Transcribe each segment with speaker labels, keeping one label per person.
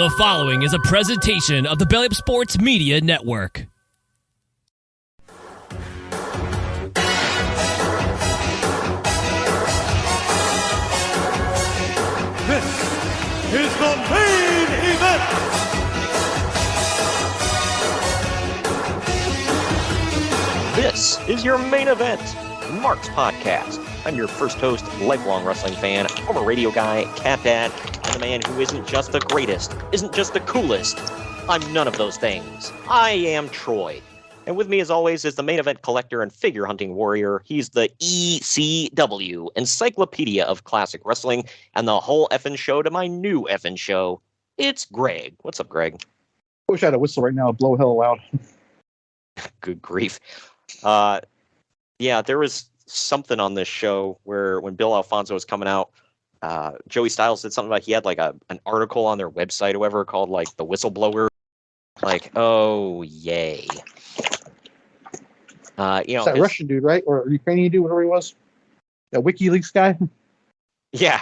Speaker 1: The following is a presentation of the Belly Up Sports Media Network.
Speaker 2: This is the main event.
Speaker 3: This is your main event, Mark's Podcast. I'm your first host, lifelong wrestling fan, former radio guy, cat dad, and the man who isn't just the greatest, isn't just the coolest. I'm none of those things. I am Troy. And with me, as always, is the main event collector and figure hunting warrior. He's the ECW, Encyclopedia of Classic Wrestling, and the whole effing show to my new effing show. It's Greg. What's up, Greg?
Speaker 4: I wish I had a whistle right now. Blow hell loud.
Speaker 3: Good grief. Yeah, there was something on this show where when Bill Alfonso was coming out, Joey Styles said something about he had like an article on their website or whatever called like the whistleblower. Like, oh yay.
Speaker 4: It's that Russian dude, right? Or Ukrainian dude, whatever he was. That WikiLeaks guy.
Speaker 3: Yeah,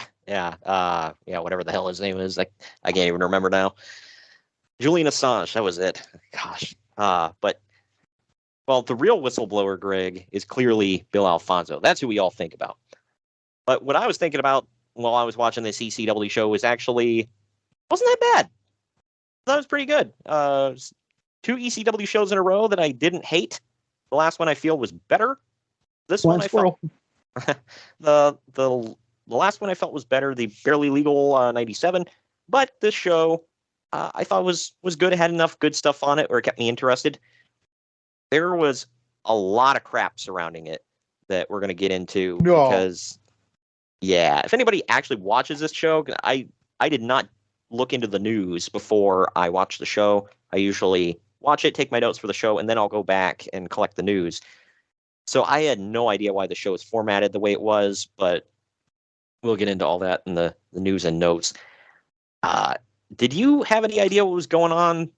Speaker 3: whatever the hell his name is. I can't even remember now. Julian Assange, that was it. Gosh. Well, the real whistleblower, Greg, is clearly Bill Alfonso. That's who we all think about. But what I was thinking about while I was watching this ECW show was actually wasn't that bad. That was pretty good. 2 ECW shows in a row that I didn't hate. The last one I feel was better. This one I felt the last one I felt was better. The Barely Legal 97. But this show I thought was good. It had enough good stuff on it where it kept me interested. There was a lot of crap surrounding it that we're going to get into because, yeah, if anybody actually watches this show, I did not look into the news before I watched the show. I usually watch it, take my notes for the show, and then I'll go back and collect the news. So I had no idea why the show was formatted the way it was, but we'll get into all that in the news and notes. Did you have any idea what was going on,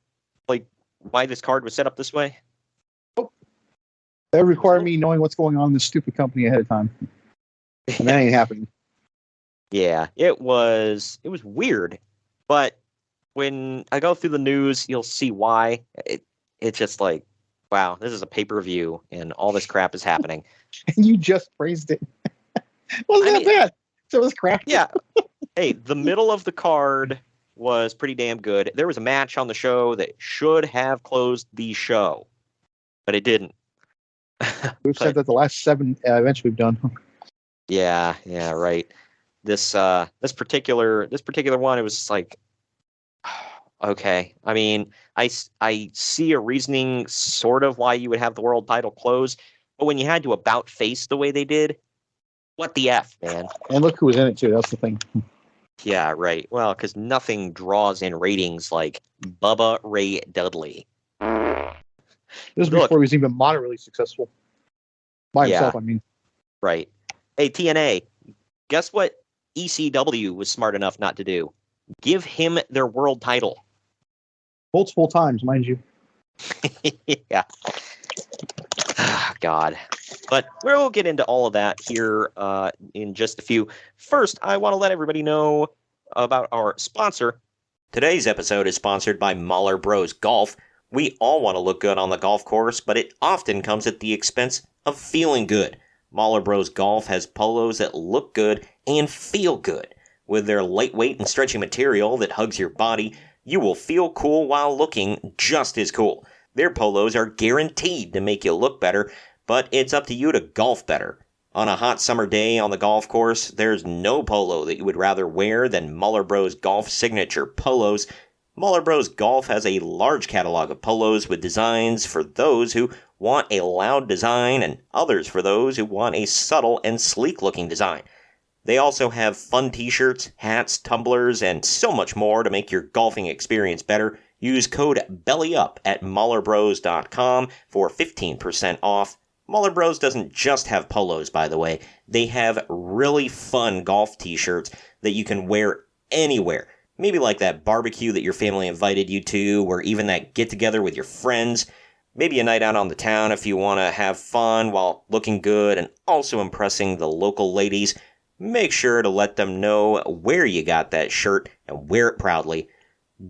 Speaker 3: like why this card was set up this way?
Speaker 4: That required me knowing what's going on in this stupid company ahead of time. And that ain't happening.
Speaker 3: Yeah, it was weird. But when I go through the news, you'll see why. It's just like, wow, this is a pay-per-view and all this crap is happening.
Speaker 4: And you just praised it. Wasn't that bad? So it was crap.
Speaker 3: Yeah. Hey, the middle of the card was pretty damn good. There was a match on the show that should have closed the show, but it didn't.
Speaker 4: We've said that the last 7 events we've done.
Speaker 3: Yeah, right. This particular one, it was just like, okay. I mean, I see a reasoning sort of why you would have the world title close, but when you had to about face the way they did, what the F, man?
Speaker 4: And look who was in it too. That's the thing.
Speaker 3: Yeah, right. Well, because nothing draws in ratings like Bubba Ray Dudley.
Speaker 4: This was before he was even moderately successful. By himself, I mean.
Speaker 3: Right. Hey, TNA, guess what ECW was smart enough not to do? Give him their world title.
Speaker 4: Multiple times, mind you.
Speaker 3: Yeah. God. But we'll get into all of that here in just a few. First, I want to let everybody know about our sponsor. Today's episode is sponsored by Mahler Bros Golf. We all want to look good on the golf course, but it often comes at the expense of feeling good. Mahler Bros Golf has polos that look good and feel good. With their lightweight and stretchy material that hugs your body, you will feel cool while looking just as cool. Their polos are guaranteed to make you look better, but it's up to you to golf better. On a hot summer day on the golf course, there's no polo that you would rather wear than Mahler Bros Golf signature polos. Mahler Bros Golf has a large catalog of polos with designs for those who want a loud design and others for those who want a subtle and sleek-looking design. They also have fun t-shirts, hats, tumblers, and so much more to make your golfing experience better. Use code BELLYUP at MahlerBros.com for 15% off. Mahler Bros doesn't just have polos, by the way. They have really fun golf t-shirts that you can wear anywhere. Maybe like that barbecue that your family invited you to, or even that get-together with your friends. Maybe a night out on the town if you want to have fun while looking good and also impressing the local ladies. Make sure to let them know where you got that shirt and wear it proudly.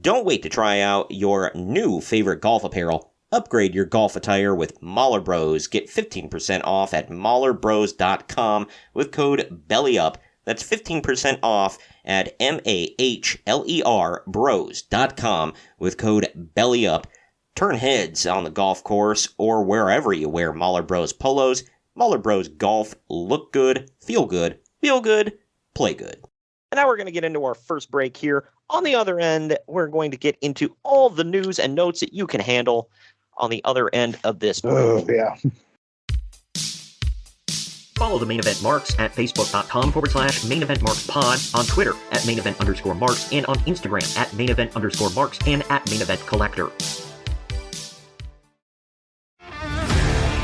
Speaker 3: Don't wait to try out your new favorite golf apparel. Upgrade your golf attire with Mahler Bros. Get 15% off at mahlerbros.com with code BELLYUP. That's 15% off at MAHLER bros.com with code BELLYUP. Turn heads on the golf course or wherever you wear Mahler Bros polos. Mahler Bros Golf. Look good, feel good, play good. And now we're going to get into our first break here. On the other end, we're going to get into all the news and notes that you can handle on the other end of this break.
Speaker 4: Oh, yeah.
Speaker 3: Follow the Main Event Marks at facebook.com/Main Event Marks Pod, on Twitter at Main Event _Marks, and on Instagram at Main Event _Marks and at Main Event Collector.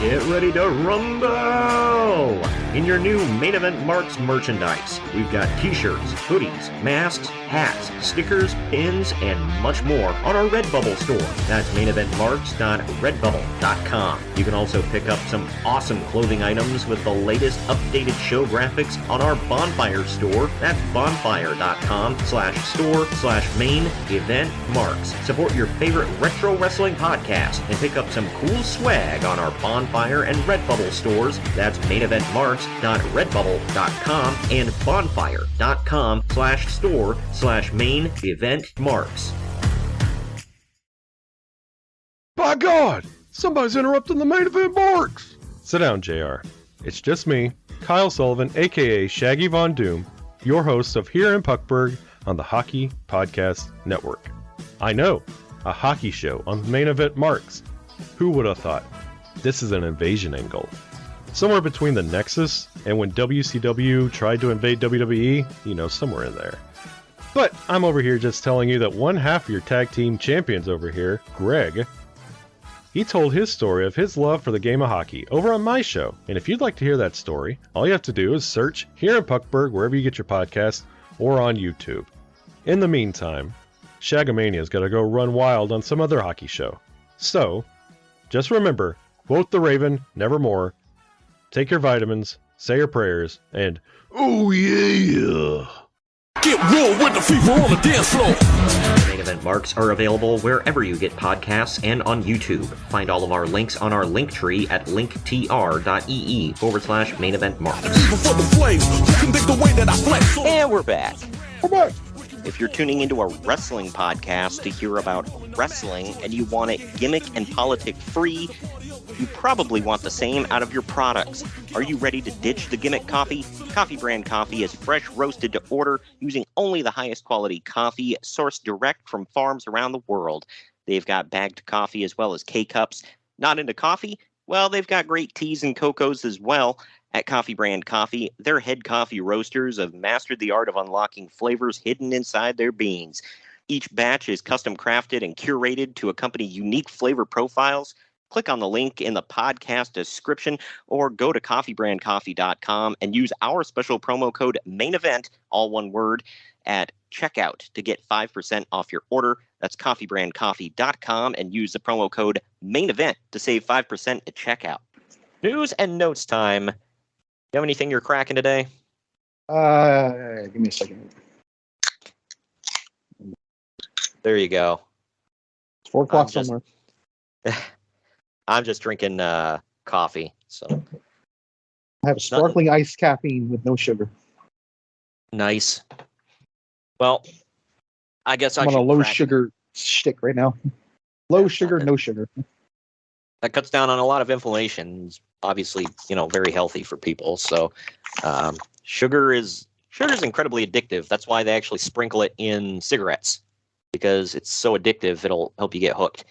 Speaker 3: Get ready to rumble in your new Main Event Marks merchandise. We've got t-shirts, hoodies, masks, hats, stickers, pins, and much more on our Redbubble store. That's maineventmarks.redbubble.com. You can also pick up some awesome clothing items with the latest updated show graphics on our Bonfire store. That's bonfire.com/store/main event marks. Support your favorite retro wrestling podcast and pick up some cool swag on our Bonfire and Redbubble stores. That's maineventmarks.redbubble.com and bonfire.com/store/main event marks.
Speaker 5: By God! Somebody's interrupting the Main Event Marks! Sit down, JR. It's just me, Kyle Sullivan, aka Shaggy Von Doom, your host of Here in Puckburg on the Hockey Podcast Network. I know, a hockey show on Main Event Marks. Who would have thought? This is an invasion angle. Somewhere between the Nexus and when WCW tried to invade WWE, somewhere in there. But I'm over here just telling you that one half of your tag team champions over here, Greg, he told his story of his love for the game of hockey over on my show. And if you'd like to hear that story, all you have to do is search Here in Puckburg wherever you get your podcast or on YouTube. In the meantime, Shagamania's got to go run wild on some other hockey show. So, just remember, quote the Raven, nevermore, take your vitamins, say your prayers, and oh yeah!
Speaker 2: Get real with the fever on the dance floor.
Speaker 3: Main Event Marks are available wherever you get podcasts and on YouTube. Find all of our links on our link tree at linktr.ee/Main Event Marks. And we're back. If you're tuning into a wrestling podcast to hear about wrestling and you want it gimmick and politic free, you probably want the same out of your products. Are you ready to ditch the gimmick coffee? Coffee Brand Coffee is fresh roasted to order using only the highest quality coffee sourced direct from farms around the world. They've got bagged coffee as well as K-Cups. Not into coffee? Well, they've got great teas and cocos as well. At Coffee Brand Coffee, their head coffee roasters have mastered the art of unlocking flavors hidden inside their beans. Each batch is custom crafted and curated to accompany unique flavor profiles. Click on the link in the podcast description or go to coffeebrandcoffee.com and use our special promo code MAINEVENT, all one word, at checkout to get 5% off your order. That's coffeebrandcoffee.com and use the promo code MAINEVENT to save 5% at checkout. News and notes time. You have anything you're cracking today?
Speaker 4: Give me a second.
Speaker 3: There you go.
Speaker 4: It's 4 o'clock somewhere.
Speaker 3: I'm just drinking coffee. So
Speaker 4: I have sparkling iced caffeine with no sugar.
Speaker 3: Nice. Well, I guess
Speaker 4: I'm on a low sugar shtick right now. Low sugar, no sugar.
Speaker 3: That cuts down on a lot of inflammation. It's obviously, very healthy for people. So sugar is incredibly addictive. That's why they actually sprinkle it in cigarettes, because it's so addictive, it'll help you get hooked.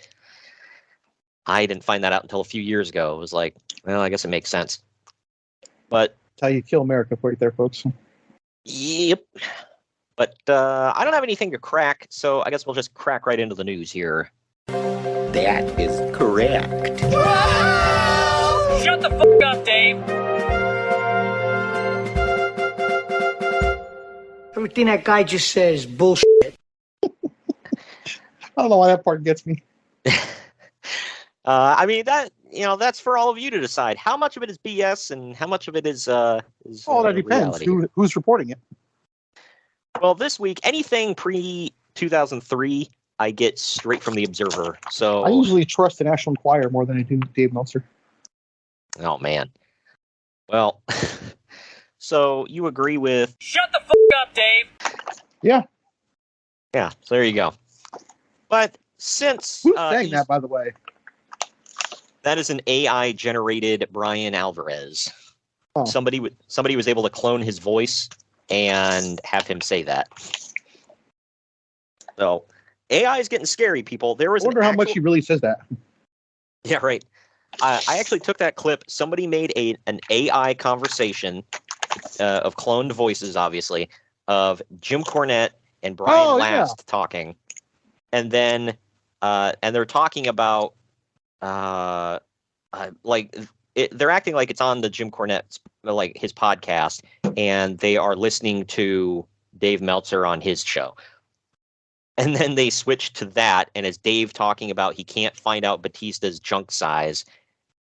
Speaker 3: I didn't find that out until a few years ago. It was like, well, I guess it makes sense. But
Speaker 4: that's how you kill America right there, folks.
Speaker 3: Yep. But I don't have anything to crack, so I guess we'll just crack right into the news here.
Speaker 6: That is correct.
Speaker 1: Shut the fuck up, Dave!
Speaker 7: Everything that guy just says is bullshit.
Speaker 4: I don't know why that part gets me.
Speaker 3: I mean, that's for all of you to decide. How much of it is BS and how much of it is that
Speaker 4: depends. Who's reporting it?
Speaker 3: Well, this week, anything pre-2003 I get straight from the Observer. So
Speaker 4: I usually trust the National Enquirer more than I do Dave Meltzer.
Speaker 3: Oh man. Well, so you agree with?
Speaker 1: Shut the f*** up, Dave.
Speaker 4: Yeah.
Speaker 3: Yeah. So there you go. But since
Speaker 4: Who's saying that, by the way?
Speaker 3: that is an AI generated Brian Alvarez.
Speaker 4: Oh.
Speaker 3: Somebody was able to clone his voice and have him say that. So AI is getting scary, people. There was
Speaker 4: I wonder how much he really says that.
Speaker 3: Yeah, right. I actually took that clip. Somebody made an AI conversation of cloned voices, obviously, of Jim Cornette and Brian Last talking, and then and they're talking about they're acting like it's on the Jim Cornette's like his podcast, and they are listening to Dave Meltzer on his show. And then they switch to that, and as Dave talking about he can't find out Batista's junk size,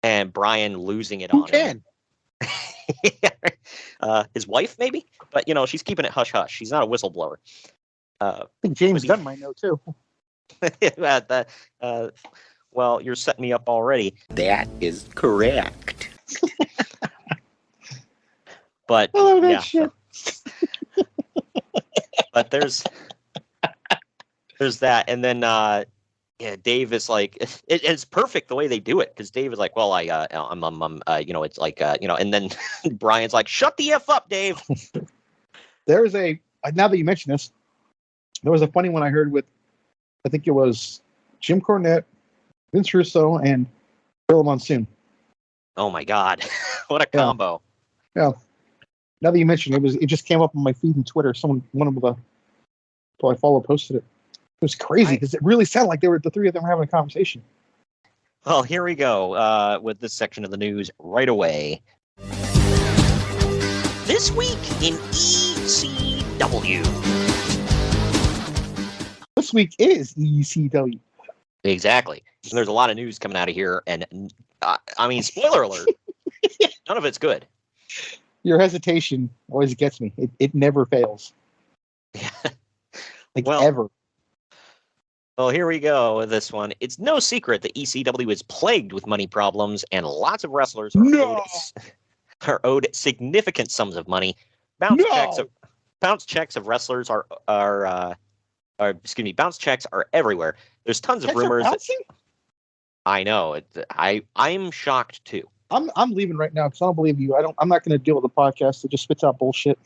Speaker 3: and Brian losing it on him. His wife, maybe? But, she's keeping it hush-hush. She's not a whistleblower.
Speaker 4: I think James Gunn might know, too.
Speaker 3: Well, you're setting me up already.
Speaker 6: That is correct.
Speaker 3: But,
Speaker 4: Oh, that shit.
Speaker 3: But there's that, and then Dave is like, it's perfect the way they do it, because Dave is like, well, it's like, and then Brian's like, shut the F up, Dave.
Speaker 4: There's now that you mention this, there was a funny one I heard with, I think it was Jim Cornette, Vince Russo, and Bill Monsoon.
Speaker 3: Oh my God, what a combo!
Speaker 4: Yeah. Now that you mention it just came up on my feed on Twitter. One of the people I follow posted it. It was crazy because it really sounded like the three of them were having a conversation.
Speaker 3: Well, here we go with this section of the news right away. This week in ECW.
Speaker 4: This week is ECW.
Speaker 3: Exactly. And there's a lot of news coming out of here, and I mean, spoiler alert, none of it's good.
Speaker 4: Your hesitation always gets me. It never fails. Ever.
Speaker 3: Well, here we go with this one. It's no secret that ECW is plagued with money problems, and lots of wrestlers are owed significant sums of money. Bounce checks of wrestlers bounce checks are everywhere. There's tons of rumors. I know. I'm shocked too.
Speaker 4: I'm leaving right now because I don't believe you. I'm not going to deal with a podcast that just spits out bullshit.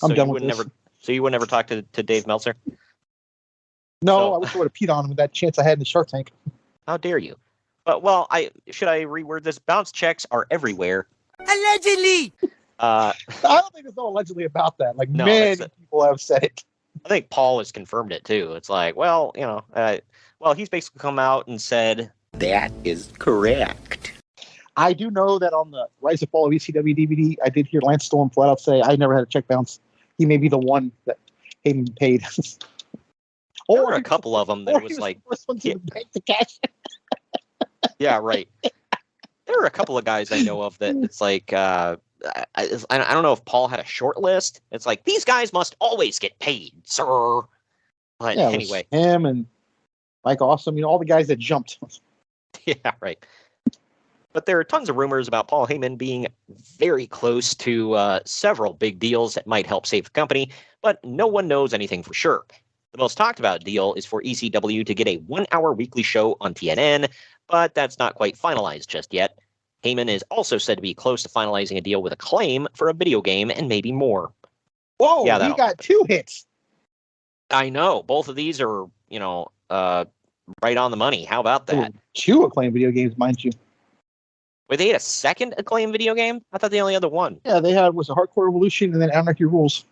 Speaker 4: I'm done with this.
Speaker 3: So you would never talk to Dave Meltzer?
Speaker 4: No, I wish I would have peed on him with that chance I had in the Shark Tank.
Speaker 3: How dare you? But should I reword this? Bounce checks are everywhere.
Speaker 1: Allegedly.
Speaker 4: I don't think there's no allegedly about that. Many people have said it.
Speaker 3: I think Paul has confirmed it too. It's like, he's basically come out and said
Speaker 6: that is correct.
Speaker 4: I do know that on the Rise and Fall of ECW DVD, I did hear Lance Storm flat out say, I never had a check bounce. He may be the one that Heyman paid.
Speaker 3: There were a couple of them that was like,
Speaker 4: the first one to the bank to cash.
Speaker 3: Yeah, right. There were a couple of guys I know of that it's like, I don't know if Paul had a short list. It's like, these guys must always get paid, sir. But anyway.
Speaker 4: Him and Mike Awesome, all the guys that jumped.
Speaker 3: Yeah, right. But there are tons of rumors about Paul Heyman being very close to several big deals that might help save the company, but no one knows anything for sure. The most talked about deal is for ECW to get a 1-hour weekly show on TNN, but that's not quite finalized just yet. Heyman is also said to be close to finalizing a deal with Acclaim for a video game and maybe more.
Speaker 4: Whoa, he got 2 hits.
Speaker 3: I know. Both of these are, right on the money. How about that?
Speaker 4: 2 Acclaim video games, mind you.
Speaker 3: Wait, they had a second Acclaim video game? I thought they only had the one.
Speaker 4: Yeah, they had was a Hardcore Revolution and then Anarchy Rules.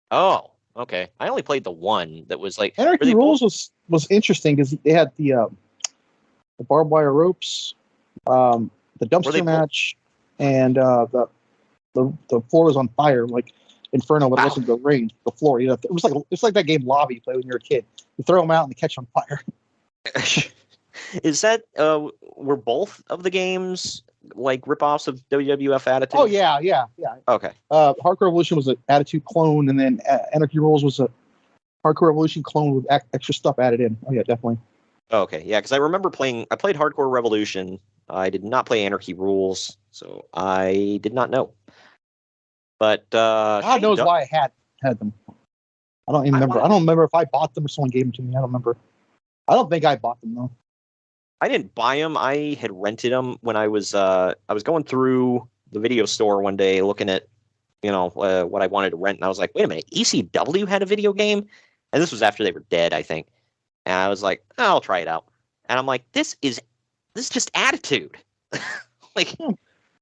Speaker 3: Oh, okay. I only played the one that was like
Speaker 4: Anarchy Rules was interesting because they had the barbed wire ropes, the dumpster match, and the floor was on fire like Inferno, but it wasn't the ring, the floor. It was like that game Lobby you play when you're a kid. You throw them out and they catch on fire.
Speaker 3: Is that were both of the games like ripoffs of WWF Attitude?
Speaker 4: Oh yeah.
Speaker 3: Okay.
Speaker 4: Hardcore Revolution was an Attitude clone, and then Anarchy Rules was Hardcore Revolution clone with extra stuff added in. Oh yeah, definitely.
Speaker 3: Okay, yeah, because I remember I played Hardcore Revolution. I did not play Anarchy Rules, so I did not know. But
Speaker 4: God knows why I had them. I don't even remember. I don't remember if I bought them or someone gave them to me. I don't remember. I don't think I bought them though.
Speaker 3: I didn't buy them. I had rented them when I was going through the video store one day looking at what I wanted to rent, and I was like, wait a minute, ECW had a video game, and this was after they were dead, I think. And I was like, oh, I'll try it out, and I'm like, this is just attitude. Like,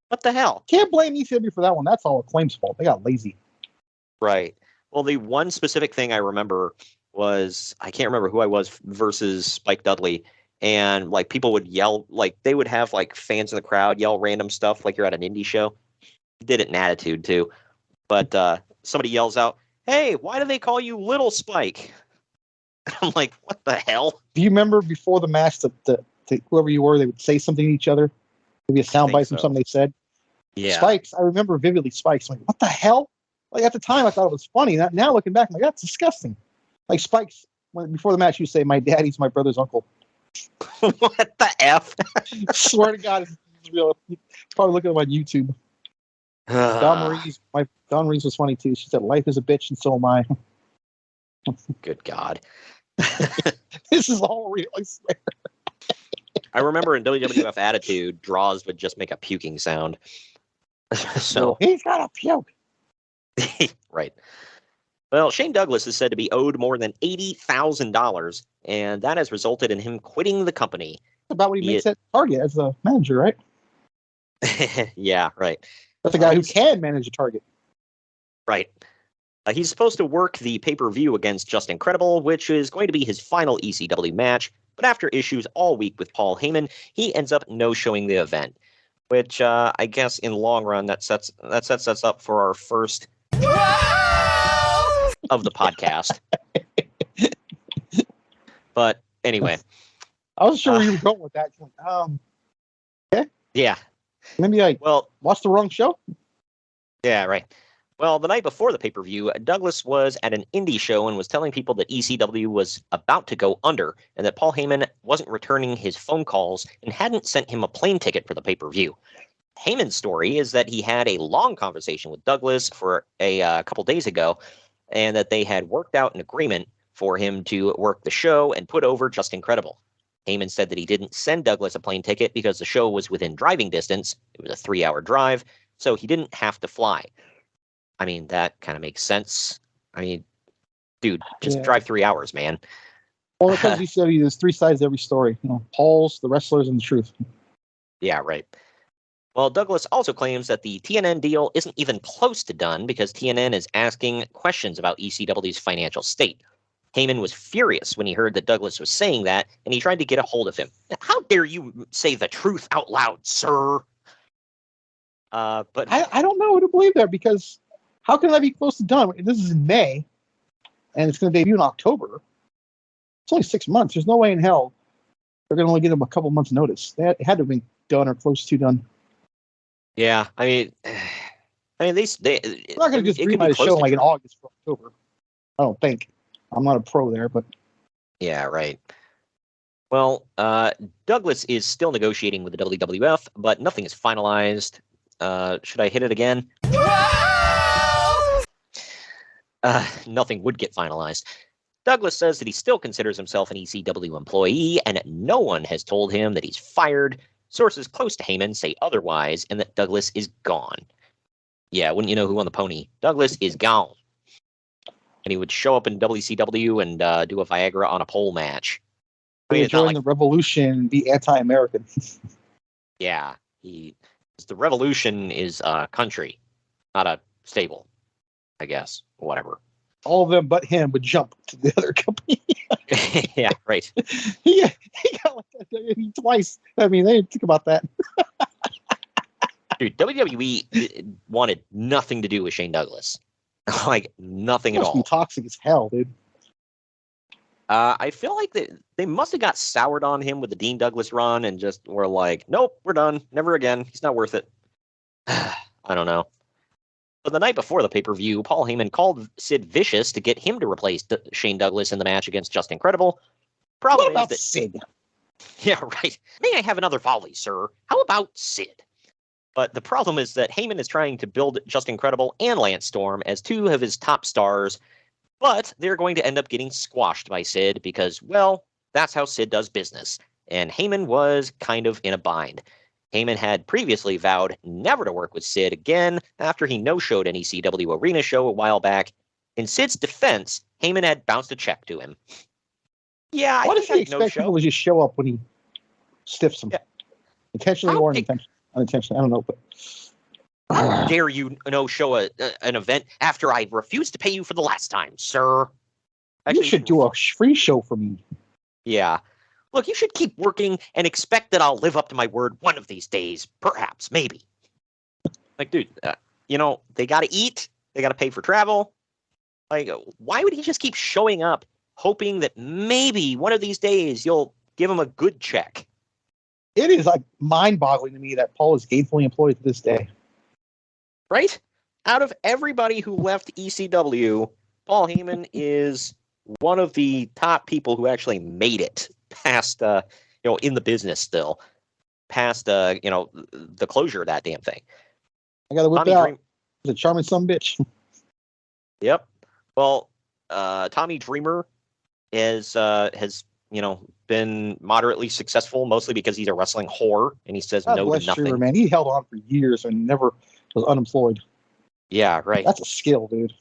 Speaker 3: what the hell?
Speaker 4: Can't blame ECW for that one. That's all Acclaim's fault. They got lazy.
Speaker 3: Right. Well, the one specific thing I remember was I can't remember who I was versus Spike Dudley. And like people would yell, like they would have like fans in the crowd yell random stuff like you're at an indie show. Did it in attitude too. But somebody yells out, "Hey, why do they call you Little Spike?" I'm like, what the hell?
Speaker 4: Do you remember before the match that whoever you were, they would say something to each other? Maybe a soundbite from something they said.
Speaker 3: Yeah.
Speaker 4: Spikes. I remember vividly Spikes. I'm like, what the hell? Like at the time, I thought it was funny. Now looking back, I'm like, that's disgusting. Like Spikes, before the match, you say, "My daddy's my brother's uncle."
Speaker 3: What the F?
Speaker 4: I swear to God, it's real. Probably look at it on YouTube. Don Marie's was funny too. She said, "Life is a bitch, and so am I."
Speaker 3: Good God.
Speaker 4: This is all real, I swear.
Speaker 3: I remember in WWF Attitude, Draws would just make a puking sound. So
Speaker 4: he's got a puke.
Speaker 3: Right. Well, Shane Douglas is said to be owed more than $80,000, and that has resulted in him quitting the company.
Speaker 4: That's about what he makes at Target as a manager, right?
Speaker 3: Yeah, right.
Speaker 4: That's a guy who can manage a Target.
Speaker 3: Right. He's supposed to work the pay-per-view against Just Incredible, which is going to be his final ECW match, but after issues all week with Paul Heyman, he ends up no-showing the event, which I guess in the long run that sets us up for our first of the podcast. But anyway,
Speaker 4: I wasn't sure where you were going with that. Okay.
Speaker 3: Yeah.
Speaker 4: Maybe I watched the wrong show.
Speaker 3: Yeah, right. Well, the night before the pay-per-view, Douglas was at an indie show and was telling people that ECW was about to go under and that Paul Heyman wasn't returning his phone calls and hadn't sent him a plane ticket for the pay-per-view. Heyman's story is that he had a long conversation with Douglas for a couple days ago and that they had worked out an agreement for him to work the show and put over Just Incredible. Heyman said that he didn't send Douglas a plane ticket because the show was within driving distance. It was a 3-hour drive, so he didn't have to fly. I mean, that kind of makes sense. I mean, dude, just drive 3 hours, man.
Speaker 4: Well, because ECW, there's 3 sides to every story. Paul's, the wrestlers, and the truth.
Speaker 3: Yeah, right. Well, Douglas also claims that the TNN deal isn't even close to done because TNN is asking questions about ECW's financial state. Heyman was furious when he heard that Douglas was saying that, and he tried to get a hold of him. How dare you say the truth out loud, sir? But
Speaker 4: I don't know who to believe there because how can that be close to done? This is in May, and it's going to debut in October. It's only 6 months. There's no way in hell they're going to only give them a couple months' notice. It had to have been done or close to done.
Speaker 3: Yeah, I mean, they're
Speaker 4: not going to just greenlight a show like in August or October. I don't think. I'm not a pro there, but
Speaker 3: yeah, right. Well, Douglas is still negotiating with the WWF, but nothing is finalized. Should I hit it again? Nothing would get finalized. Douglas says that he still considers himself an ECW employee, and no one has told him that he's fired. Sources close to Heyman say otherwise, and that Douglas is gone. Yeah, wouldn't you know who won the pony? Douglas is gone. And he would show up in WCW and do a Viagra on a pole match. I mean,
Speaker 4: join the revolution and be anti-American.
Speaker 3: Yeah, the revolution is a country, not a stable, I guess. Whatever.
Speaker 4: All of them but him would jump to the other company.
Speaker 3: Yeah, right.
Speaker 4: he got like that twice. I mean, they didn't think about that.
Speaker 3: Dude, WWE wanted nothing to do with Shane Douglas. Like, nothing at all.
Speaker 4: Toxic as hell, dude.
Speaker 3: I feel like they must have got soured on him with the Dean Douglas run and just were like, nope, we're done. Never again. He's not worth it. I don't know. So the night before the pay-per-view, Paul Heyman called Sid Vicious to get him to replace Shane Douglas in the match against Justin Credible. Problem
Speaker 4: What about
Speaker 3: is that
Speaker 4: Sid?
Speaker 3: Yeah, right. May I have another volley, sir? How about Sid? But the problem is that Heyman is trying to build Justin Credible and Lance Storm as two of his top stars, but they're going to end up getting squashed by Sid because, well, that's how Sid does business. And Heyman was kind of in a bind. Heyman had previously vowed never to work with Sid again after he no-showed an ECW arena show a while back. In Sid's defense, Heyman had bounced a check to him. Yeah,
Speaker 4: Why
Speaker 3: I
Speaker 4: does
Speaker 3: think
Speaker 4: he expect people to just show up when he stiffs them?
Speaker 3: Yeah.
Speaker 4: Intentionally or unintentionally? I don't know. But
Speaker 3: How dare you show an event after I refused to pay you for the last time, sir?
Speaker 4: You should do a free show for me.
Speaker 3: Yeah. Look, you should keep working and expect that I'll live up to my word one of these days. Perhaps, maybe. Like, dude, they got to eat. They got to pay for travel. Like, why would he just keep showing up, hoping that maybe one of these days you'll give him a good check?
Speaker 4: It is like mind-boggling to me that Paul is gainfully employed to this day.
Speaker 3: Right? Out of everybody who left ECW, Paul Heyman is one of the top people who actually made it past, in the business still, past, the closure of that damn thing.
Speaker 4: I got to whip
Speaker 3: Tommy
Speaker 4: it out.
Speaker 3: Dream-
Speaker 4: He's a charming son bitch.
Speaker 3: Yep. Well, Tommy Dreamer has been moderately successful, mostly because he's a wrestling whore and he says
Speaker 4: God
Speaker 3: no
Speaker 4: bless
Speaker 3: to nothing.
Speaker 4: Dreamer, man. He held on for years and never was unemployed.
Speaker 3: Yeah, right.
Speaker 4: That's a skill, dude.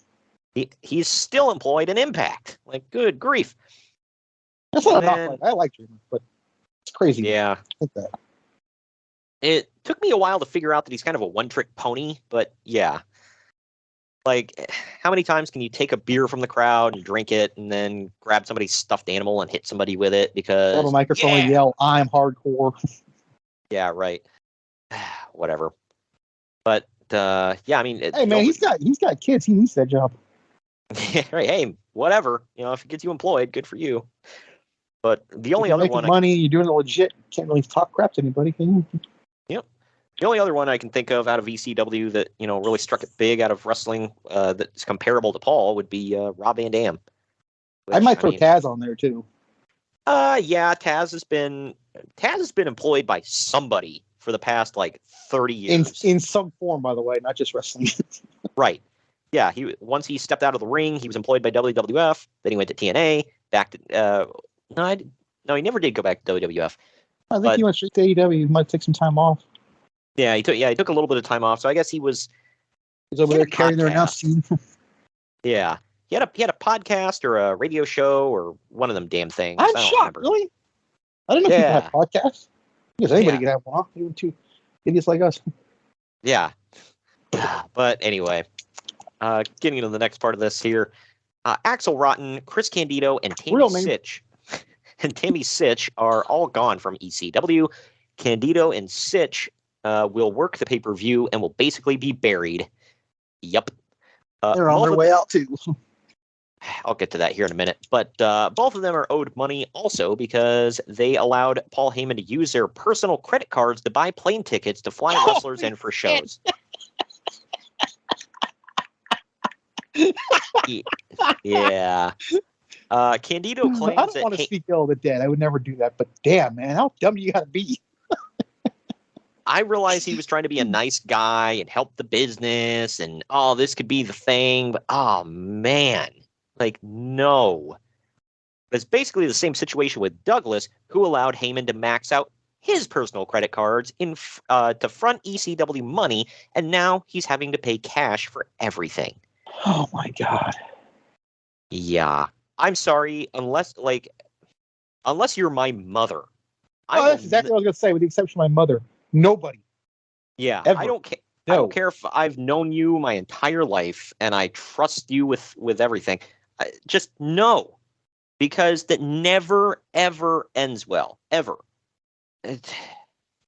Speaker 3: He's still employed in Impact. Like, good grief.
Speaker 4: That's not
Speaker 3: Man.
Speaker 4: enough. I like Dreamer, but it's crazy.
Speaker 3: Yeah.
Speaker 4: I think that.
Speaker 3: It took me a while to figure out that he's kind of a one-trick pony, but yeah. Like, how many times can you take a beer from the crowd and drink it and then grab somebody's stuffed animal and hit somebody with it because...
Speaker 4: Hold a microphone and yell, "I'm hardcore."
Speaker 3: Yeah, right. Whatever. But, hey,
Speaker 4: Man, he's got kids. He needs that job.
Speaker 3: right, hey, whatever. If it gets you employed, good for you. But the only other one...
Speaker 4: money, you're doing it legit. Can't really talk crap to anybody, can you?
Speaker 3: Yep. The only other one I can think of out of ECW that, really struck it big out of wrestling that's comparable to Paul would be Rob Van Dam.
Speaker 4: I might throw Taz on there, too.
Speaker 3: Yeah, Taz has been employed by somebody for the past, 30 years.
Speaker 4: In some form, by the way, not just wrestling.
Speaker 3: Right. Yeah, once he stepped out of the ring, he was employed by WWF. Then he went to TNA, back to... No, he never did go back to WWF.
Speaker 4: I think he went straight to AEW. He might take some time off.
Speaker 3: Yeah, he took a little bit of time off, so I guess he was...
Speaker 4: He's over there carrying their announce team.
Speaker 3: Yeah. He had a podcast or a radio show or one of them damn things.
Speaker 4: I'm shocked, really? I didn't know people had podcasts. Because anybody could have one, even two idiots like us.
Speaker 3: Yeah. But anyway, getting into the next part of this here. Axel Rotten, Chris Candido, and Tammy Sitch. And Tammy Sitch are all gone from ECW. Candido and Sitch will work the pay-per-view and will basically be buried. Yep.
Speaker 4: They're on their way out, too.
Speaker 3: I'll get to that here in a minute. But both of them are owed money also because they allowed Paul Heyman to use their personal credit cards to buy plane tickets to fly wrestlers in for shows. Yeah. Candido claims
Speaker 4: I don't want to speak ill of the dead. I would never do that. But damn, man, how dumb do you got to be?
Speaker 3: I realized he was trying to be a nice guy and help the business and, this could be the thing. But, man. No. It's basically the same situation with Douglas, who allowed Heyman to max out his personal credit cards to front ECW money, and now he's having to pay cash for everything.
Speaker 4: Oh, my God.
Speaker 3: Yeah. I'm sorry, unless you're my mother.
Speaker 4: That's exactly what I was going to say, with the exception of my mother. Nobody.
Speaker 3: Yeah,
Speaker 4: ever.
Speaker 3: I don't care.
Speaker 4: No.
Speaker 3: I don't care if I've known you my entire life and I trust you with everything. Just no, because that never, ever ends well, ever.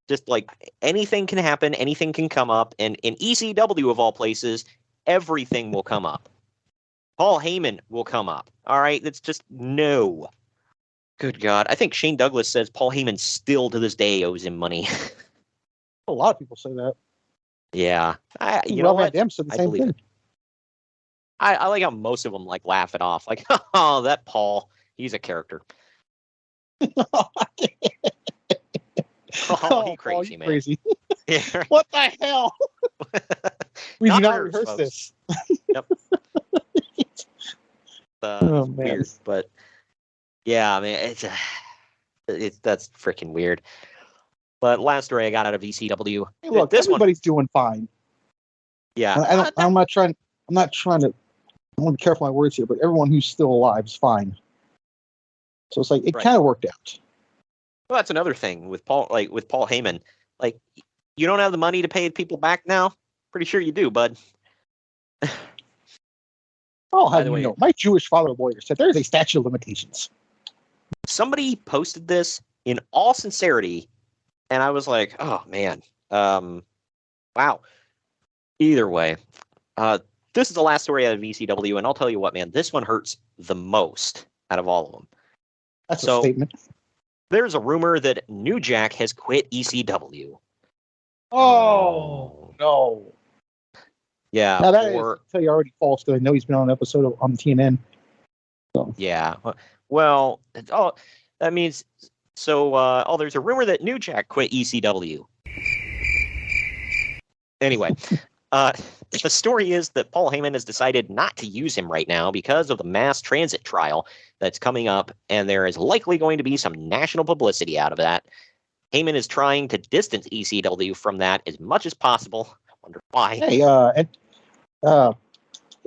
Speaker 3: Just anything can happen, anything can come up, and in ECW of all places, everything will come up. Paul Heyman will come up. All right, that's just no. Good God, I think Shane Douglas says Paul Heyman still to this day owes him money.
Speaker 4: A lot of people say that.
Speaker 3: Yeah, you know what?
Speaker 4: Van Dam said the
Speaker 3: I
Speaker 4: same
Speaker 3: believe
Speaker 4: thing.
Speaker 3: it. I like how most of them like laugh it off. Like, oh, that Paul, he's a character. Oh, he crazy, man.
Speaker 4: Crazy.
Speaker 3: Yeah.
Speaker 4: What the hell? We do not rehearse
Speaker 3: folks.
Speaker 4: this.
Speaker 3: Yep.
Speaker 4: Oh, man.
Speaker 3: Weird, but yeah, I mean, that's freaking weird. But last story I got out of ECW.
Speaker 4: Hey, look,
Speaker 3: this
Speaker 4: everybody's doing fine.
Speaker 3: Yeah,
Speaker 4: I'm not trying to. I want to be careful with my words here, but everyone who's still alive is fine. So it's like it kind of worked out.
Speaker 3: Well, that's another thing with Paul. Like with Paul Heyman, like you don't have the money to pay people back now. Pretty sure you do, bud.
Speaker 4: Oh, how do you know? My Jewish father lawyer said there is a statute of limitations. Somebody
Speaker 3: posted this in all sincerity, and I was like, oh man, wow. Either way, this is the last story out of ECW, and I'll tell you what, man, this one hurts the most out of all of them.
Speaker 4: That's a statement.
Speaker 3: There's a rumor that New Jack has quit ECW.
Speaker 4: Oh no.
Speaker 3: Yeah.
Speaker 4: Now that is, I'll tell you, already false because I know he's been on an episode on TNN. So.
Speaker 3: Yeah. Well, that means so. There's a rumor that New Jack quit ECW. Anyway, the story is that Paul Heyman has decided not to use him right now because of the mass transit trial that's coming up, and there is likely going to be some national publicity out of that. Heyman is trying to distance ECW from that as much as possible. Wonder why.
Speaker 4: Hey,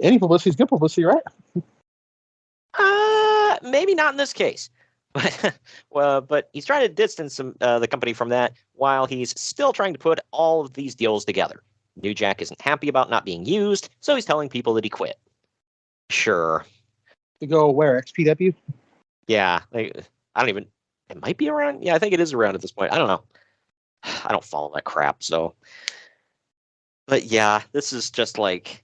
Speaker 4: any publicity is good publicity, right?
Speaker 3: Maybe not in this case. But he's trying to distance the company from that while he's still trying to put all of these deals together. New Jack isn't happy about not being used, so he's telling people that he quit. Sure.
Speaker 4: To go where? XPW?
Speaker 3: Yeah. I don't even... It might be around. Yeah, I think it is around at this point. I don't know. I don't follow that crap, so... But yeah, this is just like...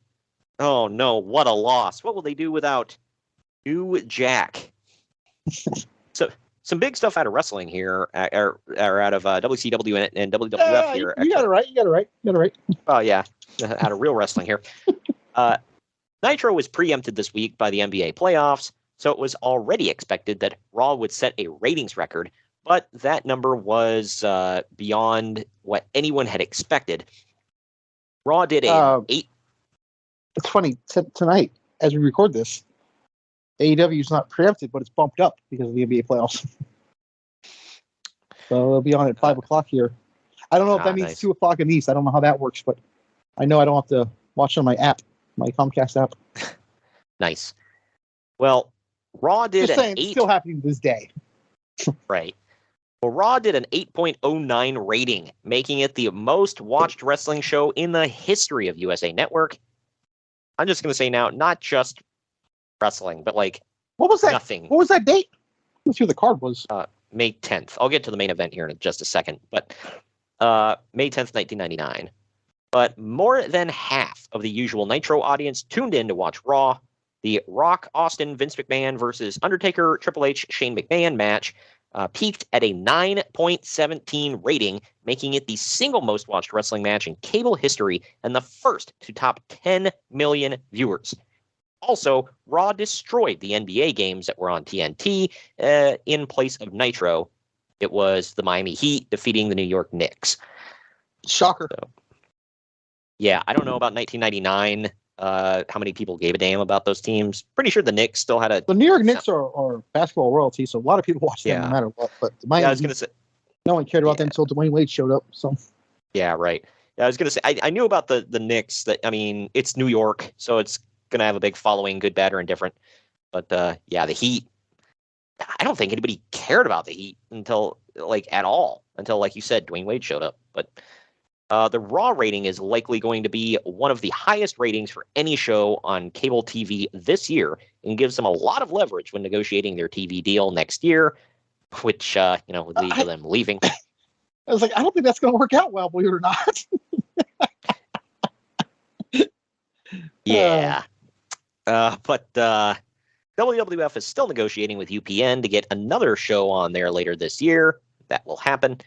Speaker 3: Oh no, what a loss. What will they do without New Jack? So some big stuff out of wrestling here, or out of WCW and WWF here.
Speaker 4: You got it right.
Speaker 3: Oh yeah, out of real wrestling here. Nitro was preempted this week by the NBA playoffs, so it was already expected that Raw would set a ratings record, but that number was beyond what anyone had expected. Raw did a 8.
Speaker 4: It's funny, tonight, as we record this, AEW is not preempted, but it's bumped up because of the NBA playoffs. So it'll be on at 5 o'clock here. I don't know if that means 2 o'clock in the East. I don't know how that works, but I know I don't have to watch on my app, my Comcast app.
Speaker 3: Nice. Well, Raw did
Speaker 4: Just saying, it's still happening this day.
Speaker 3: Right. Well, Raw did an 8.09 rating, making it the most watched wrestling show in the history of USA Network. I'm just going to say now, not just wrestling, but like
Speaker 4: what was that?
Speaker 3: Nothing.
Speaker 4: What was that date? Let's see what the card was.
Speaker 3: May 10th. I'll get to the main event here in just a second, but May 10th, 1999. But more than half of the usual Nitro audience tuned in to watch Raw. The Rock, Austin, Vince McMahon versus Undertaker, Triple H, Shane McMahon match peaked at a 9.17 rating, making it the single most watched wrestling match in cable history and the first to top 10 million viewers. Also, Raw destroyed the NBA games that were on TNT in place of Nitro. It was the Miami Heat defeating the New York Knicks.
Speaker 4: Shocker.
Speaker 3: So, yeah, I don't know about 1999. How many people gave a damn about those teams? Pretty sure the Knicks still had
Speaker 4: The New York Knicks are basketball royalty, so a lot of people watch them no matter what. But the Miami
Speaker 3: I was going to say,
Speaker 4: no one cared about them until Dwayne Wade showed up. So
Speaker 3: yeah, right. Yeah, I was going to say I knew about the Knicks. That I mean, it's New York, so it's going to have a big following, good, bad, or indifferent. But the Heat. I don't think anybody cared about the Heat until at all until like you said, Dwayne Wade showed up. But the Raw rating is likely going to be one of the highest ratings for any show on cable TV this year and gives them a lot of leverage when negotiating their TV deal next year, which, would lead to them leaving.
Speaker 4: I was like, I don't think that's going to work out well, believe it or not.
Speaker 3: Yeah. But WWF is still negotiating with UPN to get another show on there later this year. That will happen.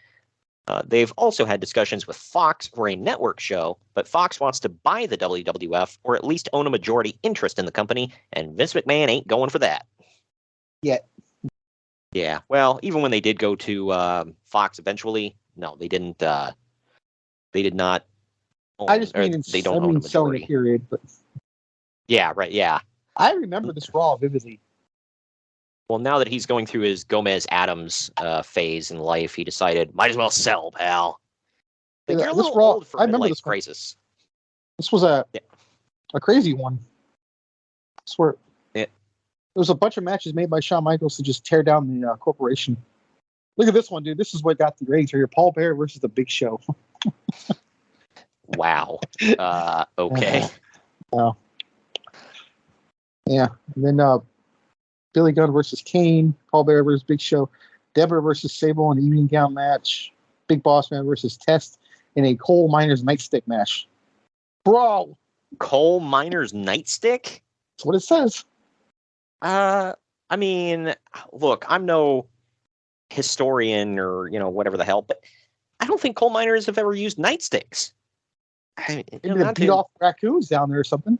Speaker 3: They've also had discussions with Fox for a network show, but Fox wants to buy the WWF or at least own a majority interest in the company, and Vince McMahon ain't going for that.
Speaker 4: Yet.
Speaker 3: Yeah, well, even when they did go to Fox eventually, no, they didn't. They did not.
Speaker 4: I just mean
Speaker 3: they don't own a
Speaker 4: selling
Speaker 3: majority.
Speaker 4: a period, but
Speaker 3: Yeah, right. Yeah.
Speaker 4: I remember this Raw vividly.
Speaker 3: Well, now that he's going through his Gomez Adams phase in life, he decided might as well sell, pal. Like,
Speaker 4: Yeah,
Speaker 3: you're a
Speaker 4: this
Speaker 3: little
Speaker 4: Raw-
Speaker 3: old for
Speaker 4: I remember
Speaker 3: midlife
Speaker 4: this one.
Speaker 3: crisis.
Speaker 4: This was a crazy one. I swear.
Speaker 3: Yeah.
Speaker 4: There was a bunch of matches made by Shawn Michaels to just tear down the corporation. Look at this one, dude. This is what got the ratings here. Paul Bearer versus The Big Show.
Speaker 3: Wow. Okay.
Speaker 4: Oh. Yeah. And then Billy Gunn versus Kane. Paul Bearer versus Big Show. Deborah versus Sable in an evening gown match. Big Boss Man versus Test in a coal miner's nightstick match. Bro!
Speaker 3: Coal miner's nightstick?
Speaker 4: That's what it says.
Speaker 3: I mean, look, I'm no historian or, whatever the hell, but I don't think coal miners have ever used nightsticks.
Speaker 4: Maybe they beat off raccoons down there or something.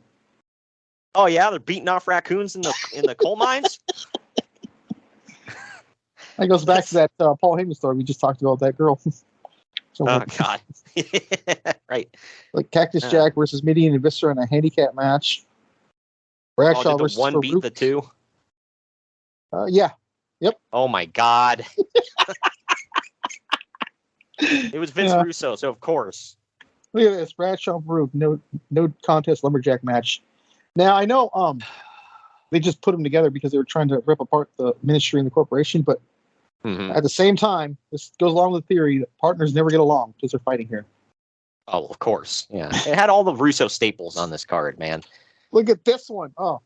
Speaker 3: Oh yeah, they're beating off raccoons in the coal mines.
Speaker 4: That goes back to that Paul Heyman story we just talked about, that girl. So,
Speaker 3: Oh God. Right.
Speaker 4: like Cactus Jack versus Midian and Viscera in a handicap match. Bradshaw
Speaker 3: Did the
Speaker 4: versus
Speaker 3: one
Speaker 4: Farouk.
Speaker 3: beat the two?
Speaker 4: Yeah. Yep.
Speaker 3: Oh my God. It was Vince
Speaker 4: Yeah.
Speaker 3: Russo, so of course.
Speaker 4: Look at this. Bradshaw and Farouk. No contest lumberjack match. Now I know they just put them together because they were trying to rip apart the ministry and the corporation, but
Speaker 3: Mhm.
Speaker 4: at the same time, this goes along with the theory that partners never get along because they're fighting here.
Speaker 3: Oh, of course. Yeah. It had all the Russo staples on this card, man.
Speaker 4: Look at this one. Oh.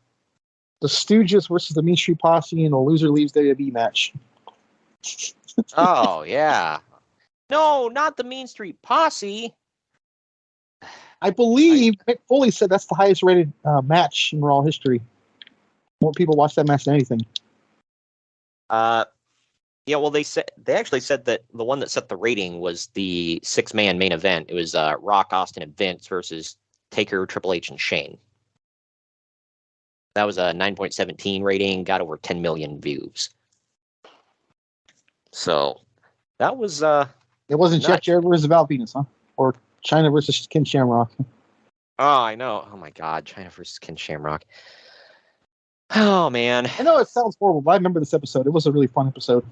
Speaker 4: The Stooges versus the Mean Street Posse in a loser leaves WWE match.
Speaker 3: Oh, yeah. No, not the Mean Street Posse.
Speaker 4: I believe Mick Foley said that's the highest rated match in Raw history. More people watch that match than anything.
Speaker 3: Yeah, well, they actually said that the one that set the rating was the 6-man main event. It was Rock, Austin, and Vince versus Taker, Triple H, and Shane. That was a 9.17 rating, got over 10 million views. So that was
Speaker 4: It wasn't
Speaker 3: nuts.
Speaker 4: Jeff Jarrett versus Val Venus, huh? Or China versus Ken Shamrock.
Speaker 3: Oh, I know. Oh my God, China versus Ken Shamrock. Oh man.
Speaker 4: I know it sounds horrible, but I remember this episode. It was a really fun episode.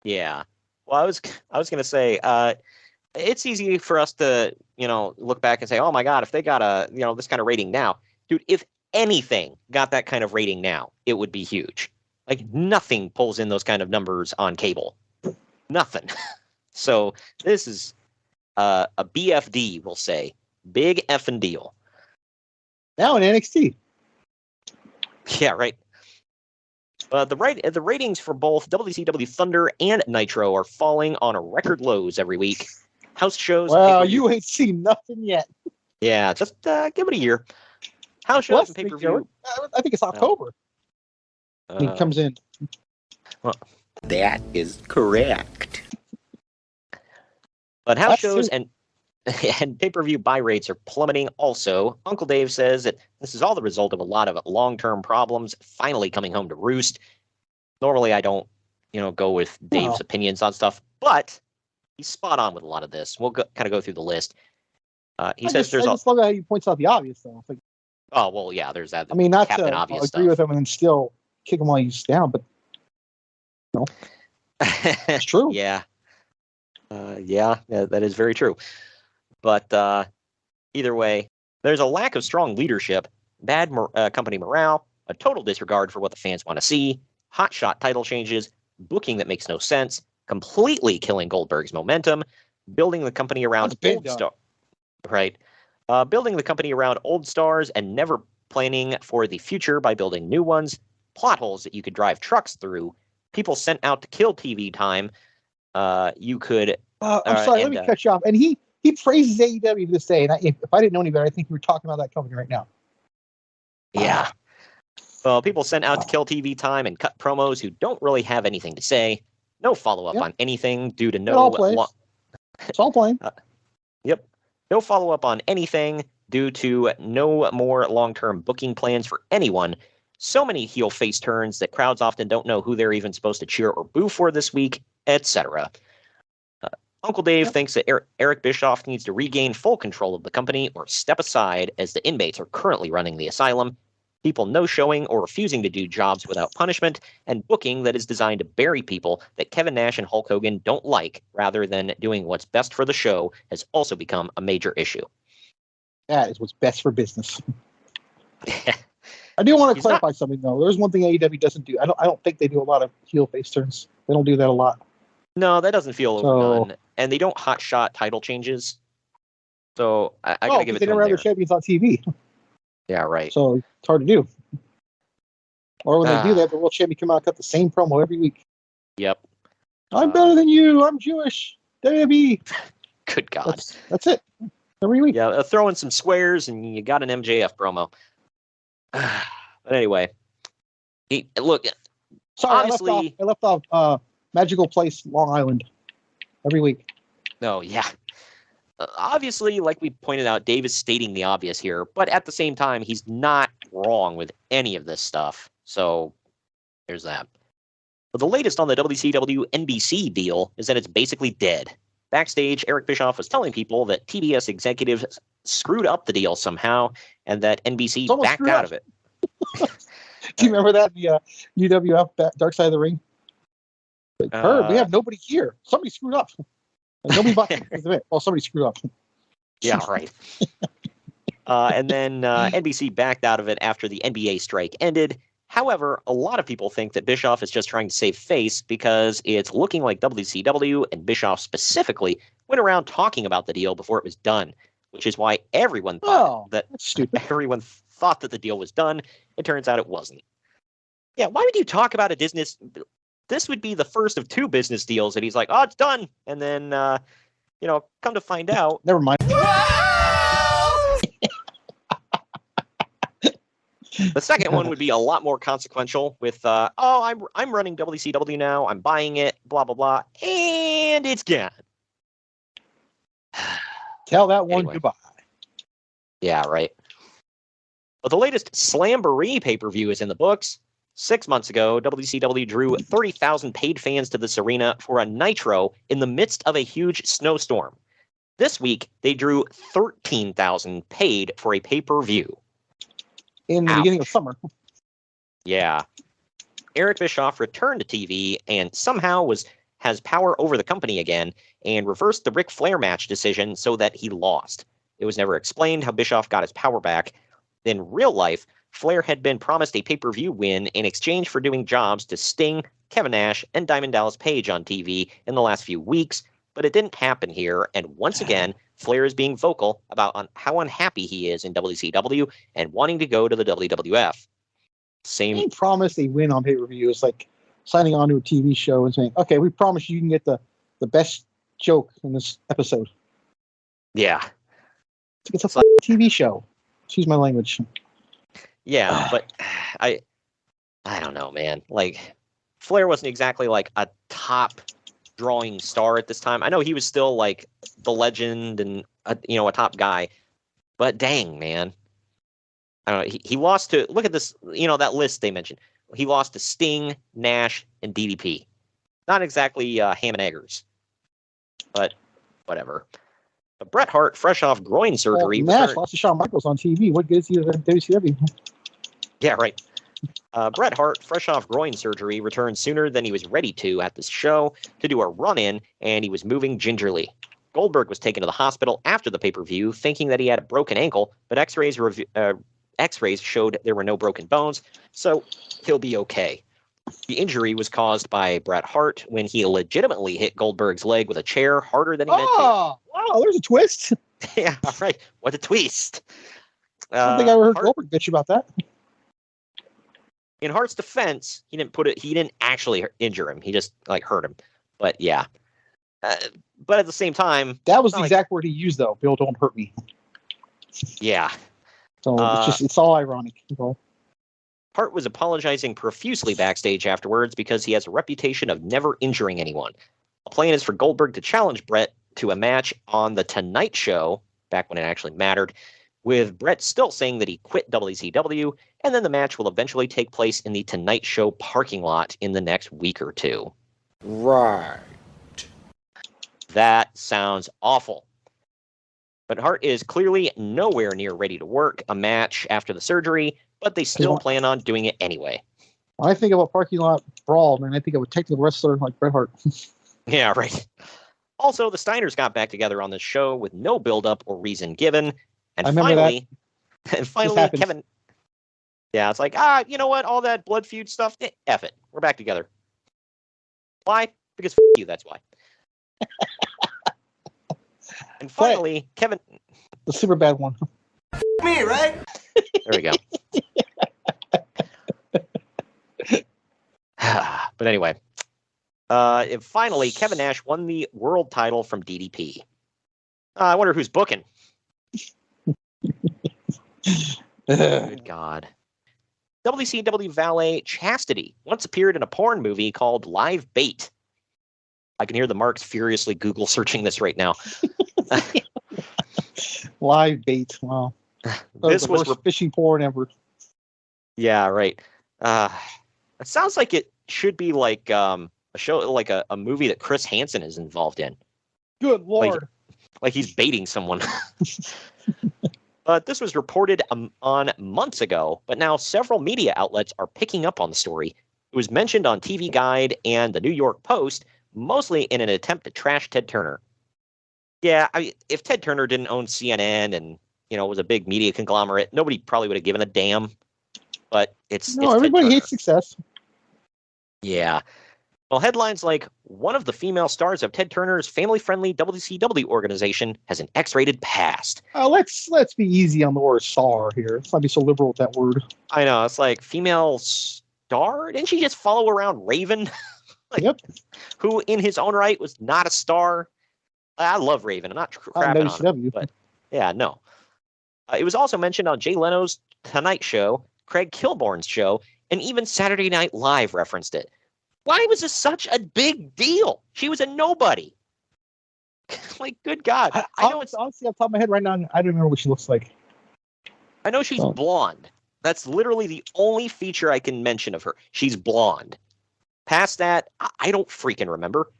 Speaker 3: Yeah. Well, I was gonna say, it's easy for us to, look back and say, oh my God, if they got a, this kind of rating now, dude, if anything got that kind of rating now, it would be huge. Like nothing pulls in those kind of numbers on cable. Nothing. So this is a BFD, we'll say. Big effing deal.
Speaker 4: Now in NXT.
Speaker 3: Yeah, right. The ratings for both WCW Thunder and Nitro are falling on record lows every week. House shows.
Speaker 4: Well, you ain't seen nothing yet.
Speaker 3: Yeah, just give it a year. House shows and pay-per-view.
Speaker 4: I think it's October. He comes in.
Speaker 6: That is correct.
Speaker 3: But house
Speaker 4: That's
Speaker 3: shows
Speaker 4: true.
Speaker 3: and pay-per-view buy rates are plummeting also. Uncle Dave says that this is all the result of a lot of long-term problems finally coming home to roost. Normally I don't, go with Dave's opinions on stuff, but he's spot on with a lot of this. We'll kind of go through the list. He says there's
Speaker 4: I just love how he points out the obvious, though. It's like,
Speaker 3: oh, well, yeah, there's that.
Speaker 4: I mean, not
Speaker 3: Captain
Speaker 4: to
Speaker 3: Obvious
Speaker 4: agree
Speaker 3: stuff.
Speaker 4: with him and then still kick him while he's down, but no, it's true.
Speaker 3: Yeah. Yeah, that is very true. But either way, there's a lack of strong leadership, bad company morale, a total disregard for what the fans want to see, hotshot title changes, booking that makes no sense, completely killing Goldberg's momentum, building the company around
Speaker 4: That's big,
Speaker 3: old
Speaker 4: though.
Speaker 3: stars. Right. Building the company around old stars and never planning for the future by building new ones, plot holes that you could drive trucks through, people sent out to kill TV time. You could.
Speaker 4: I'm sorry, let me cut you off. And he praises AEW to this day. And if I didn't know any better, I think we were talking about that company right now.
Speaker 3: Yeah. Well, people sent out to kill TV time and cut promos who don't really have anything to say. No follow-up
Speaker 4: Yep.
Speaker 3: on anything due to
Speaker 4: It all
Speaker 3: no
Speaker 4: plays. It's all playing.
Speaker 3: Yep. No follow-up on anything due to no more long-term booking plans for anyone. So many heel face turns that crowds often don't know who they're even supposed to cheer or boo for this week, etc. Uncle Dave thinks that Eric Bischoff needs to regain full control of the company or step aside as the inmates are currently running the asylum. People no-showing or refusing to do jobs without punishment, and booking that is designed to bury people that Kevin Nash and Hulk Hogan don't like rather than doing what's best for the show has also become a major issue.
Speaker 4: That is what's best for business. I do want to clarify something, though. There's one thing AEW doesn't do. I don't think they do a lot of heel face turns. They don't do that a lot.
Speaker 3: No, that doesn't feel overdone. And they don't hot shot title changes. So I gotta give it to them. They never have their
Speaker 4: champions on TV.
Speaker 3: Yeah, right.
Speaker 4: So it's hard to do. Or when they do that, the world champion come out and cut the same promo every week.
Speaker 3: Yep.
Speaker 4: I'm better than you. I'm Jewish. WWE.
Speaker 3: Good God.
Speaker 4: That's it. Every week.
Speaker 3: Yeah, throw in some squares and you got an MJF promo. But anyway, look.
Speaker 4: Sorry,
Speaker 3: obviously,
Speaker 4: I left off Magical Place, Long Island, every week.
Speaker 3: No, yeah. Obviously, like we pointed out, Dave is stating the obvious here, but at the same time, he's not wrong with any of this stuff. So there's that. But the latest on the WCW NBC deal is that it's basically dead. Backstage, Eric Bischoff was telling people that TBS executives screwed up the deal somehow, and that NBC backed out of it.
Speaker 4: Do you remember that the UWF Dark Side of the Ring? Like, Herb, we have nobody here. Somebody screwed up. And nobody bought because of it. Well, somebody screwed up.
Speaker 3: Yeah, right. And then NBC backed out of it after the NBA strike ended. However, a lot of people think that Bischoff is just trying to save face because it's looking like WCW and Bischoff specifically went around talking about the deal before it was done, which is why everyone thought that the deal was done. It turns out it wasn't. Yeah, why would you talk about a business? This would be the first of two business deals that he's like, oh, it's done. And then, come to find out.
Speaker 4: Never mind.
Speaker 3: The second one would be a lot more consequential with, I'm running WCW now. I'm buying it, blah, blah, blah. And it's gone.
Speaker 4: Tell that one goodbye.
Speaker 3: Yeah, right. But the latest Slamboree pay-per-view is in the books. 6 months ago, WCW drew 30,000 paid fans to this arena for a Nitro in the midst of a huge snowstorm. This week, they drew 13,000 paid for a pay-per-view.
Speaker 4: In the beginning of summer.
Speaker 3: Yeah. Eric Bischoff returned to TV and somehow has power over the company again and reversed the Ric Flair match decision so that he lost. It was never explained how Bischoff got his power back. In real life, Flair had been promised a pay-per-view win in exchange for doing jobs to Sting, Kevin Nash, and Diamond Dallas Page on TV in the last few weeks, but it didn't happen here, and once again, Flair is being vocal about how unhappy he is in WCW and wanting to go to the WWF.
Speaker 4: Being promised a win on pay-per-view is like signing on to a TV show and saying, okay, we promise you can get the best joke in this episode.
Speaker 3: Yeah.
Speaker 4: It's a TV show. Excuse my language.
Speaker 3: Yeah, but I don't know, man. Like, Flair wasn't exactly like a top drawing star at this time. I know he was still like the legend and a top guy, but dang, man. I don't know. He lost to, look at this, that list they mentioned. He lost to Sting, Nash, and DDP. Not exactly ham and eggers, but whatever. But Bret Hart, fresh off groin surgery.
Speaker 4: Nash lost to Shawn Michaels on TV. What good is he to WCW?
Speaker 3: Yeah, right. Bret Hart, fresh off groin surgery, returned sooner than he was ready to at this show to do a run-in, and he was moving gingerly. Goldberg was taken to the hospital after the pay-per-view, thinking that he had a broken ankle, but X-rays showed there were no broken bones, so he'll be okay. The injury was caused by Bret Hart when he legitimately hit Goldberg's leg with a chair harder than he meant to.
Speaker 4: Oh, wow, there's a twist.
Speaker 3: Yeah, right. What a twist.
Speaker 4: I don't think I ever heard Goldberg bitch about that.
Speaker 3: In Hart's defense, he didn't actually injure him. He just hurt him. But yeah. But at the same time,
Speaker 4: that was the exact word he used, though. Bill, don't hurt me.
Speaker 3: Yeah.
Speaker 4: So it's all ironic.
Speaker 3: Hart was apologizing profusely backstage afterwards because he has a reputation of never injuring anyone. The plan is for Goldberg to challenge Bret to a match on The Tonight Show, back when it actually mattered, with Brett still saying that he quit WCW, and then the match will eventually take place in the Tonight Show parking lot in the next week or two.
Speaker 6: Right.
Speaker 3: That sounds awful. But Hart is clearly nowhere near ready to work a match after the surgery, but they still plan on doing it anyway.
Speaker 4: When I think of a parking lot brawl, man, I think of a technical wrestler like Bret Hart.
Speaker 3: Yeah, right. Also, the Steiners got back together on this show with no build-up or reason given. And
Speaker 4: I remember
Speaker 3: finally,
Speaker 4: happened.
Speaker 3: Kevin... Yeah, it's like, you know what? All that blood feud stuff, F it. We're back together. Why? Because you, that's why. And finally, Kevin...
Speaker 4: The super bad one.
Speaker 6: Me, right?
Speaker 3: There we go. But anyway, and finally, Kevin Nash won the world title from DDP. I wonder who's booking. Good God. WCW valet Chastity once appeared in a porn movie called Live Bait. I can hear the Marks furiously Google searching this right now.
Speaker 4: Live Bait. Wow.
Speaker 3: This was
Speaker 4: the worst fishing porn ever.
Speaker 3: Yeah, right. It sounds like it should be like a show, like a movie that Chris Hansen is involved in.
Speaker 4: Good Lord.
Speaker 3: Like he's baiting someone. But this was reported on months ago, but now several media outlets are picking up on the story. It was mentioned on TV Guide and the New York Post, mostly in an attempt to trash Ted Turner. Yeah, if Ted Turner didn't own CNN and was a big media conglomerate, nobody probably would have given a damn. But it's
Speaker 4: everybody hates success.
Speaker 3: Yeah. Well, headlines like, one of the female stars of Ted Turner's family-friendly WCW organization has an X-rated past.
Speaker 4: Let's be easy on the word star here. Let's not be so liberal with that word.
Speaker 3: I know. It's like, female star? Didn't she just follow around Raven?
Speaker 4: Yep.
Speaker 3: Who, in his own right, was not a star? I love Raven. I'm not crapping on him. But, yeah, no. It was also mentioned on Jay Leno's Tonight Show, Craig Kilborn's show, and even Saturday Night Live referenced it. Why was this such a big deal? She was a nobody. Like, good God. I know it's
Speaker 4: honestly off the top of my head right now. I don't remember what she looks like.
Speaker 3: I know she's blonde. That's literally the only feature I can mention of her. She's blonde. Past that, I don't freaking remember.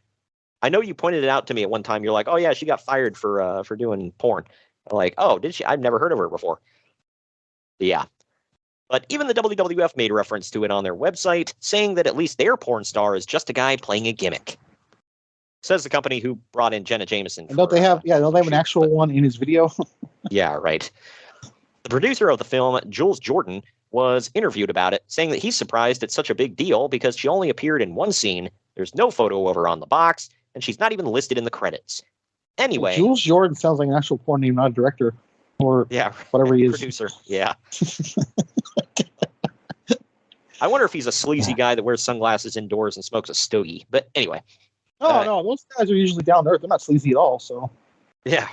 Speaker 3: I know you pointed it out to me at one time. You're like, oh yeah, she got fired for doing porn. I'm like, oh, did she? I've never heard of her before. Yeah. But even the WWF made reference to it on their website, saying that at least their porn star is just a guy playing a gimmick. Says the company who brought in Jenna Jameson.
Speaker 4: Don't they have an actual one in his video?
Speaker 3: Yeah, right. The producer of the film, Jules Jordan, was interviewed about it, saying that he's surprised it's such a big deal because she only appeared in one scene, there's no photo of her on the box, and she's not even listed in the credits. Anyway.
Speaker 4: Jules Jordan sounds like an actual porn name, not a director. Or whatever he is.
Speaker 3: Producer, yeah. I wonder if he's a sleazy guy that wears sunglasses indoors and smokes a stogie. But anyway.
Speaker 4: No, those guys are usually down there. They're not sleazy at all. So.
Speaker 3: Yeah.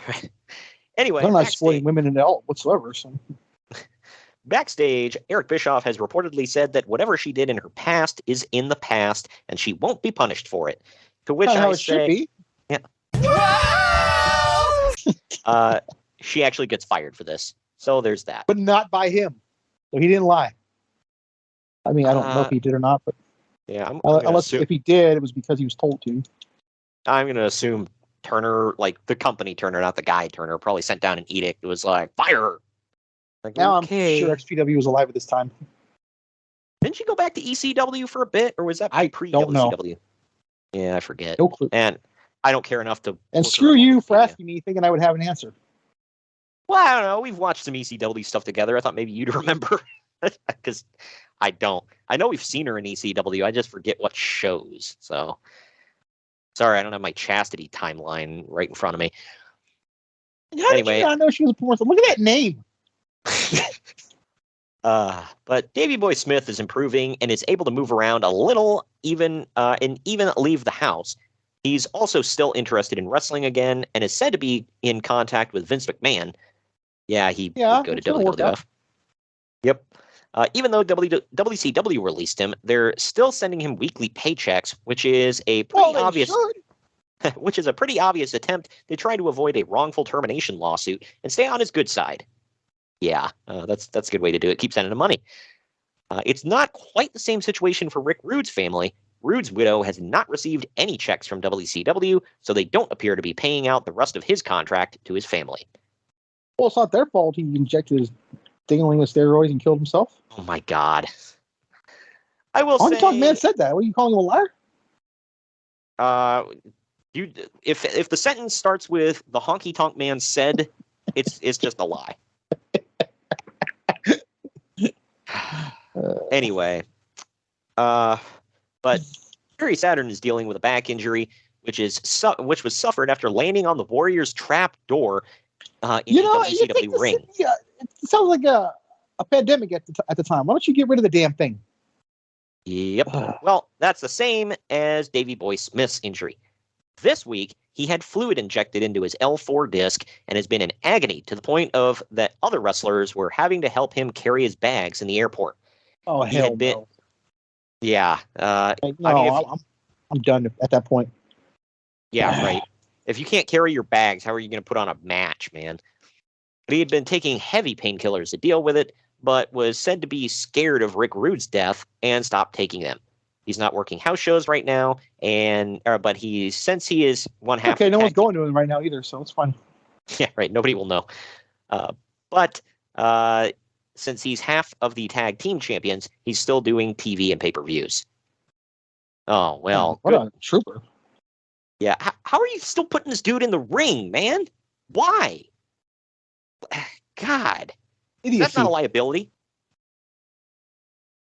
Speaker 3: Anyway.
Speaker 4: They're not exploiting women in all whatsoever. So.
Speaker 3: Backstage, Eric Bischoff has reportedly said that whatever she did in her past is in the past, and she won't be punished for it. To which I say, yeah. She actually gets fired for this. So there's that.
Speaker 4: But not by him. So he didn't lie. I mean, I don't know if he did or not, but
Speaker 3: yeah,
Speaker 4: unless if he did, it was because he was told to.
Speaker 3: I'm going to assume Turner, like the company Turner, not the guy Turner, probably sent down an edict. It was like, fire her. Like,
Speaker 4: now I'm sure XPW was alive at this time.
Speaker 3: Didn't she go back to ECW for a bit, or was that pre-WCW? Yeah, I forget.
Speaker 4: No clue.
Speaker 3: And I don't care enough to.
Speaker 4: And screw you for asking me, thinking I would have an answer.
Speaker 3: Well, I don't know. We've watched some ECW stuff together. I thought maybe you'd remember. Because I don't. I know we've seen her in ECW. I just forget what shows. So, sorry, I don't have my Chastity timeline right in front of me.
Speaker 4: How did you not know she was a porn star? Look at that name.
Speaker 3: But Davey Boy Smith is improving and is able to move around a little, and even leave the house. He's also still interested in wrestling again and is said to be in contact with Vince McMahon. Yeah, he would go to WWF. Yep. Even though WCW released him, they're still sending him weekly paychecks, which is a pretty obvious. which is a pretty obvious attempt to try to avoid a wrongful termination lawsuit and stay on his good side. Yeah, that's a good way to do it. Keep sending him money. It's not quite the same situation for Rick Rude's family. Rude's widow has not received any checks from WCW, so they don't appear to be paying out the rest of his contract to his family.
Speaker 4: Well, it's not their fault he injected his dingling with steroids and killed himself.
Speaker 3: Oh my God. I will
Speaker 4: Honky
Speaker 3: say...
Speaker 4: Tonk Man said that. What are you calling him a liar?
Speaker 3: If the sentence starts with the Honky Tonk Man said, it's just a lie. Anyway, but Perry Saturn is dealing with a back injury, which was suffered after landing on the Warriors' trap door in the WCW ring.
Speaker 4: It sounds like a pandemic at the time. Why don't you get rid of the damn thing?
Speaker 3: Yep. Well, that's the same as Davey Boy Smith's injury. This week, he had fluid injected into his L4 disc and has been in agony to the point of that other wrestlers were having to help him carry his bags in the airport.
Speaker 4: Oh, hell no.
Speaker 3: Yeah.
Speaker 4: I'm done at that point.
Speaker 3: Yeah, right. If you can't carry your bags, how are you going to put on a match, man? But he had been taking heavy painkillers to deal with it, but was said to be scared of Rick Rude's death and stopped taking them. He's not working house shows right now, but since he is one half.
Speaker 4: Okay, no one's going to him right now either, so it's fine.
Speaker 3: Yeah, right. Nobody will know. But since he's half of the tag team champions, he's still doing TV and pay-per-views. Oh, well.
Speaker 4: What a trooper.
Speaker 3: Yeah. How are you still putting this dude in the ring, man? Why? God.
Speaker 4: Idiocy.
Speaker 3: That's not a liability.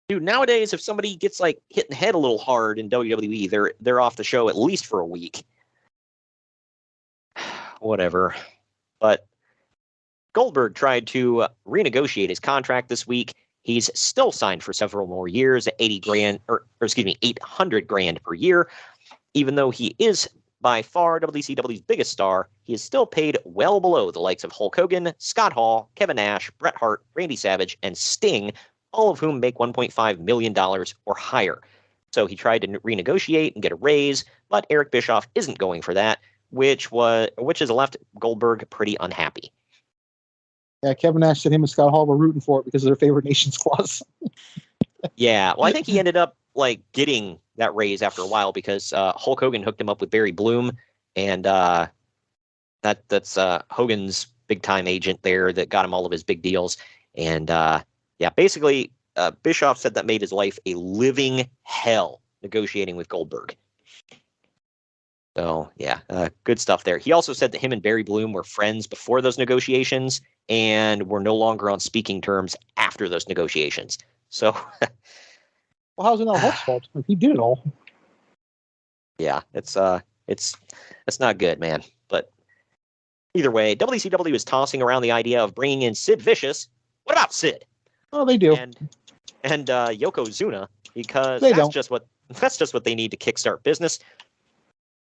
Speaker 3: Dude, nowadays, if somebody gets hit in the head a little hard in WWE, they're off the show at least for a week. Whatever. But Goldberg tried to renegotiate his contract this week. He's still signed for several more years at $800,000 per year. Even though he is by far WCW's biggest star, he is still paid well below the likes of Hulk Hogan, Scott Hall, Kevin Nash, Bret Hart, Randy Savage, and Sting, all of whom make $1.5 million or higher. So he tried to renegotiate and get a raise, but Eric Bischoff isn't going for that, which has left Goldberg pretty unhappy.
Speaker 4: Yeah, Kevin Nash said him and Scott Hall were rooting for it because of their favorite nations clause.
Speaker 3: Yeah, well, I think he ended up getting that raise after a while because Hulk Hogan hooked him up with Barry Bloom, and that's Hogan's big time agent there that got him all of his big deals. And yeah, basically, Bischoff said that made his life a living hell negotiating with Goldberg. So yeah, good stuff there. He also said that him and Barry Bloom were friends before those negotiations and were no longer on speaking terms after those negotiations. So.
Speaker 4: Well, how's it not Hulk's fault? He did it all.
Speaker 3: Yeah, it's not good, man. But either way, WCW is tossing around the idea of bringing in Sid Vicious. What about Sid?
Speaker 4: Oh, they do.
Speaker 3: And Yokozuna, because
Speaker 4: they
Speaker 3: that's just what they need to kickstart business.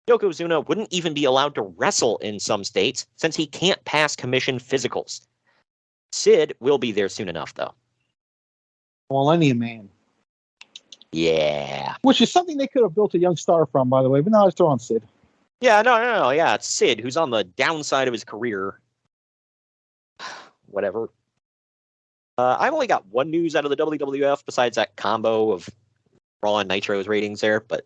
Speaker 3: Yokozuna wouldn't even be allowed to wrestle in some states since he can't pass commission physicals. Sid will be there soon enough, though.
Speaker 4: Millennium Man.
Speaker 3: Yeah.
Speaker 4: Which is something they could have built a young star from, by the way, but now let's throw on Sid.
Speaker 3: Yeah, no. Yeah, it's Sid, who's on the downside of his career. Whatever. I've only got one news out of the WWF besides that combo of Raw and Nitro's ratings there, but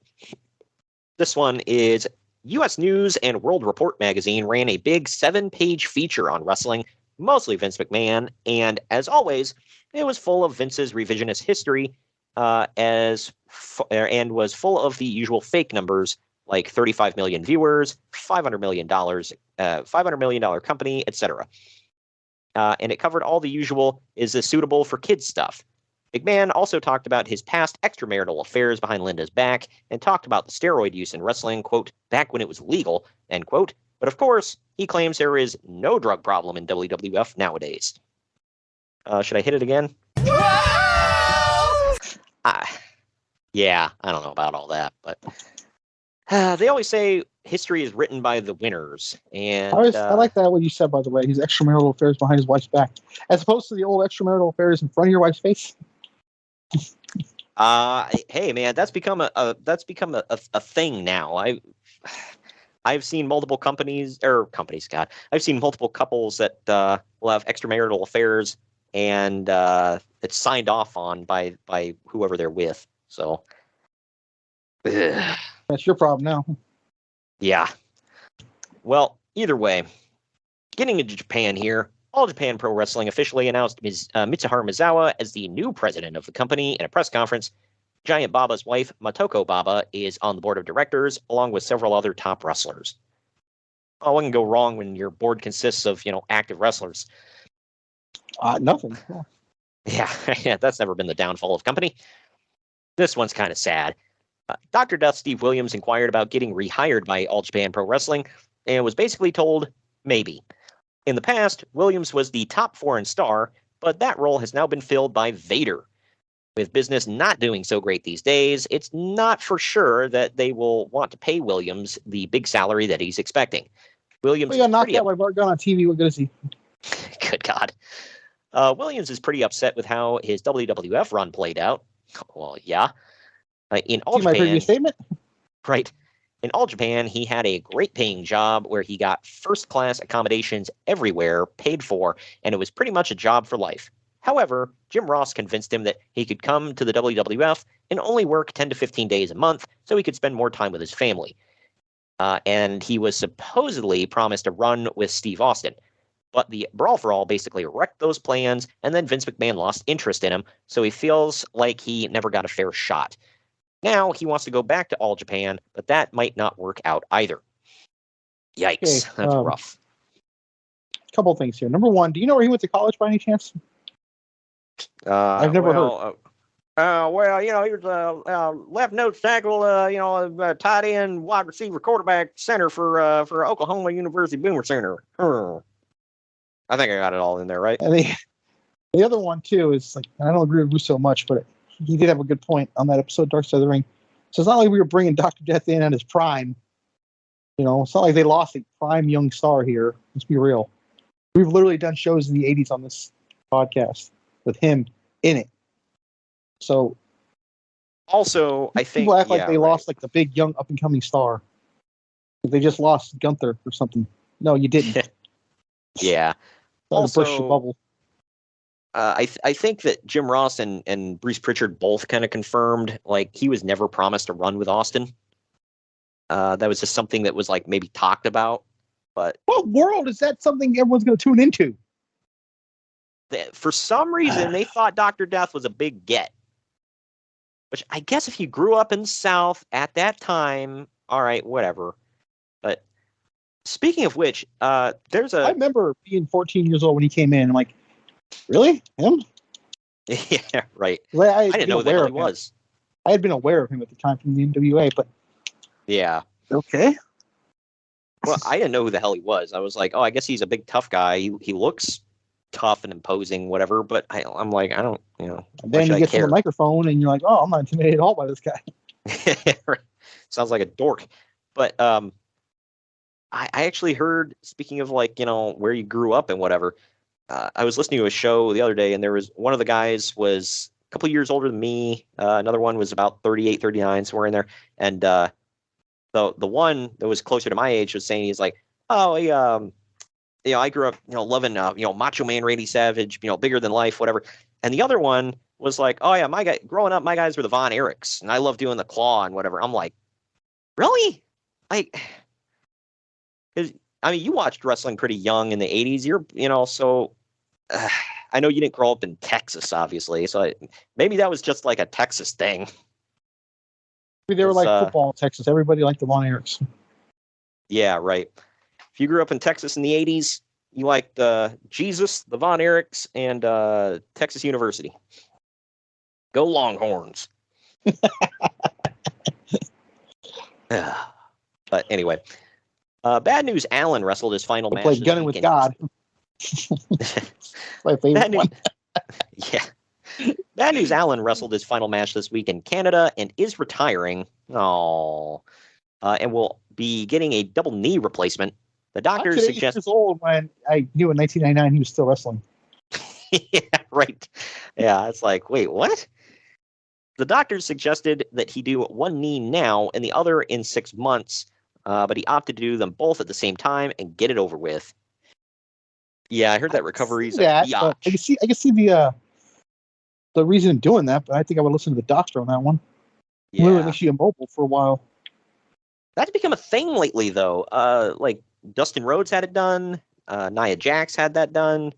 Speaker 3: this one is U.S. News and World Report magazine ran a big 7-page feature on wrestling, mostly Vince McMahon, and as always, it was full of Vince's revisionist history, and was full of the usual fake numbers like 35 million viewers, $500 million, $500 million company, etc. And it covered all the usual, is this suitable for kids stuff. McMahon also talked about his past extramarital affairs behind Linda's back and talked about the steroid use in wrestling, quote, back when it was legal, end quote. But of course, he claims there is no drug problem in WWF nowadays. Should I hit it again? Yeah, I don't know about all that, but they always say history is written by the winners. And
Speaker 4: I like that what you said, by the way. His extramarital affairs behind his wife's back, as opposed to the old extramarital affairs in front of your wife's face.
Speaker 3: Hey man, that's become a thing now. I've seen multiple God. I've seen multiple couples that will have extramarital affairs, and it's signed off on by whoever they're with. So,
Speaker 4: That's your problem now.
Speaker 3: yeah. Well, either way, getting into Japan here, All Japan Pro Wrestling officially announced Mitsuharu Misawa as the new president of the company in a press conference. Giant Baba's wife, Motoko Baba, is on the board of directors, along with several other top wrestlers. Oh, what can go wrong when your board consists of, active wrestlers?
Speaker 4: Nothing.
Speaker 3: Yeah, that's never been the downfall of company. This one's kind of sad. Dr. Death Steve Williams inquired about getting rehired by All Japan Pro Wrestling and was basically told, maybe. In the past, Williams was the top foreign star, but that role has now been filled by Vader. With business not doing so great these days, it's not for sure that they will want to pay Williams the big salary that he's expecting. Williams
Speaker 4: We got knocked out by Bart Gunn on TV. What good is he?
Speaker 3: Good God. Williams is pretty upset with how his WWF run played out. Well, yeah. In All
Speaker 4: See my
Speaker 3: Japan,
Speaker 4: previous statement?
Speaker 3: right. In All Japan, he had a great paying job where he got first-class accommodations everywhere, paid for, and it was pretty much a job for life. However, Jim Ross convinced him that he could come to the WWF and only work 10 to 15 days a month so he could spend more time with his family. And he was supposedly promised a run with Steve Austin. But the Brawl for All basically wrecked those plans, and then Vince McMahon lost interest in him, so he feels like he never got a fair shot. Now he wants to go back to All Japan, but that might not work out either. Yikes, that's rough.
Speaker 4: A couple things here. Number one, do you know where he went to college by any chance? I've never heard.
Speaker 3: He was a left nose tackle, tight end, wide receiver, quarterback, center for Oklahoma University Boomer Center. I think I got it all in there, right?
Speaker 4: And the other one, too, is like, I don't agree with Russo much, but he did have a good point on that episode, Dark Side of the Ring. So it's not like we were bringing Dr. Death in at his prime. It's not like they lost a prime young star here. Let's be real. We've literally done shows in the 80s on this podcast with him in it. So
Speaker 3: also, I think
Speaker 4: people act like they lost like the big young up and coming star. They just lost Gunther or something. No, you didn't.
Speaker 3: Yeah.
Speaker 4: Also, burst your bubble.
Speaker 3: I think that Jim Ross and Bruce Pritchard both kind of confirmed like he was never promised a run with Austin. That was just something that was like maybe talked about. But
Speaker 4: what world is that something everyone's going to tune into?
Speaker 3: For some reason, they thought Dr. Death was a big get. Which I guess if you grew up in the South at that time, all right, whatever. But speaking of which, I
Speaker 4: remember being 14 years old when he came in. I'm like, really? Him?
Speaker 3: Yeah, right.
Speaker 4: I
Speaker 3: didn't know who he was.
Speaker 4: I had been aware of him at the time from the NWA, but
Speaker 3: yeah.
Speaker 4: Okay.
Speaker 3: Well, I didn't know who the hell he was. I was like, oh, I guess he's a big tough guy. He looks tough and imposing, whatever. But I'm like, I don't, And
Speaker 4: then you get to the microphone and you're like, oh, I'm not intimidated at all by this guy.
Speaker 3: Sounds like a dork. But I actually heard, speaking of like, where you grew up and whatever, I was listening to a show the other day, and there was one of the guys was a couple years older than me. Another one was about 38, 39, somewhere in there. And the one that was closer to my age was saying, he's like, oh, I grew up, loving, Macho Man Randy Savage, bigger than life, whatever. And the other one was like, oh yeah, growing up, my guys were the Von Erichs, and I love doing the claw and whatever. I'm like, really? You watched wrestling pretty young in the 80s. So I know you didn't grow up in Texas, obviously. So maybe that was just like a Texas thing.
Speaker 4: Maybe they were like football in Texas. Everybody liked the Von Erichs.
Speaker 3: Yeah, right. If you grew up in Texas in the 80s, you liked Jesus, the Von Erichs, and Texas University. Go Longhorns. But anyway, bad news. Allen wrestled his final match.
Speaker 4: Like gunning with God. My favorite one.
Speaker 3: Yeah. Bad news. Allen wrestled his final match this week in Canada and is retiring. And will be getting a double knee replacement. The doctor suggests.
Speaker 4: Years old when I knew in 1999 he was still wrestling.
Speaker 3: Yeah, right. Yeah, it's like, wait, what? The doctor suggested that he do one knee now and the other in 6 months. but he opted to do them both at the same time and get it over with. Yeah, I heard that recovery's a biatch.
Speaker 4: I can see the reason of doing that, but I think I would listen to the doctor on that one.
Speaker 3: Yeah.
Speaker 4: Really makes you immobile for a while.
Speaker 3: That's become a thing lately, though. Like Dustin Rhodes had it done. Nia Jax had that done.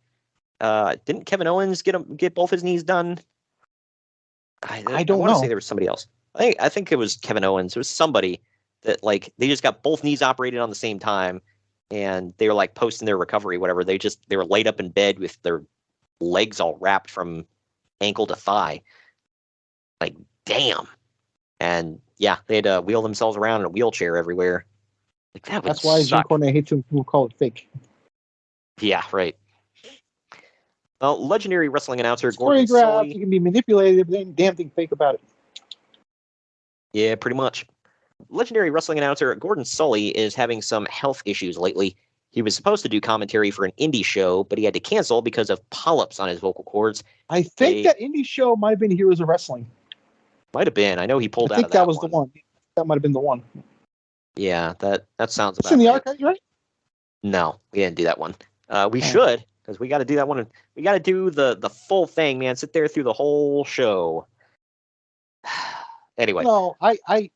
Speaker 3: Didn't Kevin Owens get both his knees done?
Speaker 4: I don't
Speaker 3: want to
Speaker 4: know.
Speaker 3: say there was somebody else. I think it was Kevin Owens. It was somebody that like they just got both knees operated on the same time, and they were like posting their recovery, whatever. They were laid up in bed with their legs all wrapped from ankle to thigh. Like, damn. And yeah, they had to wheel themselves around in a wheelchair everywhere. Like,
Speaker 4: that's why Jim Cornette hates when people call it fake.
Speaker 3: Yeah, right. Well, legendary wrestling announcer
Speaker 4: Gordon
Speaker 3: Solie.
Speaker 4: You can be manipulated, but ain't damn thing fake about it.
Speaker 3: Yeah, pretty much. Legendary wrestling announcer Gordon Solie is having some health issues lately. He was supposed to do commentary for an indie show, but he had to cancel because of polyps on his vocal cords.
Speaker 4: I think that indie show might have been Heroes of Wrestling.
Speaker 3: Might have been. I know he pulled out of that.
Speaker 4: I think that was the one. That might have been the one.
Speaker 3: Yeah, that sounds about
Speaker 4: it's in the
Speaker 3: right.
Speaker 4: archive, right?
Speaker 3: No, we didn't do that one. We should, because we got to do that one. We got to do the full thing, man. Sit there through the whole show. Anyway.
Speaker 4: No, I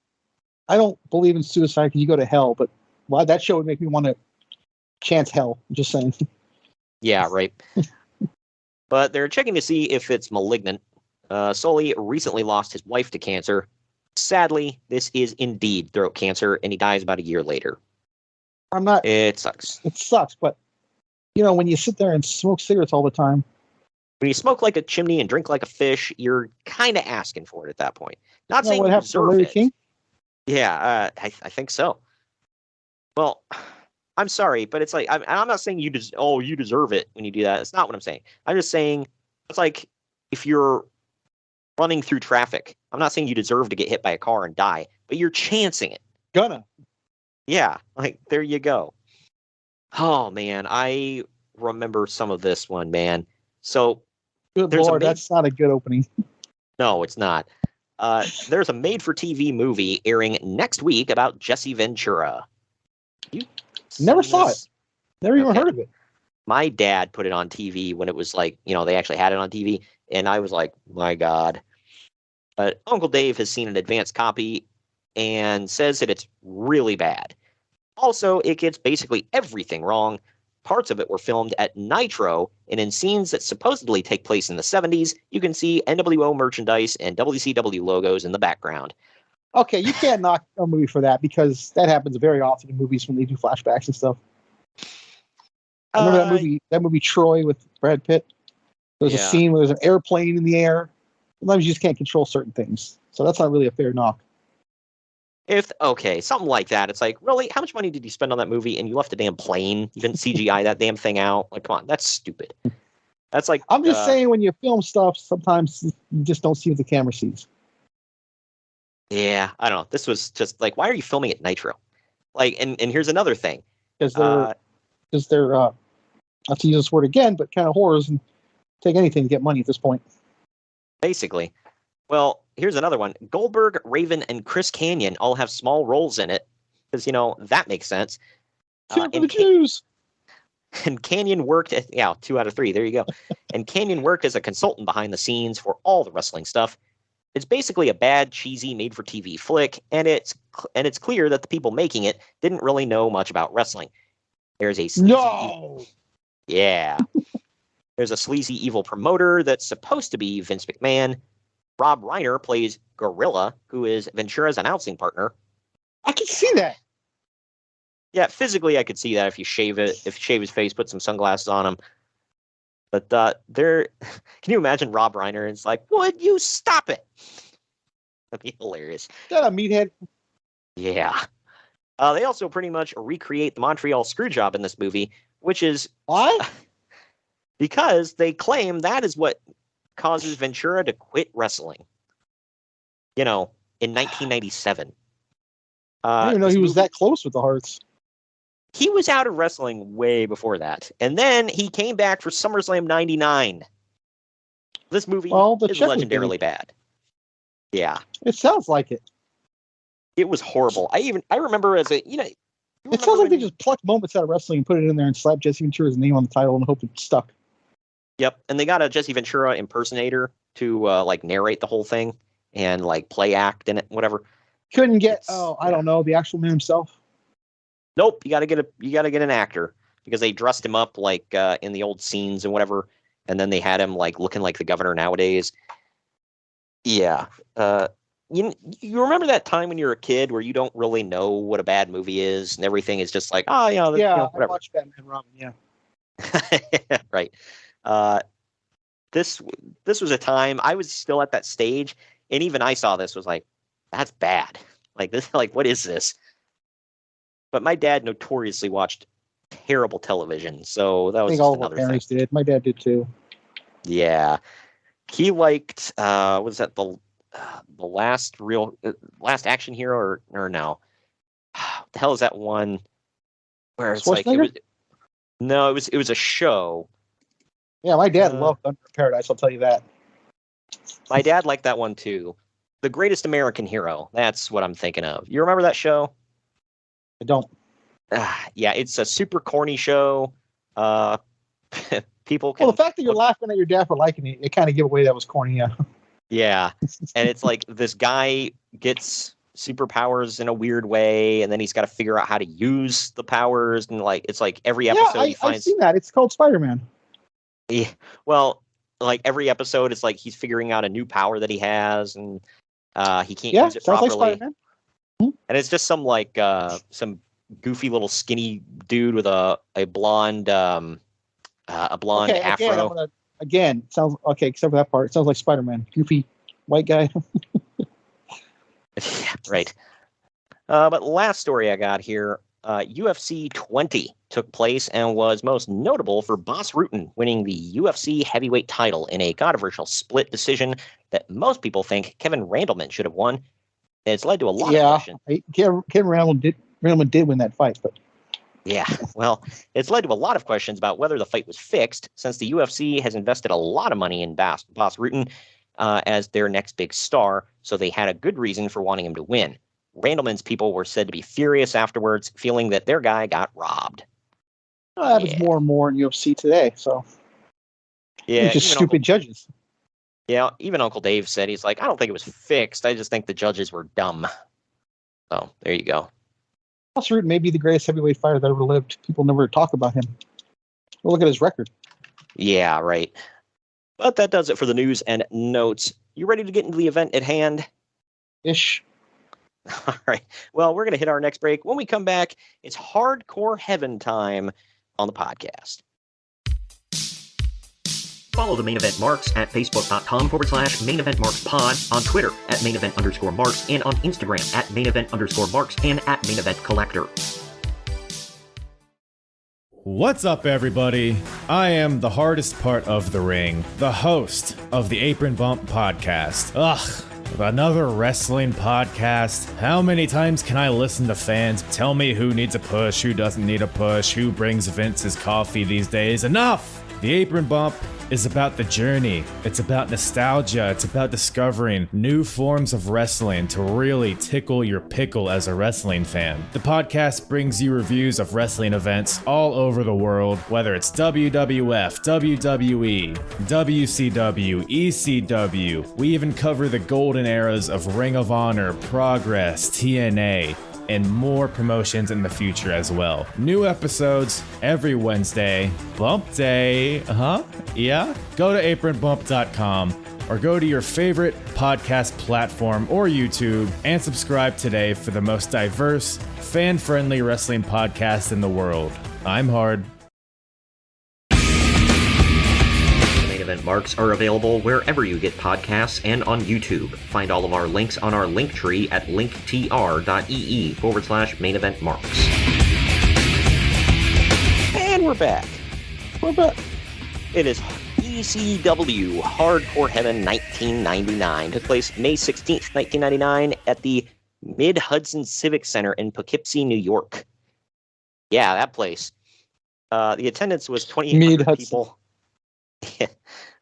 Speaker 4: don't believe in suicide because you go to hell, but that show would make me want to chant hell. I'm just saying.
Speaker 3: Yeah, right. But they're checking to see if it's malignant. Solie recently lost his wife to cancer. Sadly, this is indeed throat cancer, and he dies about a year later. It sucks.
Speaker 4: It sucks, but when you sit there and smoke cigarettes all the time.
Speaker 3: When you smoke like a chimney and drink like a fish, you're kind of asking for it at that point. Not saying
Speaker 4: what
Speaker 3: you
Speaker 4: happened to
Speaker 3: deserve
Speaker 4: Larry
Speaker 3: it.
Speaker 4: King?
Speaker 3: Yeah, I think so. Well, I'm sorry, but it's like I'm not saying you deserve it when you do that. It's not what I'm saying. I'm just saying it's like if you're running through traffic. I'm not saying you deserve to get hit by a car and die, but you're chancing it.
Speaker 4: Gonna.
Speaker 3: Yeah, like there you go. Oh man, I remember some of this one, man. So
Speaker 4: good Lord, that's not a good opening.
Speaker 3: No, it's not. There's a made-for-TV movie airing next week about Jesse Ventura. You
Speaker 4: never saw it. Never even heard of it.
Speaker 3: My dad put it on TV when it was like, they actually had it on TV, and I was like, my God. But Uncle Dave has seen an advanced copy and says that it's really bad. Also, it gets basically everything wrong. Parts of it were filmed at Nitro, and in scenes that supposedly take place in the 70s, you can see NWO merchandise and WCW logos in the background.
Speaker 4: Okay, you can't knock a movie for that because that happens very often in movies when they do flashbacks and stuff. I remember that movie Troy with Brad Pitt. There's a scene where there's an airplane in the air. Sometimes you just can't control certain things. So that's not really a fair knock.
Speaker 3: Something like that. It's like, really? How much money did you spend on that movie and you left a damn plane? You didn't CGI that damn thing out? Like, come on, that's stupid. That's like...
Speaker 4: I'm just saying when you film stuff, sometimes you just don't see what the camera sees.
Speaker 3: Yeah, I don't know. This was just like, why are you filming at Nitro? Like, and here's another thing.
Speaker 4: Because they're not to use this word again, but kind of whores and take anything to get money at this point.
Speaker 3: Basically. Well, here's another one. Goldberg, Raven, and Chris Canyon all have small roles in it. Because, that makes sense.
Speaker 4: For the Jews.
Speaker 3: And Canyon worked at, 2 out of 3. There you go. And Canyon worked as a consultant behind the scenes for all the wrestling stuff. It's basically a bad, cheesy, made-for-TV flick, and it's clear that the people making it didn't really know much about wrestling. There's a sleazy There's a sleazy evil promoter that's supposed to be Vince McMahon. Rob Reiner plays Gorilla, who is Ventura's announcing partner.
Speaker 4: I can see that.
Speaker 3: Yeah, physically I could see that if you shave his face, put some sunglasses on him. But can you imagine Rob Reiner? It's like, would you stop it? That'd be hilarious.
Speaker 4: Is that a meathead?
Speaker 3: Yeah. They also pretty much recreate the Montreal Screwjob in this movie, which is
Speaker 4: why?
Speaker 3: Because they claim that is what causes Ventura to quit wrestling. In 1997.
Speaker 4: I didn't even know he was that close with the Hearts.
Speaker 3: He was out of wrestling way before that. And then he came back for SummerSlam 99. This movie is legendarily bad. Yeah.
Speaker 4: It sounds like it.
Speaker 3: It was horrible. I remember as
Speaker 4: It sounds like they just plucked moments out of wrestling and put it in there and slapped Jesse Ventura's name on the title and hope it stuck.
Speaker 3: Yep, and they got a Jesse Ventura impersonator to like narrate the whole thing and like play act in it, whatever.
Speaker 4: Couldn't get I don't know, the actual man himself.
Speaker 3: Nope, you gotta get an actor because they dressed him up like in the old scenes and whatever, and then they had him like looking like the governor nowadays. Yeah. You remember that time when you were a kid where you don't really know what a bad movie is and everything is just like, oh, yeah, whatever.
Speaker 4: I watched Batman Robin, yeah.
Speaker 3: Right. This was a time I was still at that stage, and even I saw this was like, that's bad. Like this, like what is this? But my dad notoriously watched terrible television, so that was
Speaker 4: I think all of
Speaker 3: another
Speaker 4: our parents
Speaker 3: thing.
Speaker 4: did. My dad did too.
Speaker 3: Yeah, he liked was that the last action hero or no? What the hell is that one where it's like it was a show.
Speaker 4: Yeah, my dad loved Thunder in Paradise, I'll tell you that.
Speaker 3: My dad liked that one too. The Greatest American Hero. That's what I'm thinking of. You remember that show?
Speaker 4: I don't.
Speaker 3: Yeah, it's a super corny show. People can.
Speaker 4: Well, the fact that you're laughing at your dad for liking it kind of give away that was corny, yeah.
Speaker 3: Yeah, and it's like this guy gets superpowers in a weird way, and then he's got to figure out how to use the powers, and like it's like every episode he finds.
Speaker 4: I've seen that. It's called Spider-Man.
Speaker 3: Yeah, well, like every episode is like he's figuring out a new power that he has, and he can't use it properly.
Speaker 4: Like Spider-Man.
Speaker 3: And it's just some like some goofy little skinny dude with a blonde afro.
Speaker 4: Again, sounds okay, except for that part. It sounds like Spider-Man. Goofy white guy.
Speaker 3: Yeah, right. But last story I got here, UFC 20 took place and was most notable for Bas Rutten winning the UFC heavyweight title in a controversial split decision that most people think Kevin Randleman should have won. And it's led to a lot of questions.
Speaker 4: Kevin Randleman did win that fight, but
Speaker 3: yeah, well, it's led to a lot of questions about whether the fight was fixed, since the UFC has invested a lot of money in Bas Rutten as their next big star, so they had a good reason for wanting him to win. Randleman's people were said to be furious afterwards, feeling that their guy got robbed.
Speaker 4: that happens more and more in UFC today, so
Speaker 3: yeah,
Speaker 4: just stupid judges.
Speaker 3: Yeah, even Uncle Dave said, he's like, I don't think it was fixed, I just think the judges were dumb. So, there you go.
Speaker 4: Bas Rutten may be the greatest heavyweight fighter that ever lived. People never talk about him. Well, look at his record.
Speaker 3: Yeah, right. But that does it for the news and notes. You ready to get into the event at hand?
Speaker 4: Ish.
Speaker 3: All right. Well, we're going to hit our next break. When we come back, it's Hardcore Heaven time on the podcast. Follow the Main Event Marks at facebook.com/Main Event Marks Pod, on Twitter at Main Event _Marks, and on Instagram at Main Event _Marks and at Main Event Collector.
Speaker 8: What's up, everybody? I am the hardest part of the ring, the host of the Apron Bump podcast. Ugh. Another wrestling podcast. How many times can I listen to fans tell me who needs a push, who doesn't need a push, who brings Vince's coffee these days? Enough! The Apron Bump is about the journey. It's about nostalgia. It's about discovering new forms of wrestling to really tickle your pickle as a wrestling fan. The podcast brings you reviews of wrestling events all over the world, whether it's WWF, WWE, WCW, ECW. We even cover the golden eras of Ring of Honor, Progress, TNA, and more promotions in the future as well. New episodes every Wednesday. Bump Day, yeah? Go to apronbump.com or go to your favorite podcast platform or YouTube and subscribe today for the most diverse, fan-friendly wrestling podcast in the world. I'm Hard.
Speaker 3: Event Marks are available wherever you get podcasts and on YouTube. Find all of our links on our link tree at linktr.ee/Main Event Marks. And we're back. It is ECW Hardcore Heaven 1999. Took place May 16th, 1999 at the Mid-Hudson Civic Center in Poughkeepsie, New York. Yeah, that place. The attendance was 2,800 people.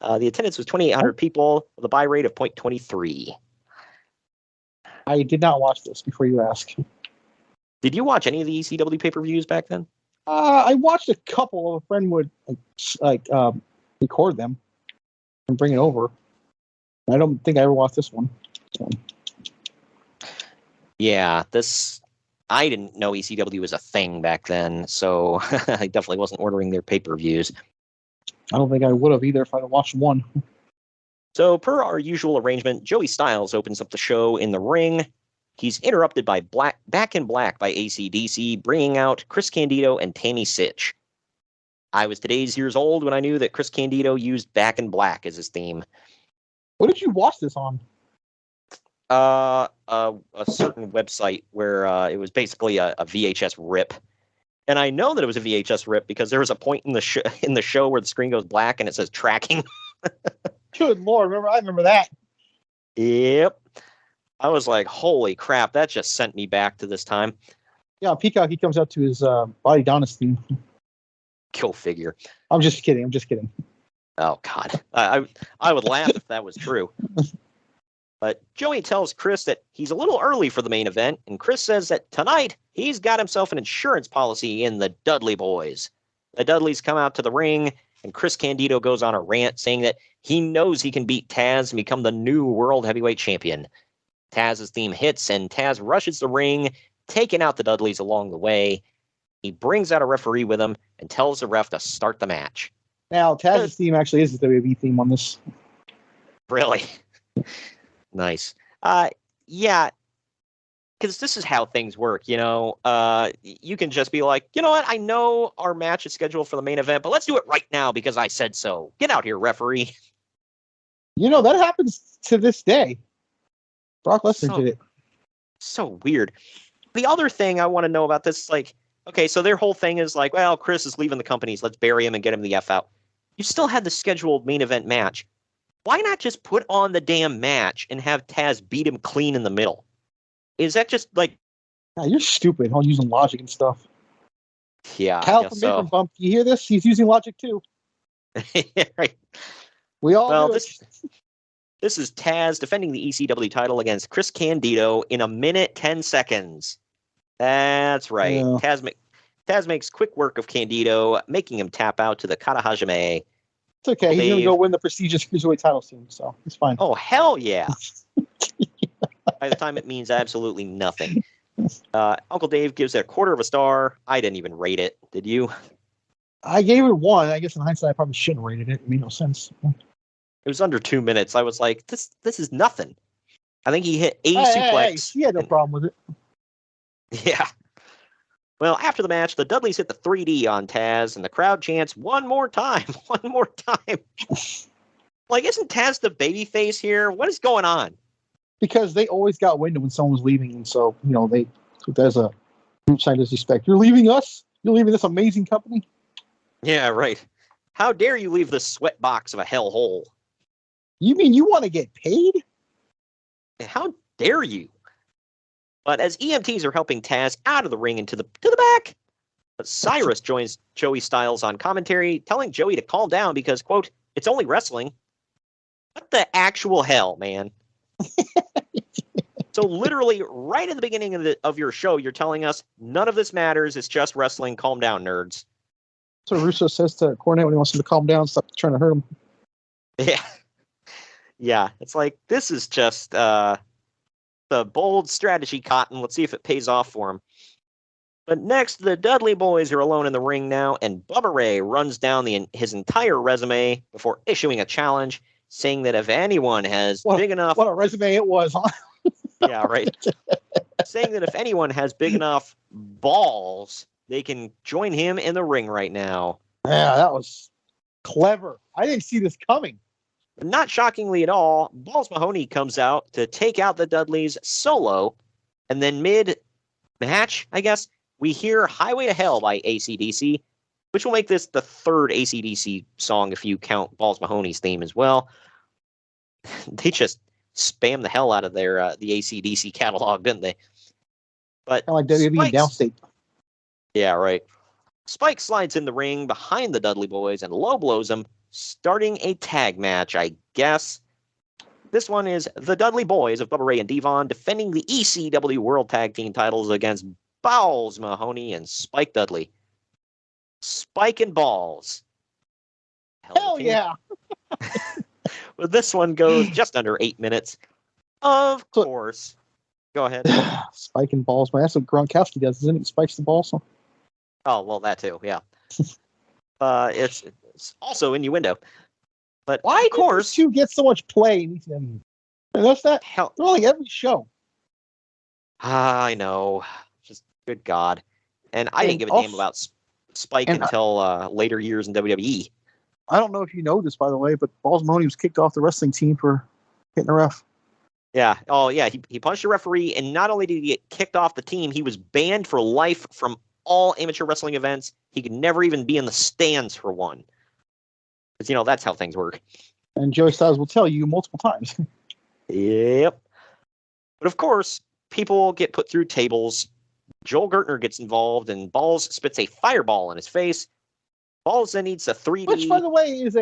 Speaker 3: The attendance was 2,800 people with a buy rate of 0.23.
Speaker 4: I did not watch this before you ask.
Speaker 3: Did you watch any of the ECW pay-per-views back then?
Speaker 4: I watched a couple. A friend would record them and bring it over. I don't think I ever watched this one. So.
Speaker 3: Yeah, I didn't know ECW was a thing back then, so I definitely wasn't ordering their pay-per-views.
Speaker 4: I don't think I would have either if I'd watched one.
Speaker 3: So, per our usual arrangement, Joey Styles opens up the show in the ring. He's interrupted by Back in Black by AC/DC, bringing out Chris Candido and Tammy Sytch. I was today's years old when I knew that Chris Candido used Back in Black as his theme.
Speaker 4: What did you watch this on?
Speaker 3: A certain website where it was basically a VHS rip. And I know that it was a VHS rip because there was a point in the show where the screen goes black and it says tracking.
Speaker 4: Good Lord, I remember that.
Speaker 3: Yep. I was like, holy crap, that just sent me back to this time.
Speaker 4: Yeah, Peacock, he comes out to his Body Donis theme.
Speaker 3: Go figure.
Speaker 4: I'm just kidding.
Speaker 3: Oh, God. I would laugh if that was true. But Joey tells Chris that he's a little early for the main event, and Chris says that tonight he's got himself an insurance policy in the Dudley Boys. The Dudleys come out to the ring, and Chris Candido goes on a rant saying that he knows he can beat Taz and become the new World Heavyweight Champion. Taz's theme hits, and Taz rushes the ring, taking out the Dudleys along the way. He brings out a referee with him and tells the ref to start the match.
Speaker 4: Now, Taz's theme actually is the WWE theme on this.
Speaker 3: Really? Nice. Yeah, because this is how things work, you know. You can just be like, you know what? I know our match is scheduled for the main event, but let's do it right now because I said so. Get out here, referee.
Speaker 4: You know, that happens to this day. Brock Lesnar did it.
Speaker 3: So weird. The other thing I want to know about this is like, okay, so their whole thing is like, well, Chris is leaving the company, so let's bury him and get him the F out. You still had the scheduled main event match. Why not just put on the damn match and have Taz beat him clean in the middle? Is that just like...
Speaker 4: Yeah, you're stupid. I'm using logic and stuff.
Speaker 3: Yeah.
Speaker 4: Kyle from Apron Bump, you hear this? He's using logic too.
Speaker 3: Right.
Speaker 4: We all
Speaker 3: well,
Speaker 4: do
Speaker 3: this is Taz defending the ECW title against Chris Candido in 1:10 seconds. That's right. Yeah. Taz makes quick work of Candido, making him tap out to the Karahajime.
Speaker 4: It's okay. He's going to go win the prestigious Cruiserweight title soon, so it's fine.
Speaker 3: Oh, hell yeah. By the time it means absolutely nothing. Uncle Dave gives it a 1/4 star. I didn't even rate it. Did you?
Speaker 4: I gave it 1. I guess in hindsight, I probably shouldn't have rated it. It made no sense.
Speaker 3: It was under 2 minutes. I was like, this is nothing. I think he hit a suplex.
Speaker 4: He had no problem with it.
Speaker 3: Yeah. Well, after the match, the Dudleys hit the 3D on Taz, and the crowd chants, one more time, one more time. Like, isn't Taz the babyface here? What is going on?
Speaker 4: Because they always got wind when someone was leaving, and so, you know, there's a group sign disrespect. You're leaving us? You're leaving this amazing company?
Speaker 3: Yeah, right. How dare you leave this sweat box of a hellhole?
Speaker 4: You mean you want to get paid?
Speaker 3: How dare you? But as EMTs are helping Taz out of the ring and to the back, but Cyrus joins Joey Styles on commentary, telling Joey to calm down because, quote, it's only wrestling. What the actual hell, man? So literally right at the beginning of your show, you're telling us none of this matters. It's just wrestling. Calm down, nerds.
Speaker 4: So Russo says to Cornette when he wants him to calm down, stop trying to hurt him.
Speaker 3: Yeah. Yeah. It's like, this is just the bold strategy, Cotton. Let's see if it pays off for him. But next, the Dudley Boys are alone in the ring now, and Bubba Ray runs down his entire resume before issuing a challenge, saying that if anyone has big enough...
Speaker 4: What a resume it was, huh?
Speaker 3: Yeah, right. Saying that if anyone has big enough balls, they can join him in the ring right now.
Speaker 4: Yeah, that was clever. I didn't see this coming.
Speaker 3: Not shockingly at all, Balls Mahoney comes out to take out the Dudleys solo, and then mid-match, I guess, we hear Highway to Hell by AC/DC, which will make this the third AC/DC song if you count Balls Mahoney's theme as well. They just spam the hell out of the AC/DC catalog, didn't they? But
Speaker 4: kind of like WWE Downstate.
Speaker 3: Yeah, right. Spike slides in the ring behind the Dudley Boys and low blows them, starting a tag match, I guess. This one is the Dudley Boys of Bubba Ray and Devon defending the ECW World Tag Team titles against Balls Mahoney and Spike Dudley. Spike and Balls.
Speaker 4: Hell yeah!
Speaker 3: Well, this one goes just under 8 minutes. Of
Speaker 4: So-
Speaker 3: course. Go ahead.
Speaker 4: Spike and balls. Man, that's what Gronkowski does, isn't it? Spikes the balls.
Speaker 3: Oh, well, that too, yeah. It's also innuendo. But
Speaker 4: Why
Speaker 3: of
Speaker 4: did
Speaker 3: course,
Speaker 4: these two get so much play in ECW? That's that.
Speaker 3: hell,
Speaker 4: They're like every show.
Speaker 3: I know. Just good God. And I didn't give a damn about Spike
Speaker 4: and,
Speaker 3: until later years in WWE.
Speaker 4: I don't know if you know this, by the way, but Balls Mahoney was kicked off the wrestling team for hitting a ref.
Speaker 3: Yeah. Oh, yeah. He punched a referee, and not only did he get kicked off the team, he was banned for life from all amateur wrestling events. He could never even be in the stands for one. Because, that's how things work.
Speaker 4: And Joey Styles will tell you multiple times.
Speaker 3: Yep. But of course, people get put through tables. Joel Gertner gets involved, and Balls spits a fireball in his face. Balls then eats a 3D.
Speaker 4: Which, by the way, is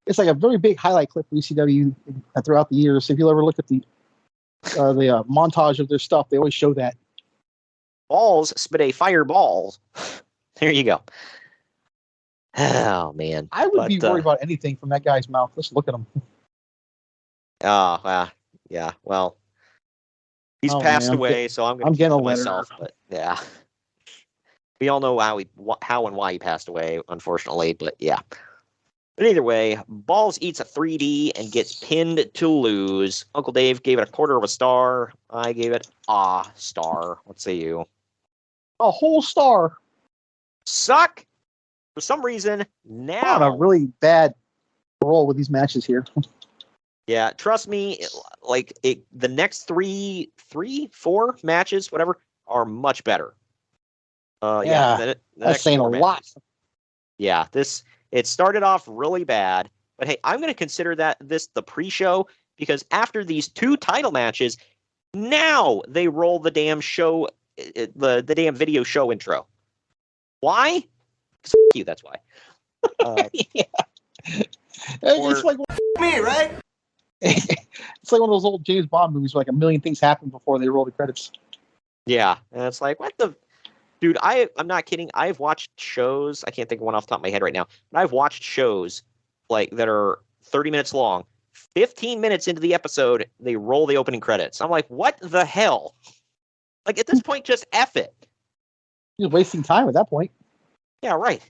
Speaker 4: it's like a very big highlight clip for ECW throughout the years. If you'll ever look at the montage of their stuff, they always show that.
Speaker 3: Balls spit a fireball. There you go. Oh, man.
Speaker 4: I would be worried about anything from that guy's mouth. Let's look at him.
Speaker 3: Yeah. Well, he's
Speaker 4: Oh,
Speaker 3: passed
Speaker 4: man,
Speaker 3: away, so I'm
Speaker 4: I'm
Speaker 3: going to
Speaker 4: getting a
Speaker 3: keep it
Speaker 4: letter.
Speaker 3: myself. But yeah, we all know how and why he passed away, unfortunately. But yeah. But either way, Balls eats a 3D and gets pinned to lose. Uncle Dave gave it a quarter of a star. I gave it a star. What say you?
Speaker 4: A whole star.
Speaker 3: Suck. For some reason,
Speaker 4: I'm
Speaker 3: now
Speaker 4: on a really bad roll with these matches here.
Speaker 3: Yeah, trust me, the next three, 4 matches, whatever, are much better.
Speaker 4: Yeah,
Speaker 3: the
Speaker 4: That's
Speaker 3: next
Speaker 4: saying a
Speaker 3: 4
Speaker 4: lot.
Speaker 3: matches. Yeah, it started off really bad, but hey, I'm going to consider this the pre-show because after these 2 title matches, now they roll the damn show, the damn video show intro. Why? 'Cause f- you, that's why.
Speaker 4: Yeah.
Speaker 3: Or-
Speaker 4: It's like
Speaker 6: Me, right?
Speaker 4: it's like one of those old James Bond movies where like a million things happen before they roll the credits.
Speaker 3: Yeah, and it's like, what the... Dude, I'm not kidding. I've watched shows. I can't think of one off the top of my head right now. But I've watched shows that are 30 minutes long. 15 minutes into the episode, they roll the opening credits. I'm like, what the hell? Like, at this point, just F it.
Speaker 4: You're wasting time at that point.
Speaker 3: Yeah, right.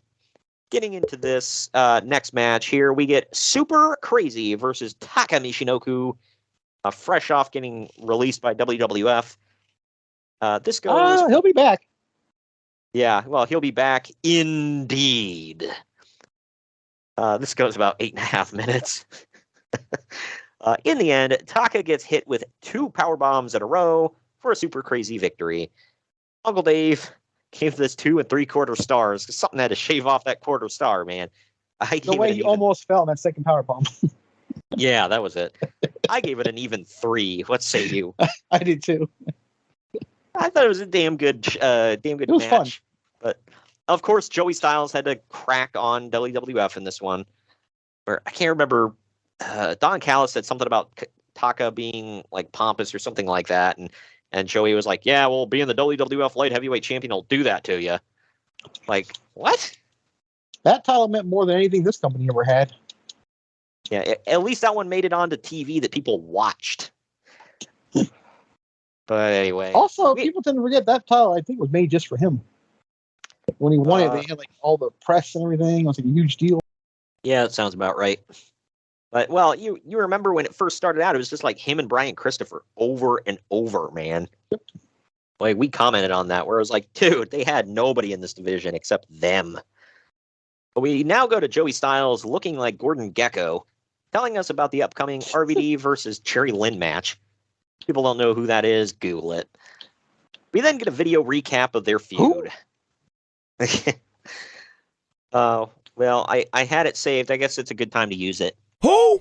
Speaker 3: Getting into this next match here, we get Super Crazy versus Taka Michinoku, fresh off getting released by WWF. This goes...
Speaker 4: He'll be back.
Speaker 3: Yeah, well, he'll be back indeed. This goes about 8.5 minutes. In the end, Taka gets hit with 2 power bombs in a row for a Super Crazy victory. Uncle Dave gave this 2 3/4 stars because something had to shave off that quarter star, man.
Speaker 4: The way he almost fell in that second power bomb.
Speaker 3: Yeah, that was it. I gave it an even 3. What say you?
Speaker 4: I did too.
Speaker 3: I thought it was a damn good
Speaker 4: It was
Speaker 3: match.
Speaker 4: fun.
Speaker 3: But of course, Joey Styles had to crack on WWF in this one. Where I can't remember. Don Callis said something about Taka being like pompous or something like that, and Joey was like, "Yeah, well, being the WWF light heavyweight champion will do that to you." Like, what?
Speaker 4: That title meant more than anything this company ever had.
Speaker 3: Yeah, at least that one made it onto TV that people watched. But anyway.
Speaker 4: Also, people tend to forget that title, I think, was made just for him. When he won it, they had like all the press and everything. It was like a huge deal.
Speaker 3: Yeah, that sounds about right. But, well, you remember when it first started out, it was just like him and Brian Christopher over and over, man.
Speaker 4: Yep.
Speaker 3: Like, we commented on that, where it was like, dude, they had nobody in this division except them. But we now go to Joey Styles looking like Gordon Gekko, telling us about the upcoming RVD versus Cherry Lynn match. People don't know who that is, Google it. We then get a video recap of their feud. Well, I had it saved. I guess it's a good time to use it.
Speaker 2: Who?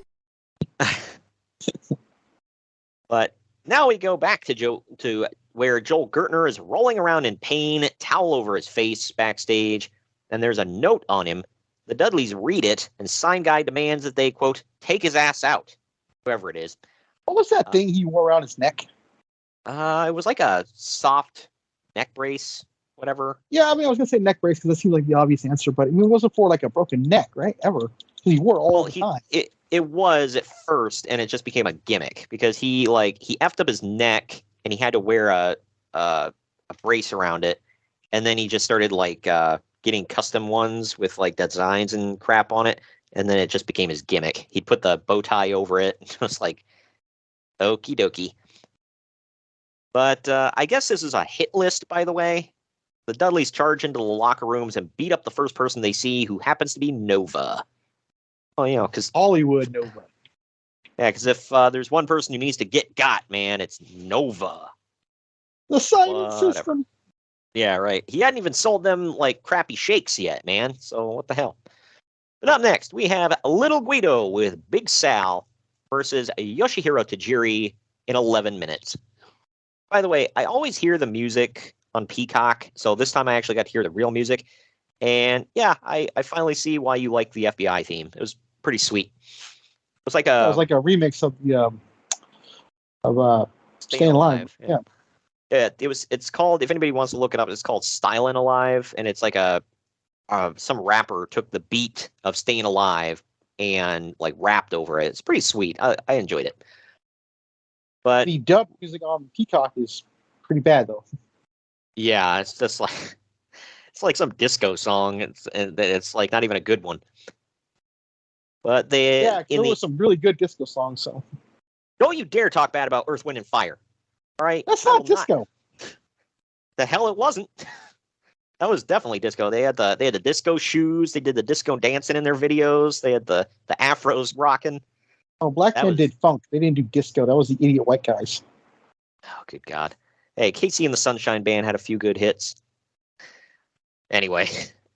Speaker 3: But now we go back to where Joel Gertner is rolling around in pain, towel over his face backstage, and there's a note on him. The Dudleys read it, and Sign Guy demands that they, quote, take his ass out, whoever it is.
Speaker 4: What was that thing he wore around his neck?
Speaker 3: It was like a soft neck brace, whatever.
Speaker 4: Yeah, I mean, I was gonna say neck brace because that seemed like the obvious answer, but I mean, it wasn't for like a broken neck, right? Ever? 'Cause he wore it all the time.
Speaker 3: It was at first, and it just became a gimmick because he effed up his neck, and he had to wear a brace around it, and then he just started getting custom ones with like designs and crap on it, and then it just became his gimmick. He'd put the bow tie over it, and just like, okie dokie. But I guess this is a hit list, by the way. The Dudleys charge into the locker rooms and beat up the first person they see, who happens to be Nova. Oh, because
Speaker 4: Hollywood Nova.
Speaker 3: Yeah, because if there's one person who needs to get got, man, it's Nova.
Speaker 4: The Simon system.
Speaker 3: Yeah, right. He hadn't even sold them like crappy shakes yet, man. So what the hell? But up next, we have Little Guido with Big Sal versus Yoshihiro Tajiri in 11 minutes. By the way, I always hear the music on Peacock, so this time I actually got to hear the real music. And yeah, I finally see why you like the FBI theme. It was pretty sweet. It was like a
Speaker 4: remix of the Staying Alive. Yeah.
Speaker 3: Yeah, it's called, if anybody wants to look it up, it's called Stylin' Alive, and it's like some rapper took the beat of Staying Alive and like rapped over it. It's pretty sweet. I enjoyed it. But
Speaker 4: the dub music on Peacock is pretty bad though.
Speaker 3: Yeah, it's just like it's like some disco song. It's like not even a good one. But there
Speaker 4: were some really good disco songs. So
Speaker 3: don't you dare talk bad about Earth, Wind, and Fire. All right,
Speaker 4: that's not disco.
Speaker 3: The hell it wasn't. That was definitely disco. They had the disco shoes. They did the disco dancing in their videos. They had the afros rocking.
Speaker 4: Oh, Black Men did funk. They didn't do disco. That was the idiot white guys.
Speaker 3: Oh, good God. Hey, Casey and the Sunshine Band had a few good hits. Anyway,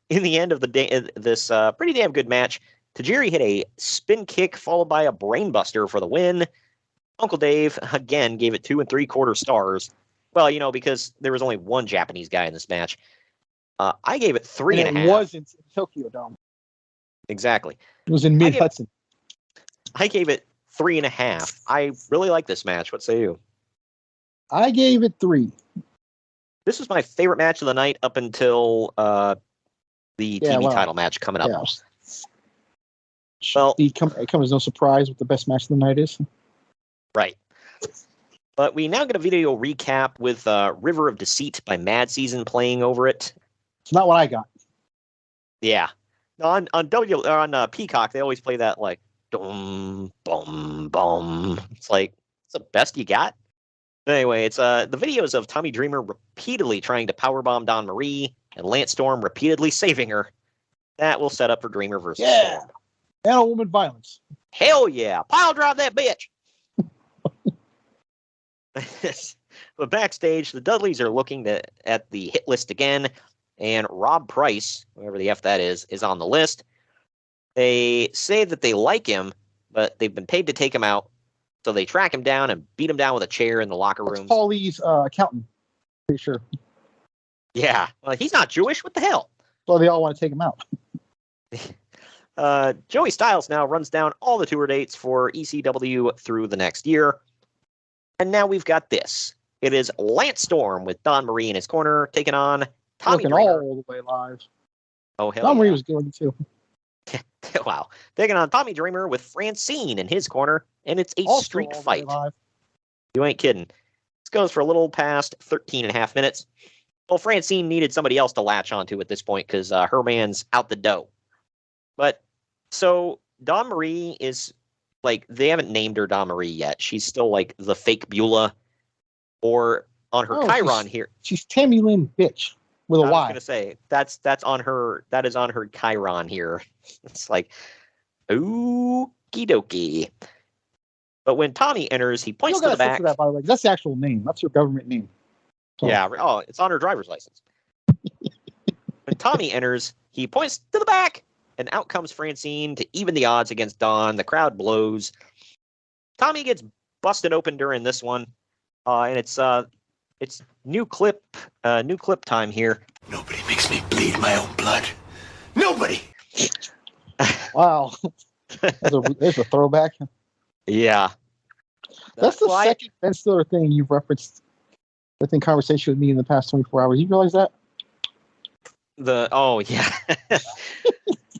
Speaker 3: in the end of the day, this pretty damn good match, Tajiri hit a spin kick followed by a brainbuster for the win. Uncle Dave, again, gave it 2 3/4 stars. Well, because there was only one Japanese guy in this match. I gave it 3.5.
Speaker 4: It was in Tokyo Dome.
Speaker 3: Exactly.
Speaker 4: It was in Mid-Hudson.
Speaker 3: I gave it 3.5. I really like this match. What say you?
Speaker 4: I gave it 3.
Speaker 3: This was my favorite match of the night up until the TV title match coming up.
Speaker 4: Yeah. Well, it comes as no surprise what the best match of the night is.
Speaker 3: Right. But we now get a video recap with River of Deceit by Mad Season playing over it.
Speaker 4: It's not what I got.
Speaker 3: Yeah. On Peacock, they always play that like dum bum bum. It's like it's the best you got. But anyway, it's the videos of Tommy Dreamer repeatedly trying to powerbomb Dawn Marie and Lance Storm repeatedly saving her. That will set up for Dreamer versus Storm.
Speaker 4: And woman violence.
Speaker 3: Hell yeah. Pile drive that bitch. But backstage, the Dudleys are looking at the hit list again, and Rob Price, whoever the F that is on the list. They say that they like him, but they've been paid to take him out, so they track him down and beat him down with a chair in the locker room.
Speaker 4: Paulie's accountant, pretty sure.
Speaker 3: Yeah, well, he's not Jewish. What the hell?
Speaker 4: Well, they all want to take him out.
Speaker 3: Joey Styles now runs down all the tour dates for ECW through the next year. And now we've got this. It is Lance Storm with Dawn Marie in his corner, taking on Tommy Dreamer.
Speaker 4: All the way live.
Speaker 3: Oh, hell
Speaker 4: Dawn Marie was good too.
Speaker 3: Wow. Taking on Tommy Dreamer with Francine in his corner, and it's a street fight. You ain't kidding. This goes for a little past 13.5 minutes. Well, Francine needed somebody else to latch onto at this point because her man's out the dough. But, so, Dawn Marie is... like, they haven't named her Dawn Marie yet. She's still like the fake Beulah, or on her Chiron here.
Speaker 4: She's Tammy Lynn bitch with a Y.
Speaker 3: I was gonna say that's on her. That is on her Chiron here. It's like, okie dokie. But when Tommy enters, he points to the back.
Speaker 4: That, by the way. That's the actual name. That's her government name.
Speaker 3: So. Yeah. Oh, it's on her driver's license. When Tommy enters, he points to the back. And out comes Francine to even the odds against Dawn. The crowd blows. Tommy gets busted open during this one, and it's new clip time here.
Speaker 6: Nobody makes me bleed my own blood. Nobody.
Speaker 4: Wow, there's a throwback.
Speaker 3: Yeah,
Speaker 4: that's the second Ben Stiller thing you've referenced within conversation with me in the past 24 hours. You realize that?
Speaker 3: Oh yeah.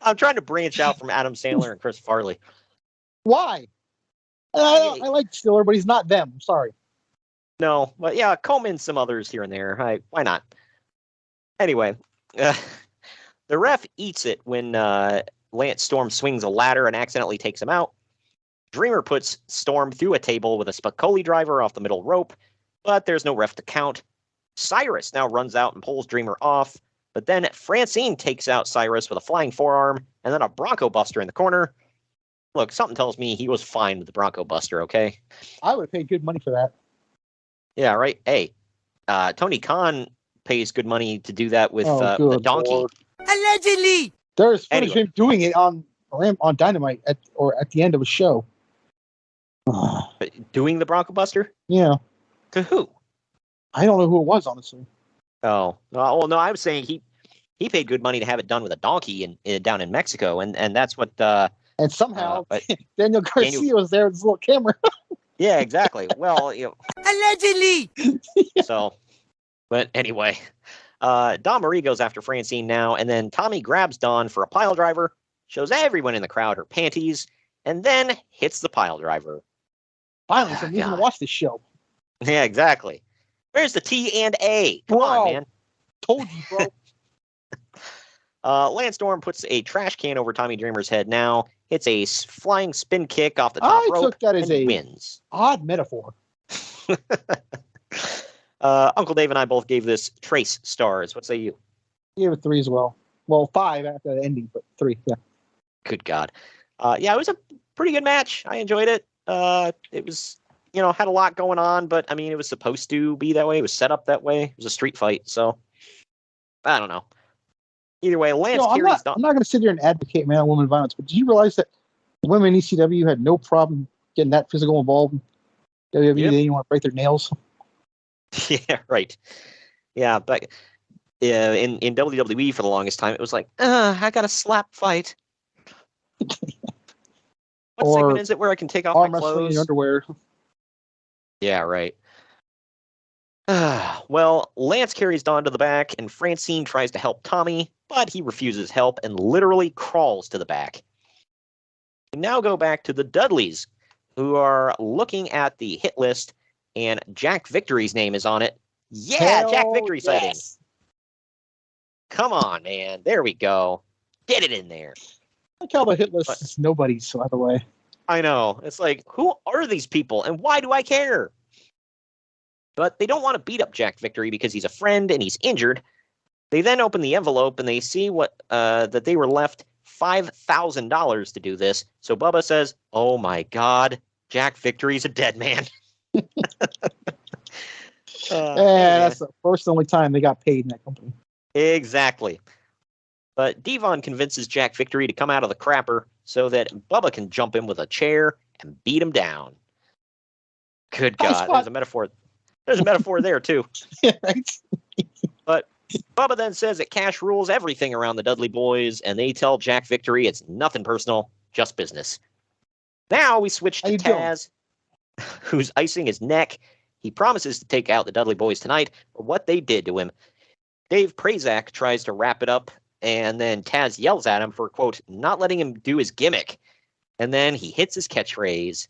Speaker 3: I'm trying to branch out from Adam Sandler and Chris Farley.
Speaker 4: Why? I like Stiller, but he's not them. I'm sorry.
Speaker 3: No, but yeah, comb in some others here and there. Why not? Anyway, the ref eats it when Lance Storm swings a ladder and accidentally takes him out. Dreamer puts Storm through a table with a Spicoli driver off the middle rope, but there's no ref to count. Cyrus now runs out and pulls Dreamer off, but then Francine takes out Cyrus with a flying forearm and then a Bronco Buster in the corner. Look, something tells me he was fine with the Bronco Buster, okay?
Speaker 4: I would have paid good money for that.
Speaker 3: Yeah, right. Hey, Tony Khan pays good money to do that with the donkey.
Speaker 4: Lord.
Speaker 7: Allegedly!
Speaker 4: There's footage of him doing it on Dynamite at the end of a show.
Speaker 3: Doing the Bronco Buster?
Speaker 4: Yeah.
Speaker 3: To who?
Speaker 4: I don't know who it was, honestly.
Speaker 3: Oh, well, no, I was saying he paid good money to have it done with a donkey down in Mexico, and that's what.
Speaker 4: And somehow Daniel Garcia was there with his little camera.
Speaker 3: Yeah, exactly. Well,
Speaker 7: Allegedly!
Speaker 3: So, but anyway, Don Marie goes after Francine now, and then Tommy grabs Dawn for a pile driver, shows everyone in the crowd her panties, and then hits the pile driver.
Speaker 4: Finally, some reason to watch this show.
Speaker 3: Yeah, exactly. Where's the T and A? Come on, man.
Speaker 4: Told you, bro.
Speaker 3: Lance Storm puts a trash can over Tommy Dreamer's head now. Hits a flying spin kick off the top rope.
Speaker 4: I took that as a
Speaker 3: wins.
Speaker 4: Odd metaphor.
Speaker 3: Uncle Dave and I both gave this trace stars. What say you?
Speaker 4: I gave it 3 as well. Well, 5 after the ending, but 3, yeah.
Speaker 3: Good God. Yeah, it was a pretty good match. I enjoyed it. It was, had a lot going on, but I mean, it was supposed to be that way. It was set up that way. It was a street fight, so I don't know. Either way, Lance carries Dawn.
Speaker 4: I'm not going to sit here and advocate man on women violence, but did you realize that women in ECW had no problem getting that physical involved? WWE, They didn't want to break their nails.
Speaker 3: Yeah, right. Yeah, but in WWE for the longest time, it was like, I got a slap fight. What segment is it where I can take off my clothes?
Speaker 4: In underwear.
Speaker 3: Yeah, right. Well, Lance carries Dawn to the back, and Francine tries to help Tommy, but he refuses help and literally crawls to the back. We now go back to the Dudleys, who are looking at the hit list, and Jack Victory's name is on it. Yeah,
Speaker 4: Hell
Speaker 3: Jack Victory sighting.
Speaker 4: yes.
Speaker 3: Come on, man. There we go. Get it in there.
Speaker 4: I like how the hit list is nobody's, by the way.
Speaker 3: I know. It's like, who are these people, and why do I care? But they don't want to beat up Jack Victory because he's a friend and he's injured. They then open the envelope and they see that they were left $5,000 to do this. So Bubba says, "Oh my God, Jack Victory's a dead man."
Speaker 4: That's the first and only time they got paid in that company.
Speaker 3: Exactly. But Devon convinces Jack Victory to come out of the crapper so that Bubba can jump in with a chair and beat him down. Good God, there's a metaphor. There's a metaphor there, too.
Speaker 4: Yeah, right?
Speaker 3: But Bubba then says that cash rules everything around the Dudley Boys, and they tell Jack Victory it's nothing personal, just business. Now we switch to Taz, who's icing his neck. He promises to take out the Dudley Boys tonight for what they did to him. Dave Prazak tries to wrap it up, and then Taz yells at him for, quote, not letting him do his gimmick. And then he hits his catchphrase.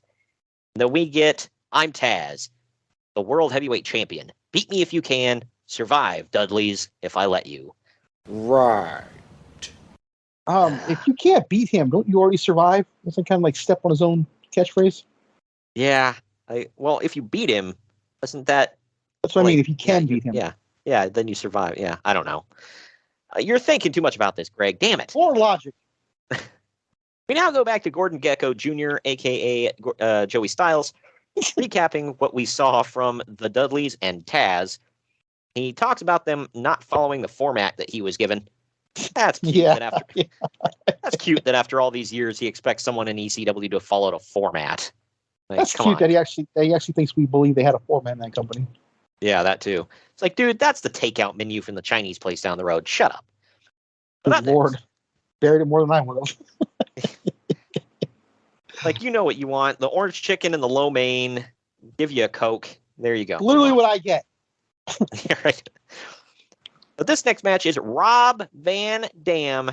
Speaker 3: And then we get, I'm Taz, the World Heavyweight Champion. Beat me if you can. Survive, Dudleys, if I let you.
Speaker 6: Right.
Speaker 4: If you can't beat him, don't you already survive? Doesn't kind of like step on his own catchphrase?
Speaker 3: Yeah. Well, if you beat him, isn't that...
Speaker 4: That's what I mean, if you can beat him.
Speaker 3: Yeah, then you survive. Yeah, I don't know. You're thinking too much about this, Greg. Damn it.
Speaker 4: More logic.
Speaker 3: We now go back to Gordon Gekko Jr., a.k.a. Joey Styles, recapping what we saw from the Dudleys and Taz. He talks about them not following the format that he was given. That's cute. That's cute that after all these years he expects someone in ECW to follow the format. Like,
Speaker 4: that's cute that he actually thinks we believe they had a format in that company.
Speaker 3: Yeah, that too. It's like, dude, that's the takeout menu from the Chinese place down the road. Shut up.
Speaker 4: Good Lord. Buried it more than I would have.
Speaker 3: Like, you know what you want. The orange chicken and the lo mein. Give you a Coke. There you go.
Speaker 4: Literally what I get.
Speaker 3: Right. But this next match is Rob Van Dam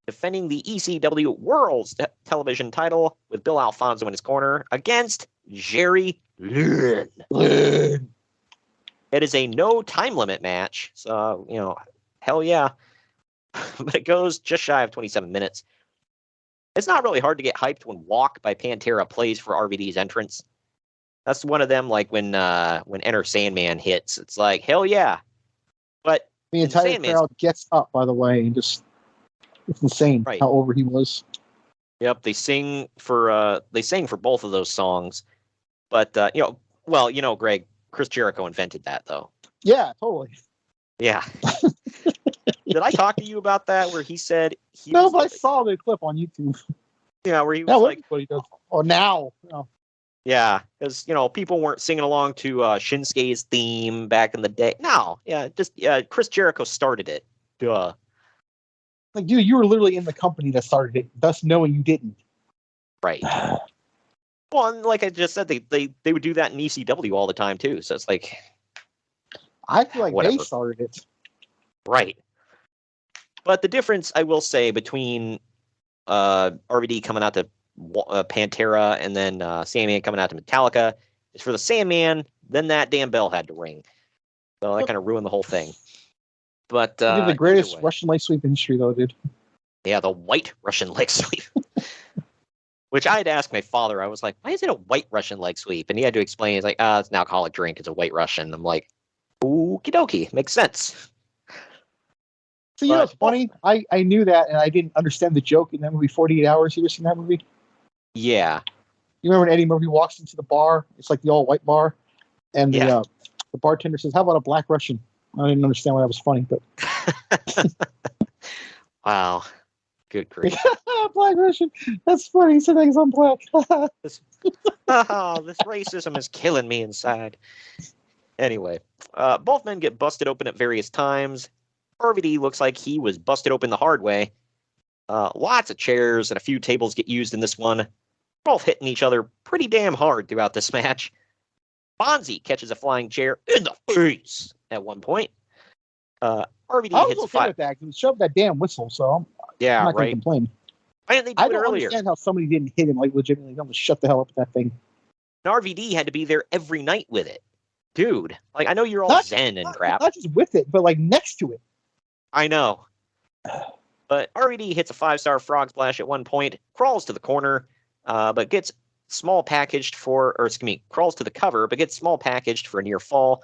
Speaker 3: defending the ECW World's Television title with Bill Alfonso in his corner against Jerry Lynn. It is a no time limit match, so, hell yeah. But it goes just shy of 27 minutes. It's not really hard to get hyped when Walk by Pantera plays for RVD's entrance. That's one of them, like when Enter Sandman hits. It's like, hell yeah. But
Speaker 4: the entire crowd gets up, by the way, and just, it's insane how over he was.
Speaker 3: Yep, they sang for both of those songs. But, Greg, Chris Jericho invented that, though.
Speaker 4: Yeah, totally.
Speaker 3: Yeah. Did I talk to you about that, where he said...
Speaker 4: No, but I saw the clip on YouTube.
Speaker 3: Yeah, where he was like...
Speaker 4: What he does. Oh, now.
Speaker 3: Yeah, because, people weren't singing along to Shinsuke's theme back in the day. No, Chris Jericho started it. Duh.
Speaker 4: Like, dude, you were literally in the company that started it, thus knowing you didn't.
Speaker 3: Right. Well, and like I just said, they would do that in ECW all the time, too. So it's like...
Speaker 4: I feel like
Speaker 3: whatever.
Speaker 4: They started it.
Speaker 3: Right. But the difference, I will say, between RVD coming out to Pantera and then Sandman coming out to Metallica is for the Sandman, then that damn bell had to ring. So that kind of ruined the whole thing. But
Speaker 4: the greatest Russian leg sweep in history, though, dude.
Speaker 3: Yeah, the white Russian leg sweep. Which I had to ask my father. I was like, why is it a white Russian leg sweep? And he had to explain. He's like, it's an alcoholic drink. It's a white Russian. I'm like, okie dokie. Makes sense.
Speaker 4: So, it's funny. I knew that, and I didn't understand the joke in that movie, 48 Hours. You ever seen that movie?
Speaker 3: Yeah.
Speaker 4: You remember when Eddie Murphy walks into the bar? It's like the all-white bar. And the bartender says, how about a black Russian? I didn't understand why that was funny, but...
Speaker 3: Wow. Good grief.
Speaker 4: Black Russian. That's funny. He said things I'm black.
Speaker 3: This racism is killing me inside. Anyway, both men get busted open at various times. RVD looks like he was busted open the hard way. Lots of chairs and a few tables get used in this one. Both hitting each other pretty damn hard throughout this match. Fonzie catches a flying chair in the face at one point. RVD hits
Speaker 4: okay with that. He shoved that damn whistle, so I'm not going to complain.
Speaker 3: Why didn't they do
Speaker 4: I
Speaker 3: it
Speaker 4: don't
Speaker 3: earlier?
Speaker 4: understand how somebody didn't hit him, like legitimately. Almost shut the hell up with that thing.
Speaker 3: And RVD had to be there every night with it. Dude, like, I know you're all zen and crap.
Speaker 4: Not just with it, but like next to it.
Speaker 3: I know. But RVD hits a 5-star frog splash at one point, crawls to the corner, but gets crawls to the cover, but gets small packaged for a near fall.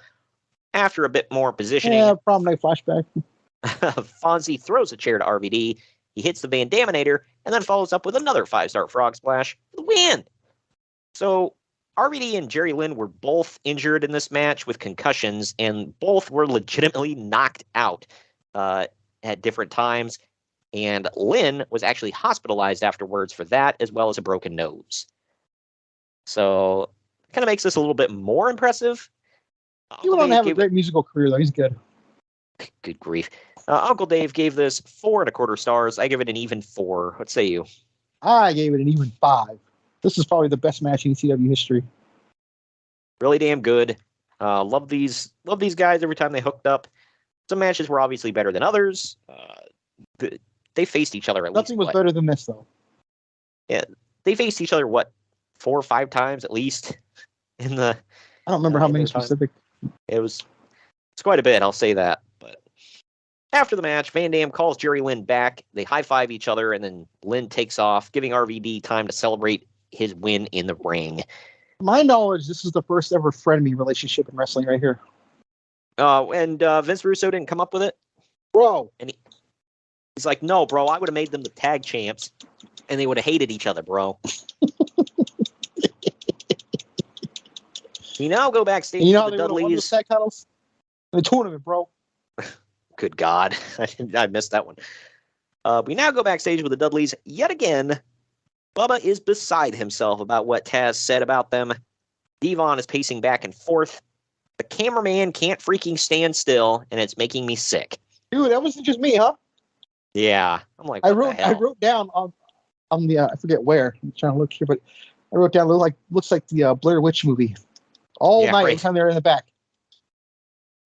Speaker 3: After a bit more positioning,
Speaker 4: prom night flashback.
Speaker 3: Fonzie throws a chair to RVD. He hits the Van Daminator and then follows up with another 5-star frog splash for the win. So RVD and Jerry Lynn were both injured in this match with concussions, and both were legitimately knocked out at different times. And Lynn was actually hospitalized afterwards for that, as well as a broken nose. So it kind of makes this a little bit more impressive.
Speaker 4: He went on to have a great musical career, though. He's good.
Speaker 3: Good grief. Uncle Dave gave this 4.25 stars. I give it an even 4. What say you?
Speaker 4: I gave it an even 5. This is probably the best match in ECW history.
Speaker 3: Really damn good. Love these guys every time they hooked up. Some matches were obviously better than others. They faced each other at least.
Speaker 4: Nothing was better than this, though.
Speaker 3: Yeah, they faced each other 4 or 5 times at least in the.
Speaker 4: I don't remember how many specific.
Speaker 3: It's quite a bit, I'll say that. But after the match, Van Dam calls Jerry Lynn back. They high-five each other, and then Lynn takes off, giving RVD time to celebrate his win in the ring.
Speaker 4: To my knowledge, this is the first ever frenemy relationship in wrestling right here.
Speaker 3: And Vince Russo didn't come up with it?
Speaker 4: Bro.
Speaker 3: And he's like, no, bro, I would have made them the tag champs, and they would have hated each other, bro. We now go backstage
Speaker 4: to
Speaker 3: the Dudleys.
Speaker 4: Tag titles in the tournament, bro.
Speaker 3: Good God. I missed that one. We now go backstage with the Dudleys yet again. Bubba is beside himself about what Taz said about them. Devon is pacing back and forth. The cameraman can't freaking stand still, and it's making me sick.
Speaker 4: Dude, that wasn't just me, huh?
Speaker 3: Yeah. I'm like,
Speaker 4: I wrote down on the I forget where. I'm trying to look here, but I wrote down looks like the Blair Witch movie. All night, every time they're in the back.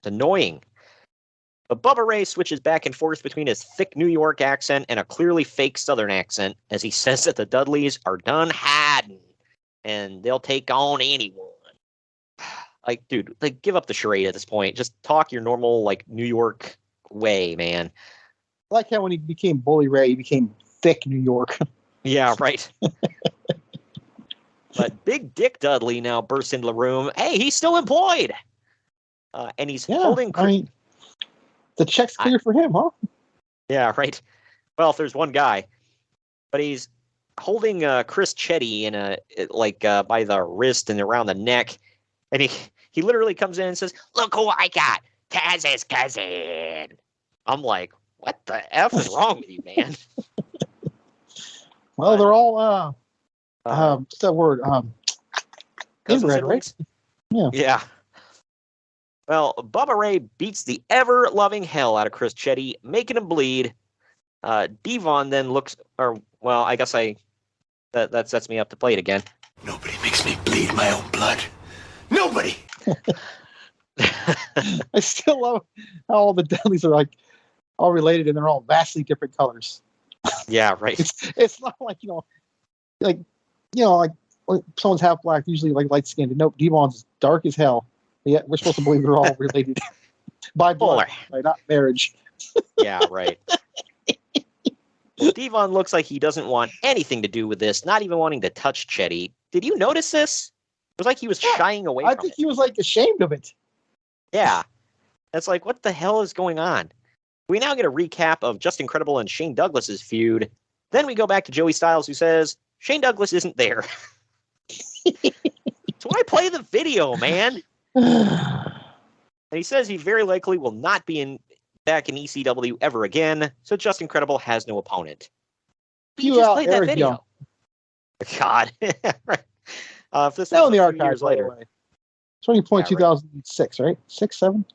Speaker 3: It's annoying. But Bubba Ray switches back and forth between his thick New York accent and a clearly fake Southern accent as he says that the Dudleys are done hiding and they'll take on anyone. Like, dude, like, give up the charade at this point. Just talk your normal, like, New York way, man.
Speaker 4: I like how when he became Bully Ray, he became thick New York.
Speaker 3: Yeah, right. But Big Dick Dudley now bursts into the room. Hey, he's still employed. And he's holding...
Speaker 4: I mean, the check's clear for him, huh?
Speaker 3: Yeah, right. Well, if there's one guy. But he's holding Chris Chetty in by the wrist and around the neck. And he literally comes in and says, "Look who I got, Taz's cousin." I'm like, what the F is wrong with you, man?
Speaker 4: Well, they're all, what's that word? Inbred, right? Yeah.
Speaker 3: Yeah. Well, Bubba Ray beats the ever-loving hell out of Chris Chetty, making him bleed. Devon then looks, I guess that sets me up to play it again.
Speaker 6: Nobody makes me bleed my own blood. Nobody!
Speaker 4: I still love how all the Dudleys are like all related and they're all vastly different colors.
Speaker 3: Yeah, right.
Speaker 4: It's not like, like someone's half black, usually like light skinned. Nope, Devon's dark as hell. Yet we're supposed to believe they're all related by blood, right? Not marriage.
Speaker 3: Yeah, right. Well, Devon looks like he doesn't want anything to do with this, not even wanting to touch Chetty. Did you notice this? It was like he was shying away from it.
Speaker 4: I think he was like ashamed of it.
Speaker 3: Yeah. It's like, what the hell is going on? We now get a recap of Just Incredible and Shane Douglas's feud. Then we go back to Joey Styles, who says, Shane Douglas isn't there. So why play the video, man? And he says he very likely will not be back in ECW ever again, so Just Incredible has no opponent. But you just played that video. God. If this
Speaker 4: was
Speaker 3: in
Speaker 4: the
Speaker 3: a few
Speaker 4: archives
Speaker 3: years later.
Speaker 4: 2006, right? 6, 7?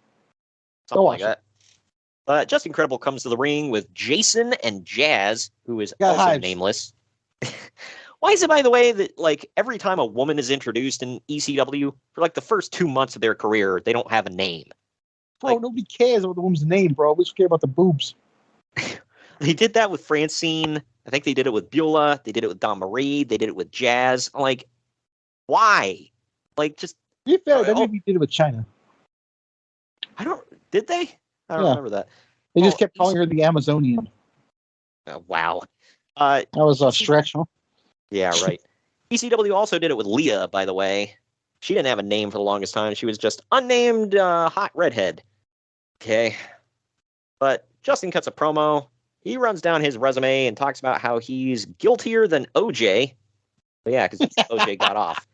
Speaker 3: Something like that. Just Incredible comes to the ring with Jason and Jazz, who is also nameless. Why is it, by the way, that like every time a woman is introduced in ECW, for like the first 2 months of their career, they don't have a name?
Speaker 4: Bro, nobody cares about the woman's name, bro. We just care about the boobs.
Speaker 3: They did that with Francine. I think they did it with Beulah. They did it with Dawn Marie. They did it with Jazz. I'm like, why? Like, just...
Speaker 4: To be fair, WWE did it with China.
Speaker 3: Did they? I don't remember that.
Speaker 4: They just kept calling her the Amazonian.
Speaker 3: Wow.
Speaker 4: That was a stretch, huh?
Speaker 3: Yeah, right. ECW also did it with Leah, by the way. She didn't have a name for the longest time. She was just unnamed hot redhead. Okay. But Justin cuts a promo. He runs down his resume and talks about how he's guiltier than OJ. Well, yeah, because OJ got off.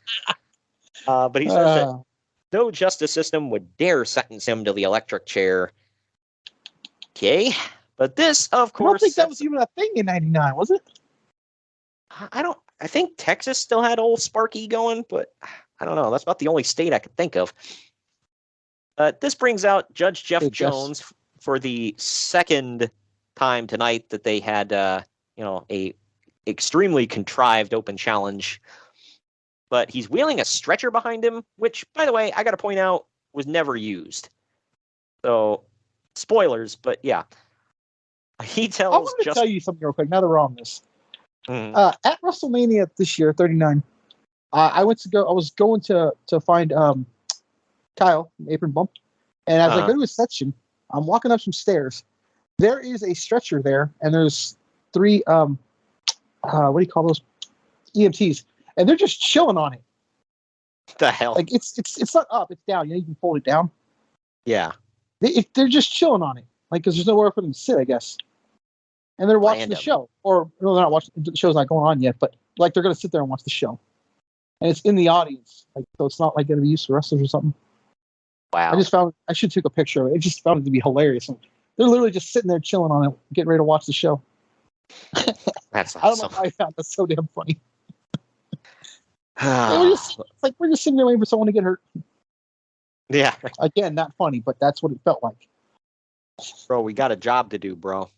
Speaker 3: But he says that no justice system would dare sentence him to the electric chair. Okay. But this, of course...
Speaker 4: I don't think that was even a thing in 99, was it?
Speaker 3: I think Texas still had old Sparky going, but I don't know. That's about the only state I could think of. This brings out Judge Jeff Jones for the second time tonight that they had, a extremely contrived open challenge. But he's wheeling a stretcher behind him, which, by the way, I got to point out, was never used. So, spoilers, but yeah. He tells...
Speaker 4: I want to tell you something real quick, now that we're on this. At WrestleMania this year, 39, I was going to find Kyle from Apron Bump, and as I go to his section, I'm walking up some stairs. There is a stretcher there, and there's 3 what do you call those, EMTs, and they're just chilling on it.
Speaker 3: The hell?
Speaker 4: Like it's not up, it's down. You can fold it down.
Speaker 3: Yeah.
Speaker 4: They're just chilling on it, like because there's nowhere for them to sit, I guess. And they're watching the show, or no, they're not watching. The show's not going on yet, but like they're gonna sit there and watch the show, and it's in the audience, like so it's not like gonna be used for wrestlers or something.
Speaker 3: Wow!
Speaker 4: I should take a picture of it. I just found it to be hilarious. And they're literally just sitting there chilling on it, getting ready to watch the show.
Speaker 3: That's awesome.
Speaker 4: I don't know why I found that so damn funny. We're just sitting there waiting for someone to get hurt.
Speaker 3: Yeah.
Speaker 4: Again, not funny, but that's what it felt like.
Speaker 3: Bro, we got a job to do, bro.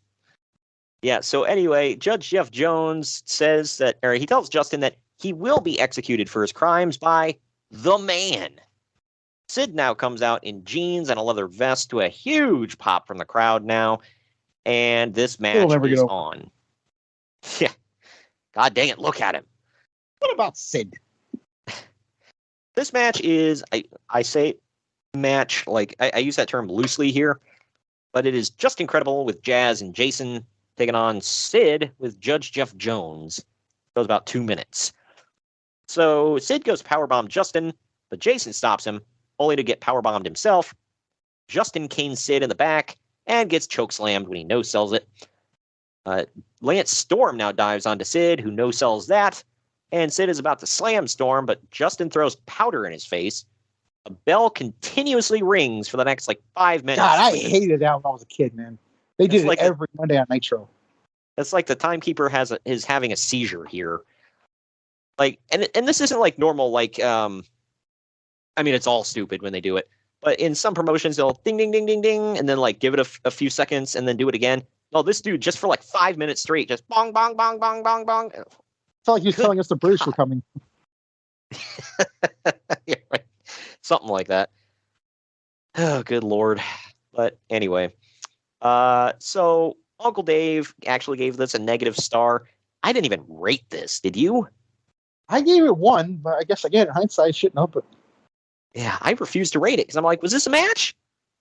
Speaker 3: Yeah, so anyway, Judge Jeff Jones says that, or he tells Justin that he will be executed for his crimes by the man. Sid now comes out in jeans and a leather vest to a huge pop from the crowd now. And this match is on. Yeah. God dang it, look at him.
Speaker 4: What about Sid?
Speaker 3: This match is, I say match, like, I use that term loosely here, but it is just incredible with Jazz and Jason taking on Sid with Judge Jeff Jones. It goes about 2 minutes. So Sid goes powerbomb Justin, but Jason stops him, only to get powerbombed himself. Justin canes Sid in the back and gets chokeslammed when he no-sells it. Lance Storm now dives onto Sid, who no-sells that, and Sid is about to slam Storm, but Justin throws powder in his face. A bell continuously rings for the next, 5 minutes.
Speaker 4: God, I hated that when I was a kid, man. They did it every Monday on Nitro.
Speaker 3: It's like the timekeeper is having a seizure here. And this isn't normal, it's all stupid when they do it. But in some promotions, they'll ding, ding, ding, ding, ding, and then give it a few seconds and then do it again. No, this dude just for 5 minutes straight, just bong, bong, bong, bong, bong, bong.
Speaker 4: It felt like he was telling us the British were coming.
Speaker 3: Yeah, right. Something like that. Oh, good Lord. But anyway, so Uncle Dave actually gave this a negative star. I didn't even rate this. Did you?
Speaker 4: I gave it 1, but I guess, again, hindsight, I shouldn't help it.
Speaker 3: Yeah, I refused to rate it because I'm like, was this a match?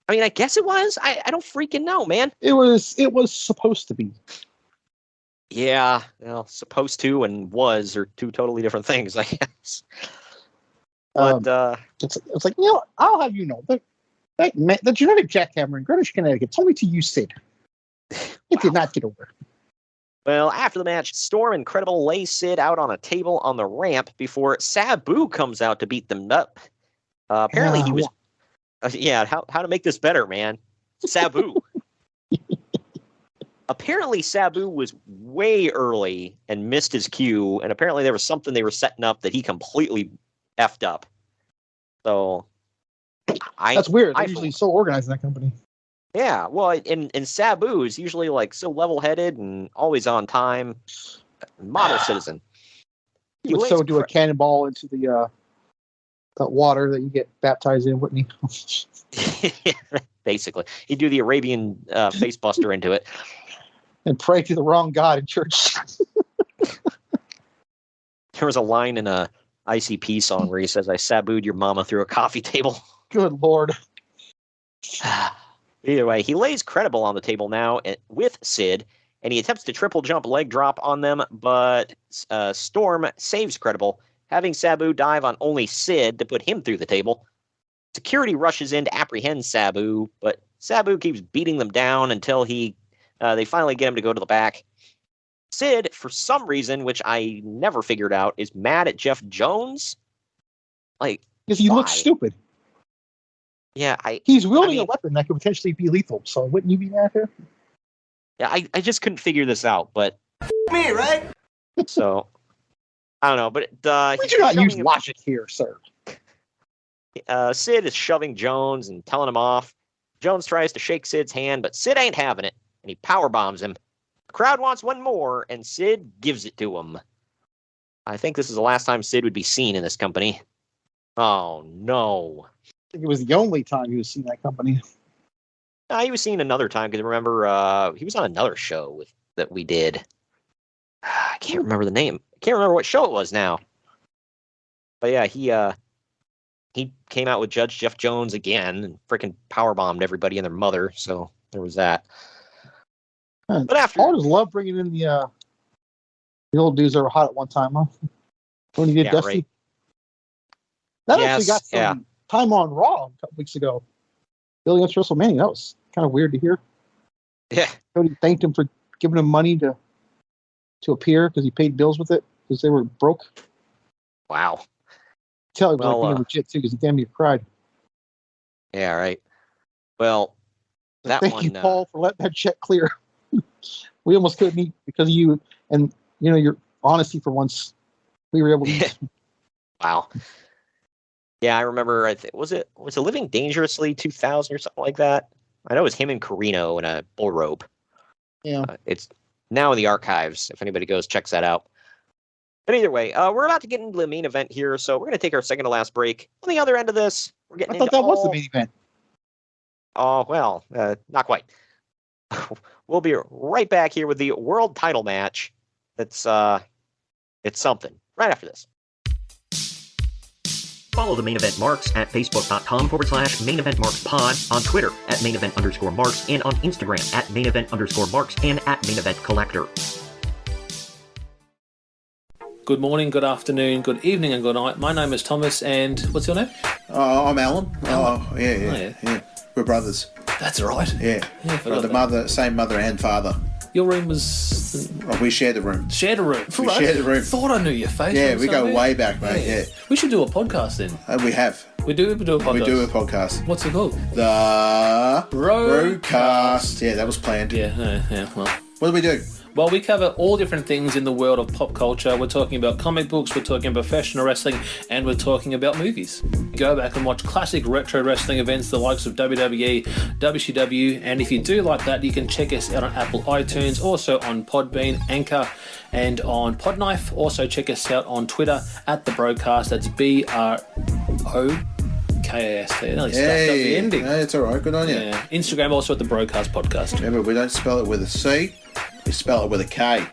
Speaker 3: I mean, I guess it was. I don't freaking know, man.
Speaker 4: It was supposed to be.
Speaker 3: Yeah, well, supposed to and was are two totally different things, I guess. But
Speaker 4: it's like, I'll have you know the genetic jackhammer in Greenwich, Connecticut told me to use Sid. It did not get over.
Speaker 3: Well, after the match, Storm and Credible lay Sid out on a table on the ramp before Sabu comes out to beat them up. Apparently he was... how to make this better, man? Sabu. Apparently Sabu was way early and missed his cue, and apparently there was something they were setting up that he completely effed up. So...
Speaker 4: That's weird. They're usually so organized in that company.
Speaker 3: Yeah, well, and Sabu is usually so level-headed and always on time. Model citizen.
Speaker 4: He would so do a cannonball into the water that you get baptized in, wouldn't he?
Speaker 3: Basically. He'd do the Arabian face buster into it.
Speaker 4: And pray to the wrong god in church.
Speaker 3: There was a line in a ICP song where he says, "I Sabu'd your mama through a coffee table."
Speaker 4: Good Lord.
Speaker 3: Either way, he lays Credible on the table now with Sid, and he attempts to triple jump leg drop on them, but Storm saves Credible, having Sabu dive on only Sid to put him through the table. Security rushes in to apprehend Sabu, but Sabu keeps beating them down until they finally get him to go to the back. Sid, for some reason, which I never figured out, is mad at Jeff Jones.
Speaker 4: Because he looks stupid.
Speaker 3: Yeah,
Speaker 4: he's wielding a weapon that could potentially be lethal, so wouldn't you be mad at him?
Speaker 3: Yeah, I just couldn't figure this out, but...
Speaker 6: Me, right?
Speaker 3: So, I don't know, but...
Speaker 4: we do not use logic here, sir.
Speaker 3: Sid is shoving Jones and telling him off. Jones tries to shake Sid's hand, but Sid ain't having it, and he powerbombs him. The crowd wants one more, and Sid gives it to him. I think this is the last time Sid would be seen in this company. Oh, no.
Speaker 4: I think it was the only time he was seen in that company.
Speaker 3: He was seen another time, because remember, he was on another show that we did. I can't remember the name. I can't remember what show it was now. But yeah, he came out with Judge Jeff Jones again and freaking powerbombed everybody and their mother, so there was that. But after...
Speaker 4: I just love bringing in the old dudes that were hot at one time, huh? When he did Dusty.
Speaker 3: Right.
Speaker 4: That actually got some time on Raw a couple weeks ago. Billy against WrestleMania. That was kind of weird to hear.
Speaker 3: Yeah.
Speaker 4: Cody thanked him for giving him money to appear because he paid bills with it because they were broke.
Speaker 3: Wow.
Speaker 4: Tell him being legit too because he damn near cried.
Speaker 3: Yeah, right. Well,
Speaker 4: thank you, Paul, for letting that check clear. We almost couldn't eat because of you and your honesty for once. We were able to eat.
Speaker 3: Wow. Yeah, I remember. Was it Living Dangerously 2000 or something like that? I know it was him and Carino in a bull rope.
Speaker 4: Yeah,
Speaker 3: it's now in the archives. If anybody goes, checks that out. But either way, we're about to get into the main event here, so we're going to take our second to last break. On the other end of this, We're getting
Speaker 4: I thought
Speaker 3: into
Speaker 4: that was the
Speaker 3: all-
Speaker 4: main event.
Speaker 3: Oh, well, not quite. We'll be right back here with the world title match. It's something. Right after this. Follow the Main Event Marks at facebook.com/Main Event Marks Pod, on Twitter at Main Event _Marks, and on Instagram at Main Event _Marks and at Main Event Collector.
Speaker 9: Good morning, good afternoon, good evening, and good night. My name is Thomas, and what's your name?
Speaker 10: I'm Alan. Oh, yeah. We're brothers.
Speaker 9: That's right.
Speaker 10: Yeah.
Speaker 9: I forgot
Speaker 10: Got the same mother and father.
Speaker 9: Your room was...
Speaker 10: Oh, we shared the room.
Speaker 9: Shared a room.
Speaker 10: We shared the room.
Speaker 9: Thought I knew your face.
Speaker 10: Yeah, we go way back, mate. Yeah.
Speaker 9: We should do a podcast then.
Speaker 10: We have.
Speaker 9: We do a podcast.
Speaker 10: We do a podcast.
Speaker 9: What's it called?
Speaker 10: The
Speaker 9: Broadcast.
Speaker 10: Yeah, that was planned.
Speaker 9: Yeah, well.
Speaker 10: What do we do?
Speaker 9: Well, we cover all different things in the world of pop culture. We're talking about comic books, we're talking about professional wrestling, and we're talking about movies. Go back and watch classic retro wrestling events, the likes of WWE, WCW, and if you do like that, you can check us out on Apple iTunes, also on Podbean, Anchor, and on Podknife. Also check us out on Twitter at The Broadcast. That's BROKAST. I nearly stuffed up the ending.
Speaker 10: No, it's all right. Good on you.
Speaker 9: Yeah. Instagram also at The Broadcast Podcast.
Speaker 10: Remember, we don't spell it with a C. We spell it with a K.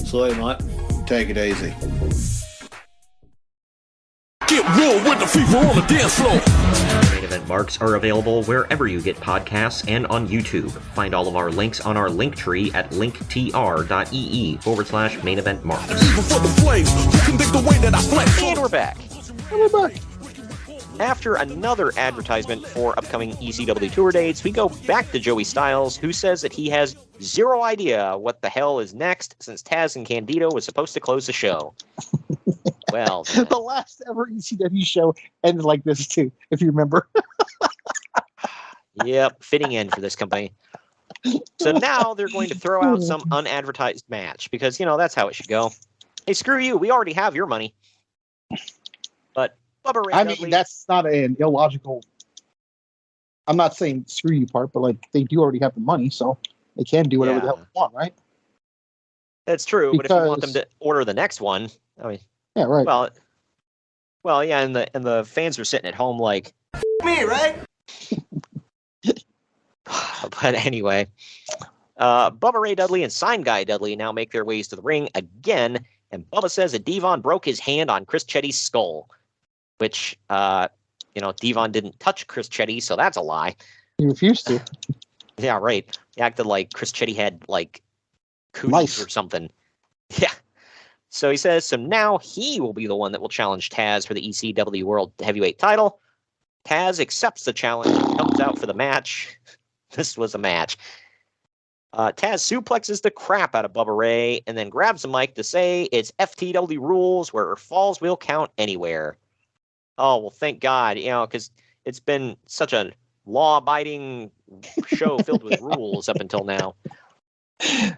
Speaker 9: Sorry, mate.
Speaker 10: Take it easy.
Speaker 2: Get real with the fever on the dance floor.
Speaker 3: Main Event Marks are available wherever you get podcasts and on YouTube. Find all of our links on our link tree at linktr.ee/Main Event Marks.
Speaker 2: Even for the flames, who can think the way that I flex?
Speaker 3: And we're back.
Speaker 4: We're back.
Speaker 3: After another advertisement for upcoming ECW tour dates, we go back to Joey Styles, who says that he has zero idea what the hell is next since Taz and Candido was supposed to close the show. Well,
Speaker 4: The last ever ECW show ended like this too, if you remember.
Speaker 3: yep, fitting end for this company. So now they're going to throw out some unadvertised match because, that's how it should go. Hey, screw you. We already have your money. But Bubba Ray Dudley...
Speaker 4: that's not an illogical... I'm not saying screw you part, but they do already have the money, so they can do whatever the hell they want, right?
Speaker 3: That's true, but if you want them to order the next one, I mean...
Speaker 4: Yeah, right.
Speaker 3: Well, yeah, and the fans are sitting at home like...
Speaker 6: Me, right?
Speaker 3: But anyway, Bubba Ray Dudley and Sign Guy Dudley now make their ways to the ring again, and Bubba says that Devon broke his hand on Chris Chetty's skull, which, Devon didn't touch Chris Chetty, so that's a lie.
Speaker 4: He refused to.
Speaker 3: Yeah, right. He acted like Chris Chetty had, cooties
Speaker 4: Lice.
Speaker 3: or something. Yeah. So he says, so now he will be the one that will challenge Taz for the ECW World Heavyweight title. Taz accepts the challenge and comes out for the match. This was a match. Taz suplexes the crap out of Bubba Ray and then grabs the mic to say it's FTW rules where falls will count anywhere. Oh, well, thank God, because it's been such a law-abiding show filled with rules up until now.
Speaker 4: I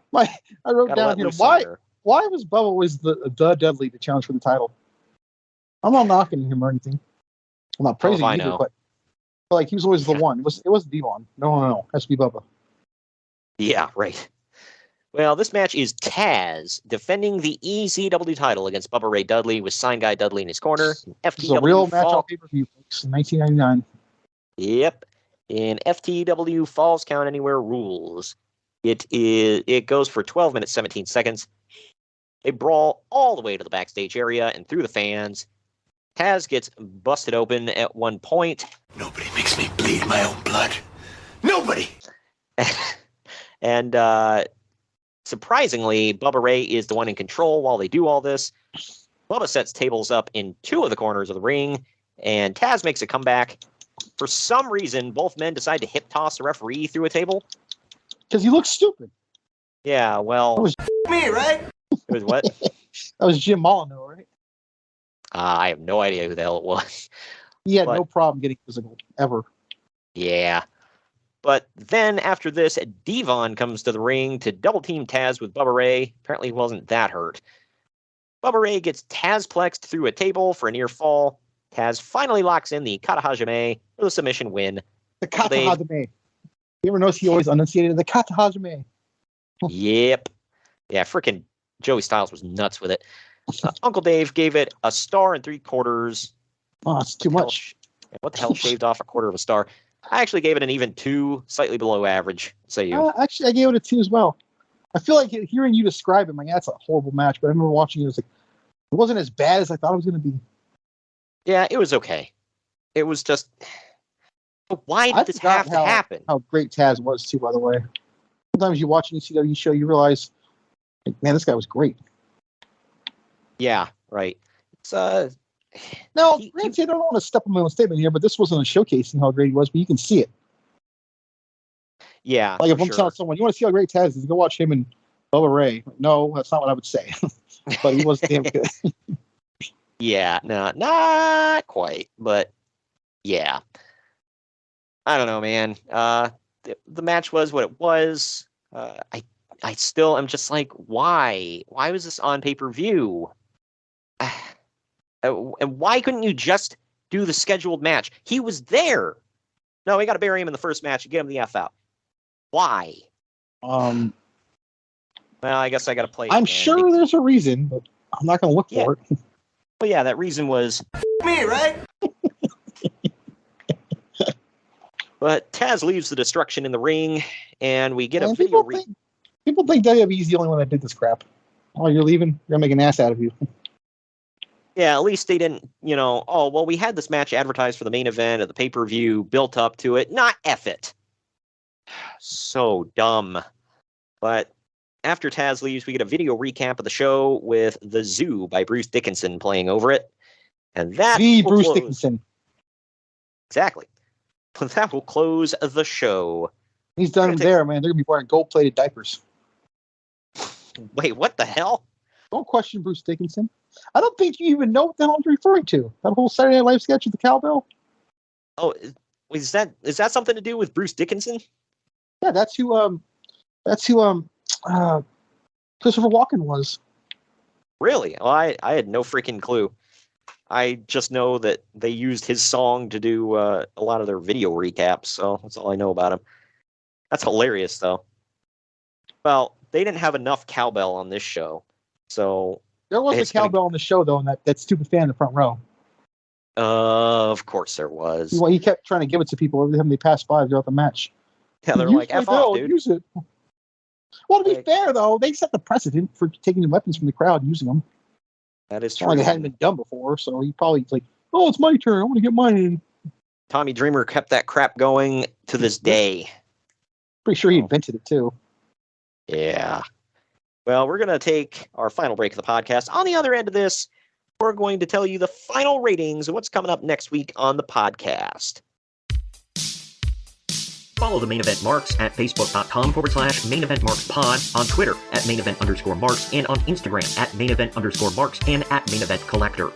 Speaker 4: wrote
Speaker 3: Gotta
Speaker 4: down
Speaker 3: let
Speaker 4: here,
Speaker 3: loose
Speaker 4: why
Speaker 3: somewhere.
Speaker 4: why was Bubba always the Dudley to challenge for the title? I'm not knocking him or anything. I'm not praising him either, but he was always the one. It wasn't Devon. No. It has to be Bubba.
Speaker 3: Yeah, right. Well, this match is Taz defending the ECW title against Bubba Ray Dudley with Sign Guy Dudley in his corner.
Speaker 4: It's a real match on pay-per-view, folks, in 1999.
Speaker 3: Yep. In FTW Falls Count Anywhere rules. It goes for 12 minutes, 17 seconds. They brawl all the way to the backstage area and through the fans. Taz gets busted open at one point.
Speaker 6: Nobody makes me bleed my own blood. Nobody!
Speaker 3: And surprisingly, Bubba Ray is the one in control while they do all this. Bubba sets tables up in two of the corners of the ring, and Taz makes a comeback. For some reason, both men decide to hip toss the referee through a table.
Speaker 4: Because he looks stupid.
Speaker 3: Yeah, well...
Speaker 4: That was
Speaker 6: me, right?
Speaker 3: It was what?
Speaker 4: That was Jim Molyneux, right?
Speaker 3: I have no idea who the hell it was.
Speaker 4: He had no problem getting physical, ever.
Speaker 3: Yeah. But then after this, Devon comes to the ring to double team Taz with Bubba Ray. Apparently he wasn't that hurt. Bubba Ray gets Tazplexed through a table for a near fall. Taz finally locks in the Katahajime for the submission win.
Speaker 4: The Katahajime. You ever notice he always enunciated the Katahajime?
Speaker 3: Yep. Yeah, freaking Joey Styles was nuts with it. Uncle Dave gave it a 1.75 stars.
Speaker 4: Oh, it's too much.
Speaker 3: What the hell, shaved off a quarter of a star. I actually gave it an even 2, slightly below average. Say you.
Speaker 4: Actually, I gave it a 2 as well. I feel like hearing you describe it, I'm like, that's a horrible match. But I remember watching it, it wasn't as bad as I thought it was going to be.
Speaker 3: Yeah, it was okay. It was just, why did this have to happen?
Speaker 4: How great Taz was too, by the way. Sometimes you watch an ECW show, you realize, like, man, this guy was great.
Speaker 3: Yeah, right. It's
Speaker 4: now, granted, I don't want to step on my own statement here, but this wasn't a showcasing how great he was, but you can see it.
Speaker 3: Yeah,
Speaker 4: like if I'm telling someone, you want to see how great Taz is, go watch him and Bubba Ray. No, that's not what I would say. But he was damn good.
Speaker 3: Yeah, no, not quite, but yeah. I don't know, man. The match was what it was. I still am just like, why? Why was this on pay-per-view? And why couldn't you just do the scheduled match? He was there. No, we got to bury him in the first match and get him the F out. Why? Well, I guess I got to play it.
Speaker 4: I'm sure there's a reason, but I'm not going to look for it.
Speaker 3: Well, yeah, that reason was
Speaker 6: Me, right?
Speaker 3: But Taz leaves the destruction in the ring, and we get a video.
Speaker 4: People think WWE's the only one that did this crap. Oh, you're leaving? You're going to make an ass out of you.
Speaker 3: Yeah, at least they didn't, oh, well, we had this match advertised for the main event of the pay-per-view, built up to it. Not F it. So dumb. But after Taz leaves, we get a video recap of the show with The Zoo by Bruce Dickinson playing over it. And that
Speaker 4: Bruce Dickinson.
Speaker 3: Exactly. That will close the show.
Speaker 4: He's done there, man. They're going to be wearing gold-plated diapers.
Speaker 3: Wait, what the hell?
Speaker 4: Don't question Bruce Dickinson. I don't think you even know what the hell I'm referring to. That whole Saturday Night Live sketch with the cowbell?
Speaker 3: Oh, is that something to do with Bruce Dickinson?
Speaker 4: Yeah, that's who Christopher Walken was.
Speaker 3: Really? Well, I had no freaking clue. I just know that they used his song to do a lot of their video recaps, so that's all I know about him. That's hilarious, though. Well, they didn't have enough cowbell on this show, so...
Speaker 4: There was a cowbell on the show, though, and that stupid fan in the front row.
Speaker 3: Of course there was.
Speaker 4: Well, he kept trying to give it to people every time they passed by throughout the match.
Speaker 3: Yeah, they're like, F off, dude.
Speaker 4: Use it. Well, to be fair, though, they set the precedent for taking the weapons from the crowd and using them.
Speaker 3: That is true.
Speaker 4: Like it hadn't been done before, so he probably like, oh, it's my turn. I want to get mine in.
Speaker 3: Tommy Dreamer kept that crap going to this day.
Speaker 4: Pretty sure he invented it, too.
Speaker 3: Yeah. Well, we're going to take our final break of the podcast. On the other end of this, we're going to tell you the final ratings of what's coming up next week on the podcast. Follow the Main Event Marks at Facebook.com/Main Event Marks Pod, on Twitter at Main Event _Marks, and on Instagram at Main Event _Marks and at Main Event Collector.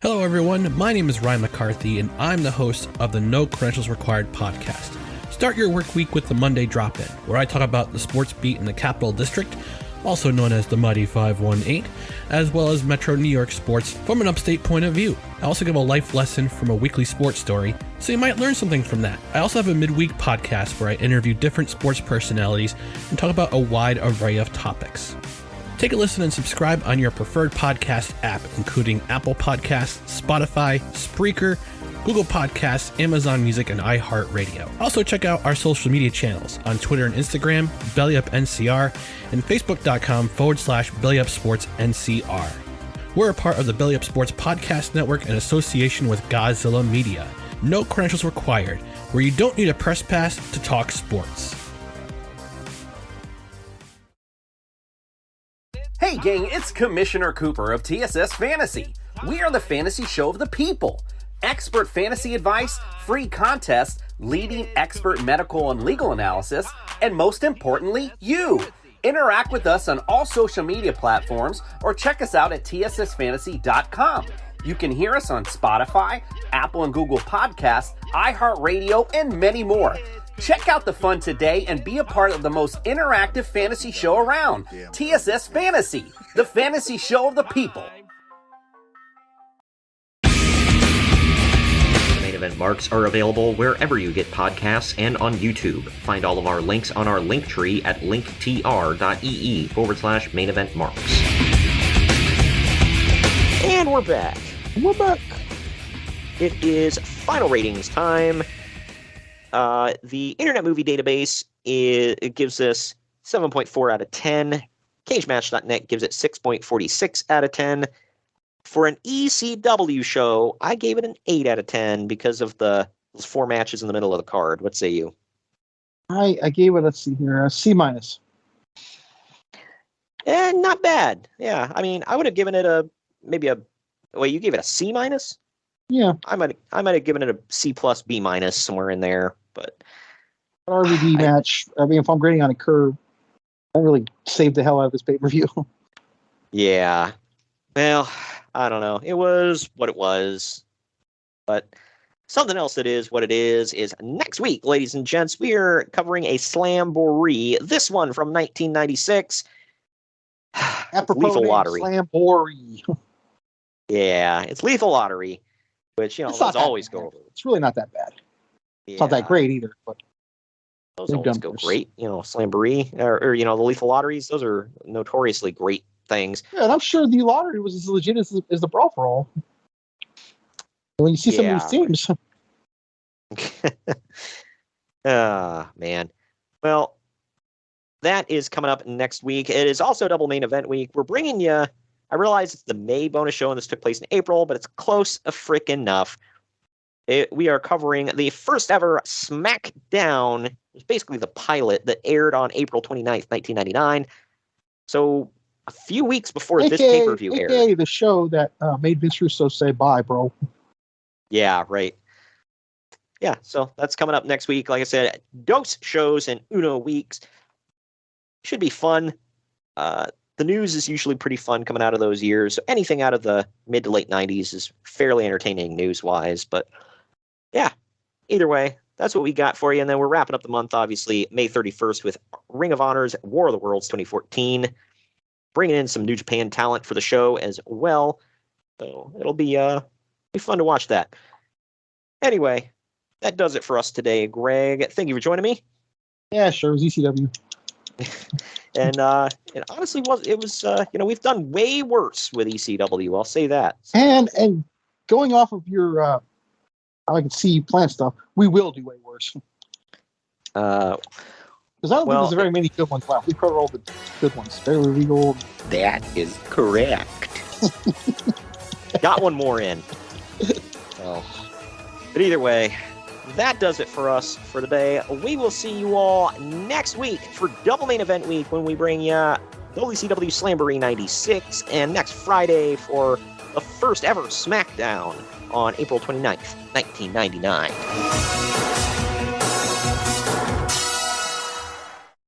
Speaker 11: Hello, everyone. My name is Ryan McCarthy, and I'm the host of the No Credentials Required podcast. Start your work week with the Monday Drop-In, where I talk about the sports beat in the Capital District, also known as the Mighty 518, as well as Metro New York sports from an upstate point of view. I also give a life lesson from a weekly sports story, so you might learn something from that. I also have a midweek podcast where I interview different sports personalities and talk about a wide array of topics. Take a listen and subscribe on your preferred podcast app, including Apple Podcasts, Spotify, Spreaker, Google Podcasts, Amazon Music, and iHeartRadio. Also check out our social media channels on Twitter and Instagram, BellyUpNCR, and Facebook.com/BellyUpSportsNCR. We're a part of the Belly Up Sports Podcast Network in association with Godzilla Media. No credentials required, where you don't need a press pass to talk sports.
Speaker 12: Hey gang, it's Commissioner Cooper of TSS Fantasy. We are the fantasy show of the people. Expert fantasy advice, free contests, leading expert medical and legal analysis, and most importantly, you. Interact with us on all social media platforms or check us out at tssfantasy.com. You can hear us on Spotify, Apple and Google Podcasts, iHeartRadio, and many more. Check out the fun today and be a part of the most interactive fantasy show around. TSS Fantasy, the fantasy show of the people.
Speaker 3: Main Event Marks are available wherever you get podcasts and on YouTube. Find all of our links on our link tree at linktr.ee/Main Event Marks. And we're back. it is final ratings time. The Internet Movie Database it gives us 7.4 out of 10. CageMatch.net gives it 6.46 out of 10. For an ECW show, I gave it an 8 out of 10 because of those 4 matches in the middle of the card. What say you?
Speaker 4: I gave it, let's see here, a C-.
Speaker 3: Not bad. Yeah, I mean, I would have given it you gave it a C-?
Speaker 4: Yeah.
Speaker 3: I might have given it a C plus B- somewhere in there, but
Speaker 4: an RVD match. I mean, if I'm grading on a curve, I really saved the hell out of this pay-per-view.
Speaker 3: Yeah. Well, I don't know. It was what it was. But something else that is what it is next week, ladies and gents, we are covering a Slamboree. This one from 1996. Lethal Lottery.
Speaker 4: Slamboree.
Speaker 3: Yeah, it's Lethal Lottery, which, let's always go over.
Speaker 4: It's really not that bad.
Speaker 3: Yeah.
Speaker 4: It's not that great either, but
Speaker 3: those always go great. Slamboree or the Lethal Lotteries, those are notoriously great things.
Speaker 4: Yeah, and I'm sure the lottery was as legit as the Brawl for All. When you see some of these teams.
Speaker 3: Man. Well, that is coming up next week. It is also double main event week. We're bringing you, I realize it's the May bonus show and this took place in April, but it's close enough. We are covering the first ever SmackDown. It's basically the pilot that aired on April 29th, 1999. So a few weeks before this pay-per-view aired.
Speaker 4: AKA the show that made Vince Russo say bye, bro.
Speaker 3: Yeah, right. Yeah, so that's coming up next week. Like I said, Dos shows in Uno weeks. Should be fun. The news is usually pretty fun coming out of those years. So anything out of the mid to late 90s is fairly entertaining news-wise. But yeah, either way, that's what we got for you. And then we're wrapping up the month, obviously, May 31st with Ring of Honor's War of the Worlds 2014. Bringing in some New Japan talent for the show as well. So it'll be fun to watch that. Anyway, that does it for us today, Greg. Thank you for joining me.
Speaker 4: Yeah, sure. It was ECW.
Speaker 3: And it honestly was. It was. We've done way worse with ECW. I'll say that.
Speaker 4: And going off of your, how I can see you plan stuff, we will do way worse. Because I don't think there's very many good ones left. We covered all the good ones. Fairly Legal.
Speaker 3: That is correct. Got one more in. So, but either way, that does it for us for today. We will see you all next week for Double Main Event Week when we bring you the WCW Slamboree 96 and next Friday for the first ever SmackDown on April 29th, 1999.